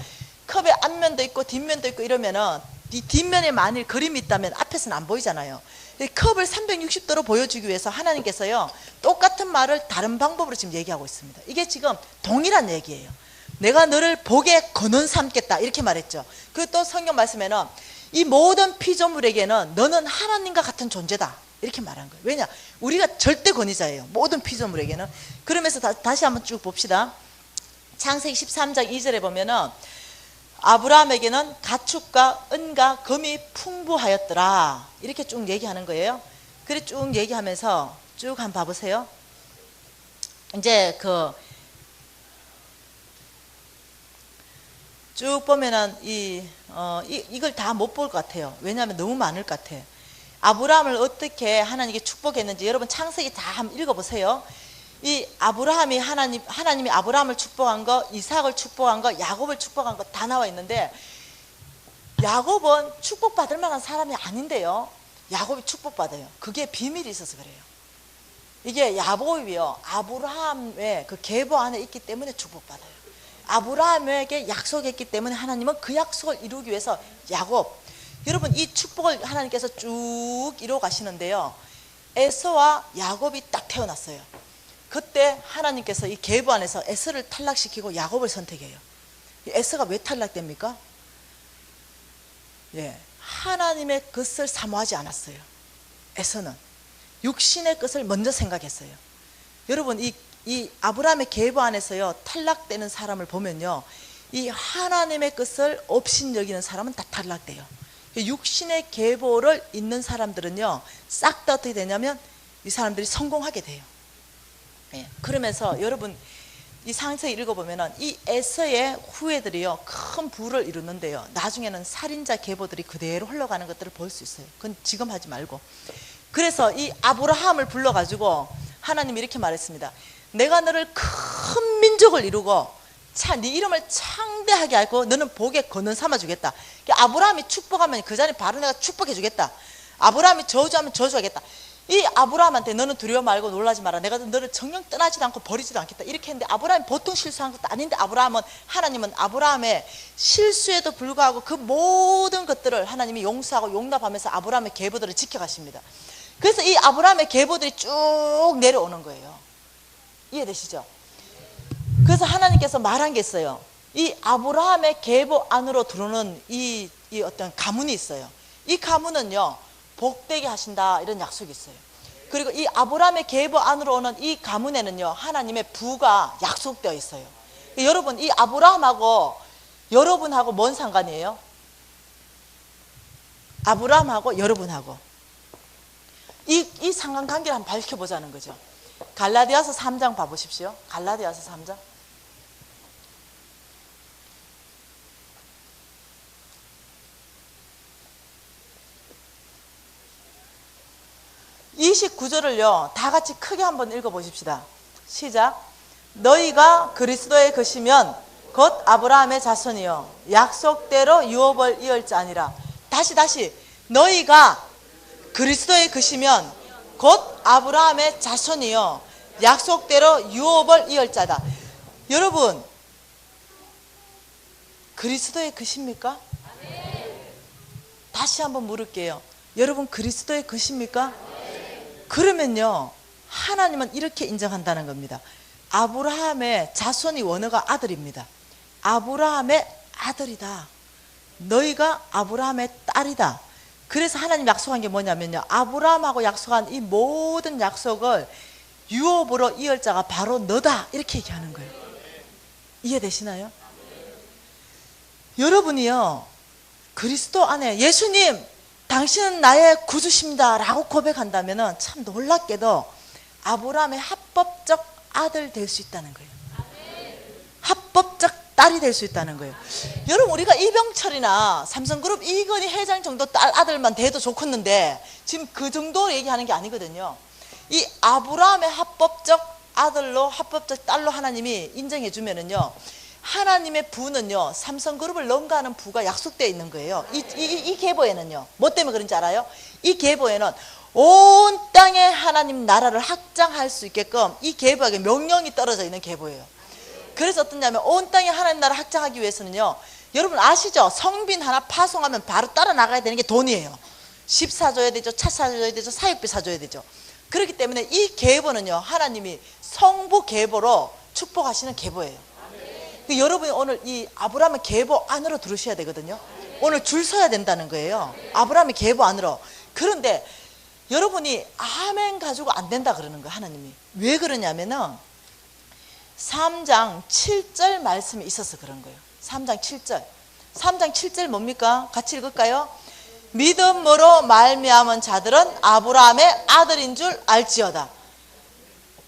컵에 앞면도 있고 뒷면도 있고 이러면은 이 뒷면에 만일 그림이 있다면 앞에서는 안 보이잖아요. 이 컵을 360도로 보여주기 위해서 하나님께서요, 똑같은 말을 다른 방법으로 지금 얘기하고 있습니다. 이게 지금 동일한 얘기예요. 내가 너를 복에 거는 삼겠다 이렇게 말했죠. 그리고 또 성경 말씀에는 이 모든 피조물에게는 너는 하나님과 같은 존재다 이렇게 말한 거예요. 왜냐? 우리가 절대 권위자예요, 모든 피조물에게는. 그러면서 다시 한번 쭉 봅시다. 창세기 13장 2절에 보면은 아브라함에게는 가축과 은과 금이 풍부하였더라 이렇게 쭉 얘기하는 거예요. 그래 쭉 얘기하면서 쭉 한번 봐보세요. 이제 쭉 보면은 이걸 다 못 볼 것 같아요. 왜냐하면 너무 많을 것 같아요. 아브라함을 어떻게 하나님께 축복했는지 여러분 창세기 다 한번 읽어보세요. 이 아브라함이 하나님이 아브라함을 축복한 거, 이삭을 축복한 거, 야곱을 축복한 거 다 나와 있는데, 야곱은 축복받을 만한 사람이 아닌데요, 야곱이 축복받아요. 그게 비밀이 있어서 그래요. 이게 야곱이요, 아브라함의 그 계보 안에 있기 때문에 축복받아요. 아브라함에게 약속했기 때문에 하나님은 그 약속을 이루기 위해서 야곱, 여러분 이 축복을 하나님께서 쭉 이루어 가시는데요, 에서와 야곱이 딱 태어났어요. 그때 하나님께서 이 계보 안에서 에서를 탈락시키고 야곱을 선택해요. 에서가 왜 탈락됩니까? 예, 하나님의 것을 사모하지 않았어요. 에서는 육신의 것을 먼저 생각했어요. 여러분 이 아브라함의 계보 안에서요, 탈락되는 사람을 보면요, 이 하나님의 것을 업신여기는 사람은 다 탈락돼요. 육신의 계보를 잇는 사람들은요, 싹 다 어떻게 되냐면 이 사람들이 성공하게 돼요. 예, 그러면서 여러분 이 창세기 읽어보면은 이 에서의 후예들이요, 큰 부를 이루는데요, 나중에는 살인자 계보들이 그대로 흘러가는 것들을 볼 수 있어요. 그건 지금 하지 말고. 그래서 이 아브라함을 불러가지고 하나님이 이렇게 말했습니다. 내가 너를 큰 민족을 이루고 네 이름을 창대하게 하고 너는 복에 거는 삼아 주겠다. 아브라함이 축복하면 그 자리에 바로 내가 축복해 주겠다. 아브라함이 저주하면 저주하겠다. 이 아브라함한테 너는 두려워 말고 놀라지 마라, 내가 너를 정녕 떠나지도 않고 버리지도 않겠다 이렇게 했는데, 아브라함이 보통 실수한 것도 아닌데 하나님은 아브라함의 실수에도 불구하고 그 모든 것들을 하나님이 용서하고 용납하면서 아브라함의 계보들을 지켜가십니다. 그래서 이 아브라함의 계보들이 쭉 내려오는 거예요. 이해되시죠? 그래서 하나님께서 말한 게 있어요. 이 아브라함의 계보 안으로 들어오는 이 어떤 가문이 있어요. 이 가문은요, 복되게 하신다 이런 약속이 있어요. 그리고 이 아브라함의 계보 안으로 오는 이 가문에는요, 하나님의 부가 약속되어 있어요. 여러분 이 아브라함하고 여러분하고 뭔 상관이에요? 아브라함하고 여러분하고 이 상관관계를 한번 밝혀보자는 거죠. 갈라디아서 3장 봐보십시오. 갈라디아서 3장. (29절을요) 다 같이 크게 한번 읽어보십시다. 시작. 너희가 그리스도의 것이면 곧 아브라함의 자손이요 약속대로 유업을 이을 자니라. 다시 너희가 그리스도의 것이면 곧 아브라함의 자손이요 약속대로 유업을 이을 자다. 여러분 그리스도의 것입니까? 다시 한번 물을게요. 여러분 그리스도의 것입니까? 그러면요, 하나님은 이렇게 인정한다는 겁니다. 아브라함의 자손이 원어가 아들입니다. 아브라함의 아들이다. 너희가 아브라함의 딸이다. 그래서 하나님 약속한 게 뭐냐면요, 아브라함하고 약속한 이 모든 약속을 유업으로 이을 자가 바로 너다 이렇게 얘기하는 거예요. 이해되시나요? 여러분이요, 그리스도 안에 예수님 당신은 나의 구주십니다 라고 고백한다면 참 놀랍게도 아브라함의 합법적 아들 될 수 있다는 거예요. 합법적 딸이 될 수 있다는 거예요. 여러분, 우리가 이병철이나 삼성그룹 이건희 회장 정도 딸 아들만 돼도 좋겠는데 지금 그 정도 얘기하는 게 아니거든요. 이 아브라함의 합법적 아들로 합법적 딸로 하나님이 인정해 주면은요, 하나님의 부는요 삼성그룹을 넘가는 부가 약속되어 있는 거예요. 이 계보에는요, 뭐 때문에 그런지 알아요? 이 계보에는 온 땅에 하나님 나라를 확장할 수 있게끔 이 계보에게 명령이 떨어져 있는 계보예요. 그래서 어떠냐면 온 땅에 하나님 나라 확장하기 위해서는요, 여러분 아시죠? 성빈 하나 파송하면 바로 따라 나가야 되는 게 돈이에요. 집 사줘야 되죠, 차 사줘야 되죠, 사육비 사줘야 되죠. 그렇기 때문에 이 계보는요 하나님이 성부 계보로 축복하시는 계보예요. 여러분이 오늘 이 아브라함의 계보 안으로 들으셔야 되거든요. 오늘 줄 서야 된다는 거예요. 아브라함의 계보 안으로. 그런데 여러분이 아멘 가지고 안 된다 그러는 거예요. 하나님이 왜 그러냐면은 3장 7절 말씀이 있어서 그런 거예요. 3장 7절. 3장 7절 뭡니까? 같이 읽을까요? 믿음으로 말미암은 자들은 아브라함의 아들인 줄 알지어다.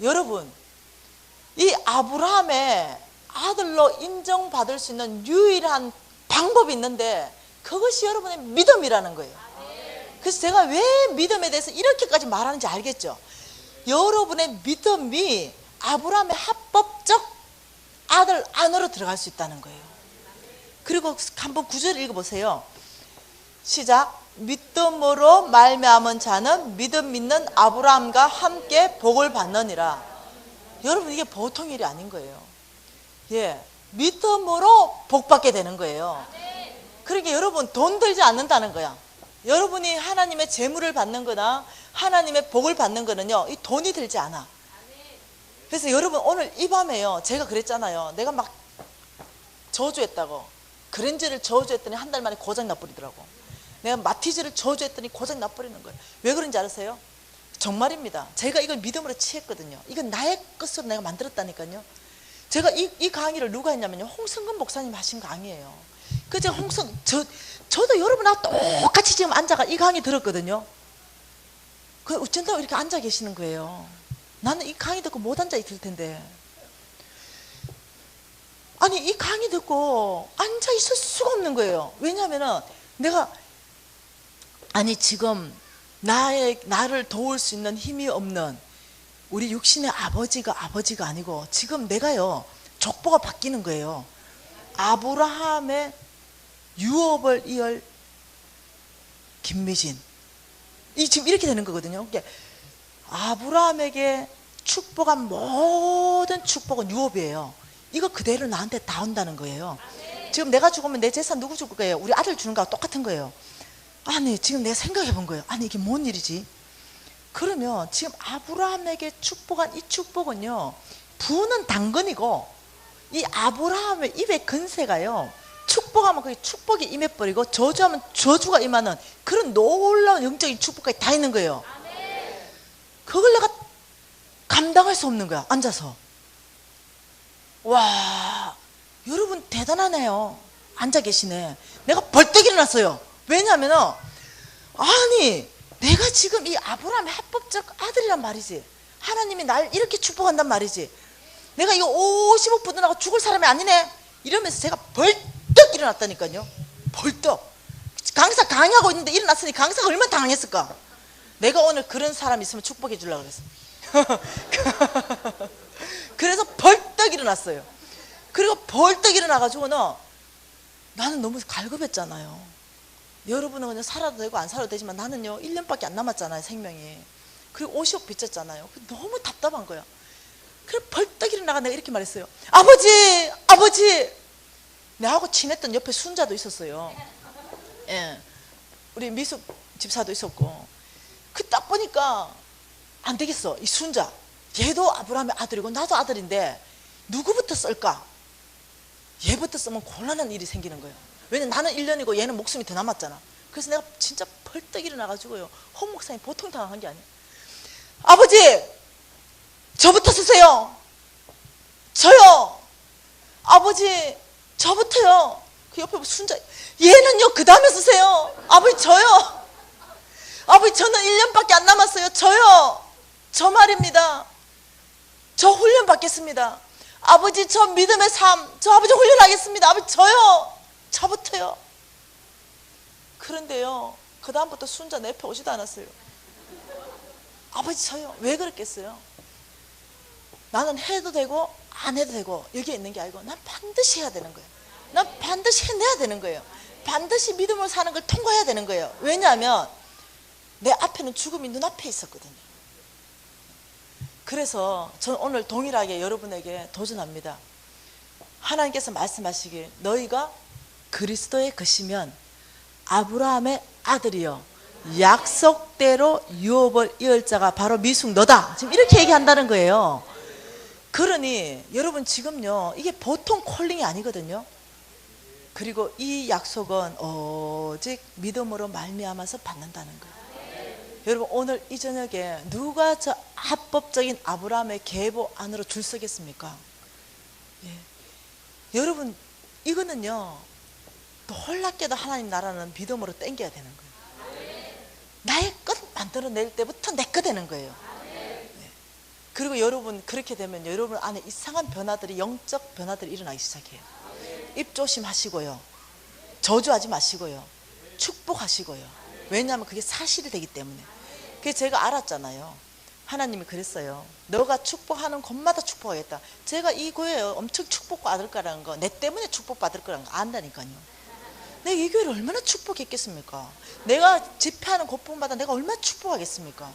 여러분, 이 아브라함의 아들로 인정받을 수 있는 유일한 방법이 있는데 그것이 여러분의 믿음이라는 거예요. 그래서 제가 왜 믿음에 대해서 이렇게까지 말하는지 알겠죠? 여러분의 믿음이 아브라함의 합법적 아들 안으로 들어갈 수 있다는 거예요. 그리고 한번 구절 읽어보세요. 시작. 믿음으로 말미암은 자는 믿음 믿는 아브라함과 함께 복을 받느니라. 여러분, 이게 보통 일이 아닌 거예요. 예, 믿음으로 복 받게 되는 거예요. 그러니까 여러분, 돈 들지 않는다는 거야. 여러분이 하나님의 재물을 받는 거나 하나님의 복을 받는 거는요, 이 돈이 들지 않아. 그래서 여러분, 오늘 이 밤에요, 제가 그랬잖아요. 내가 막 저주했다고. 그랜저를 저주했더니 한 달 만에 고장 나버리더라고. 내가 마티즈를 저주했더니 고장 나버리는 거예요. 왜 그런지 아세요? 정말입니다. 제가 이걸 믿음으로 취했거든요. 이건 나의 것으로 내가 만들었다니까요. 제가 이 강의를 누가 했냐면요, 홍성근 목사님 하신 강의예요. 그 제가 저도 여러분하고 똑같이 지금 앉아가 이 강의 들었거든요. 그 어쩐다고 이렇게 앉아 계시는 거예요. 나는 이 강의 듣고 못 앉아 있을 텐데. 아니, 이 강의 듣고 앉아 있을 수가 없는 거예요. 왜냐하면은 내가 지금 나를 도울 수 있는 힘이 없는 우리 육신의 아버지가 아니고 지금 내가요 족보가 바뀌는 거예요. 아브라함의 유업을 이을 김미진, 이 지금 이렇게 되는 거거든요. 그러니까 아브라함에게 축복한 모든 축복은 유업이에요. 이거 그대로 나한테 다 온다는 거예요. 지금 내가 죽으면 내 재산 누구 줄 거예요? 우리 아들 주는 거하고 똑같은 거예요. 아니, 지금 내가 생각해 본 거예요. 아니, 이게 뭔 일이지? 그러면 지금 아브라함에게 축복한 이 축복은요, 부는 당근이고 이 아브라함의 입의 근세가요, 축복하면 그게 축복이 임해버리고 저주하면 저주가 임하는 그런 놀라운 영적인 축복까지 다 있는 거예요. 그걸 내가 감당할 수 없는 거야, 앉아서. 와, 여러분 대단하네요. 앉아 계시네. 내가 벌떡 일어났어요. 왜냐하면 아니, 내가 지금 이 아브라함의 합법적 아들이란 말이지. 하나님이 날 이렇게 축복한단 말이지. 내가 이거 50억 부도나고 죽을 사람이 아니네 이러면서 제가 벌떡 일어났다니까요. 벌떡. 강사 강의하고 있는데 일어났으니 강사가 얼마나 당황했을까. 내가 오늘 그런 사람 있으면 축복해 주려고 그랬어. 그래서 벌떡 일어났어요. 그리고 벌떡 일어나가지고는 나는 너무 갈급했잖아요. 여러분은 그냥 살아도 되고 안 살아도 되지만 나는요 1년밖에 안 남았잖아요, 생명이. 그리고 50억 빚졌잖아요. 너무 답답한 거야. 그래 벌떡 일어나가 내가 이렇게 말했어요. 아버지. 내하고 친했던 옆에 순자도 있었어요. 예, 우리 미숙 집사도 있었고. 그 딱 보니까 안 되겠어. 이 순자, 얘도 아브라함의 아들이고 나도 아들인데 누구부터 쓸까? 얘부터 쓰면 곤란한 일이 생기는 거예요. 왜냐면 나는 1년이고 얘는 목숨이 더 남았잖아. 그래서 내가 진짜 벌떡 일어나가지고요, 홍 목사님 보통 당황한 게 아니에요. 아버지, 저부터 쓰세요. 저요. 아버지, 저부터요. 그 옆에 순자, 얘는요 그 다음에 쓰세요. 아버지, 저요. 아버지, 저는 1년밖에 안 남았어요. 저요. 저 말입니다. 저 훈련 받겠습니다. 아버지 저 믿음의 삶, 저 아버지 훈련하겠습니다. 아버지 저요. 저부터요. 그런데요, 그 다음부터 순자 내펴 오지도 않았어요. 아버지 저요. 왜 그랬겠어요? 나는 해도 되고 안 해도 되고 여기에 있는 게 아니고 난 반드시 해야 되는 거예요. 난 반드시 해내야 되는 거예요. 반드시 믿음으로 사는 걸 통과해야 되는 거예요. 왜냐하면 내 앞에는 죽음이 눈앞에 있었거든요. 그래서 저는 오늘 동일하게 여러분에게 도전합니다. 하나님께서 말씀하시길 너희가 그리스도의 것이면 아브라함의 아들이여 약속대로 유업을 이을 자가 바로 미숙 너다. 지금 이렇게 얘기한다는 거예요. 그러니 여러분 지금요, 이게 보통 콜링이 아니거든요. 그리고 이 약속은 오직 믿음으로 말미암아서 받는다는 거예요. 여러분 오늘 이 저녁에 누가 저 합법적인 아브라함의 계보 안으로 줄 서겠습니까? 예. 여러분 이거는요, 놀랍게도 하나님 나라는 믿음으로 땡겨야 되는 거예요. 나의 것 만들어낼 때부터 내 거 되는 거예요. 예. 그리고 여러분 그렇게 되면 여러분 안에 이상한 변화들이, 영적 변화들이 일어나기 시작해요. 입 조심하시고요, 저주하지 마시고요, 축복하시고요. 왜냐하면 그게 사실이 되기 때문에. 그래서 제가 알았잖아요. 하나님이 그랬어요. 너가 축복하는 곳마다 축복하겠다. 제가 이 교회에 엄청 축복받을 거라는 거, 내 때문에 축복받을 거라는 거 안다니까요. 내가 이 교회를 얼마나 축복했겠습니까? 내가 집회하는 곳마다 내가 얼마나 축복하겠습니까?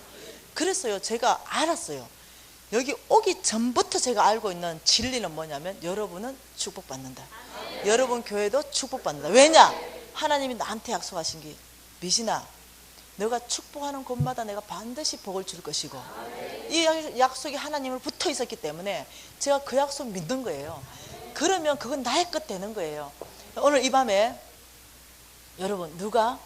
그랬어요. 제가 알았어요. 여기 오기 전부터 제가 알고 있는 진리는 뭐냐면 여러분은 축복받는다. 여러분 교회도 축복받는다. 왜냐? 하나님이 나한테 약속하신 게, 미진아, 너가 축복하는 곳마다 내가 반드시 복을 줄 것이고, 이 약속이 하나님을 붙어 있었기 때문에 제가 그 약속 믿는 거예요. 그러면 그건 나의 것 되는 거예요. 오늘 이 밤에 여러분 누가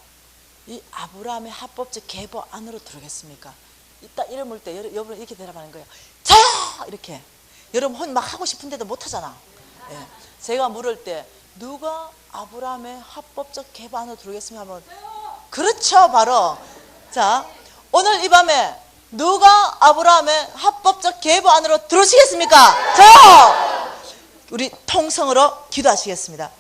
이 아브라함의 합법적 계보 안으로 들어오겠습니까? 이따 이름 물 때 여러분 이렇게 대답하는 거예요. 저요! 이렇게. 여러분 혼 막 하고 싶은데도 못 하잖아. 예. 제가 물을 때 누가 아브라함의 합법적 계보 안으로 들어오겠습니까? 하면 그렇죠, 바로. 자, 오늘 이 밤에 누가 아브라함의 합법적 계보 안으로 들어오시겠습니까? 저요! 우리 통성으로 기도하시겠습니다.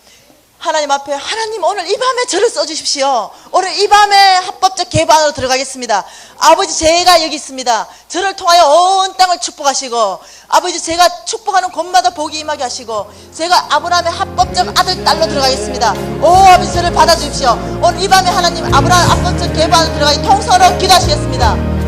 하나님 앞에, 하나님 오늘 이 밤에 저를 써주십시오. 오늘 이 밤에 합법적 계보 안으로 들어가겠습니다. 아버지 제가 여기 있습니다. 저를 통하여 온 땅을 축복하시고, 아버지 제가 축복하는 곳마다 복이 임하게 하시고, 제가 아브라함의 합법적 아들 딸로 들어가겠습니다. 오 아버지 저를 받아주십시오. 오늘 이 밤에 하나님 아브라함 합법적 계보 안으로 들어가기 통성으로 기도하시겠습니다.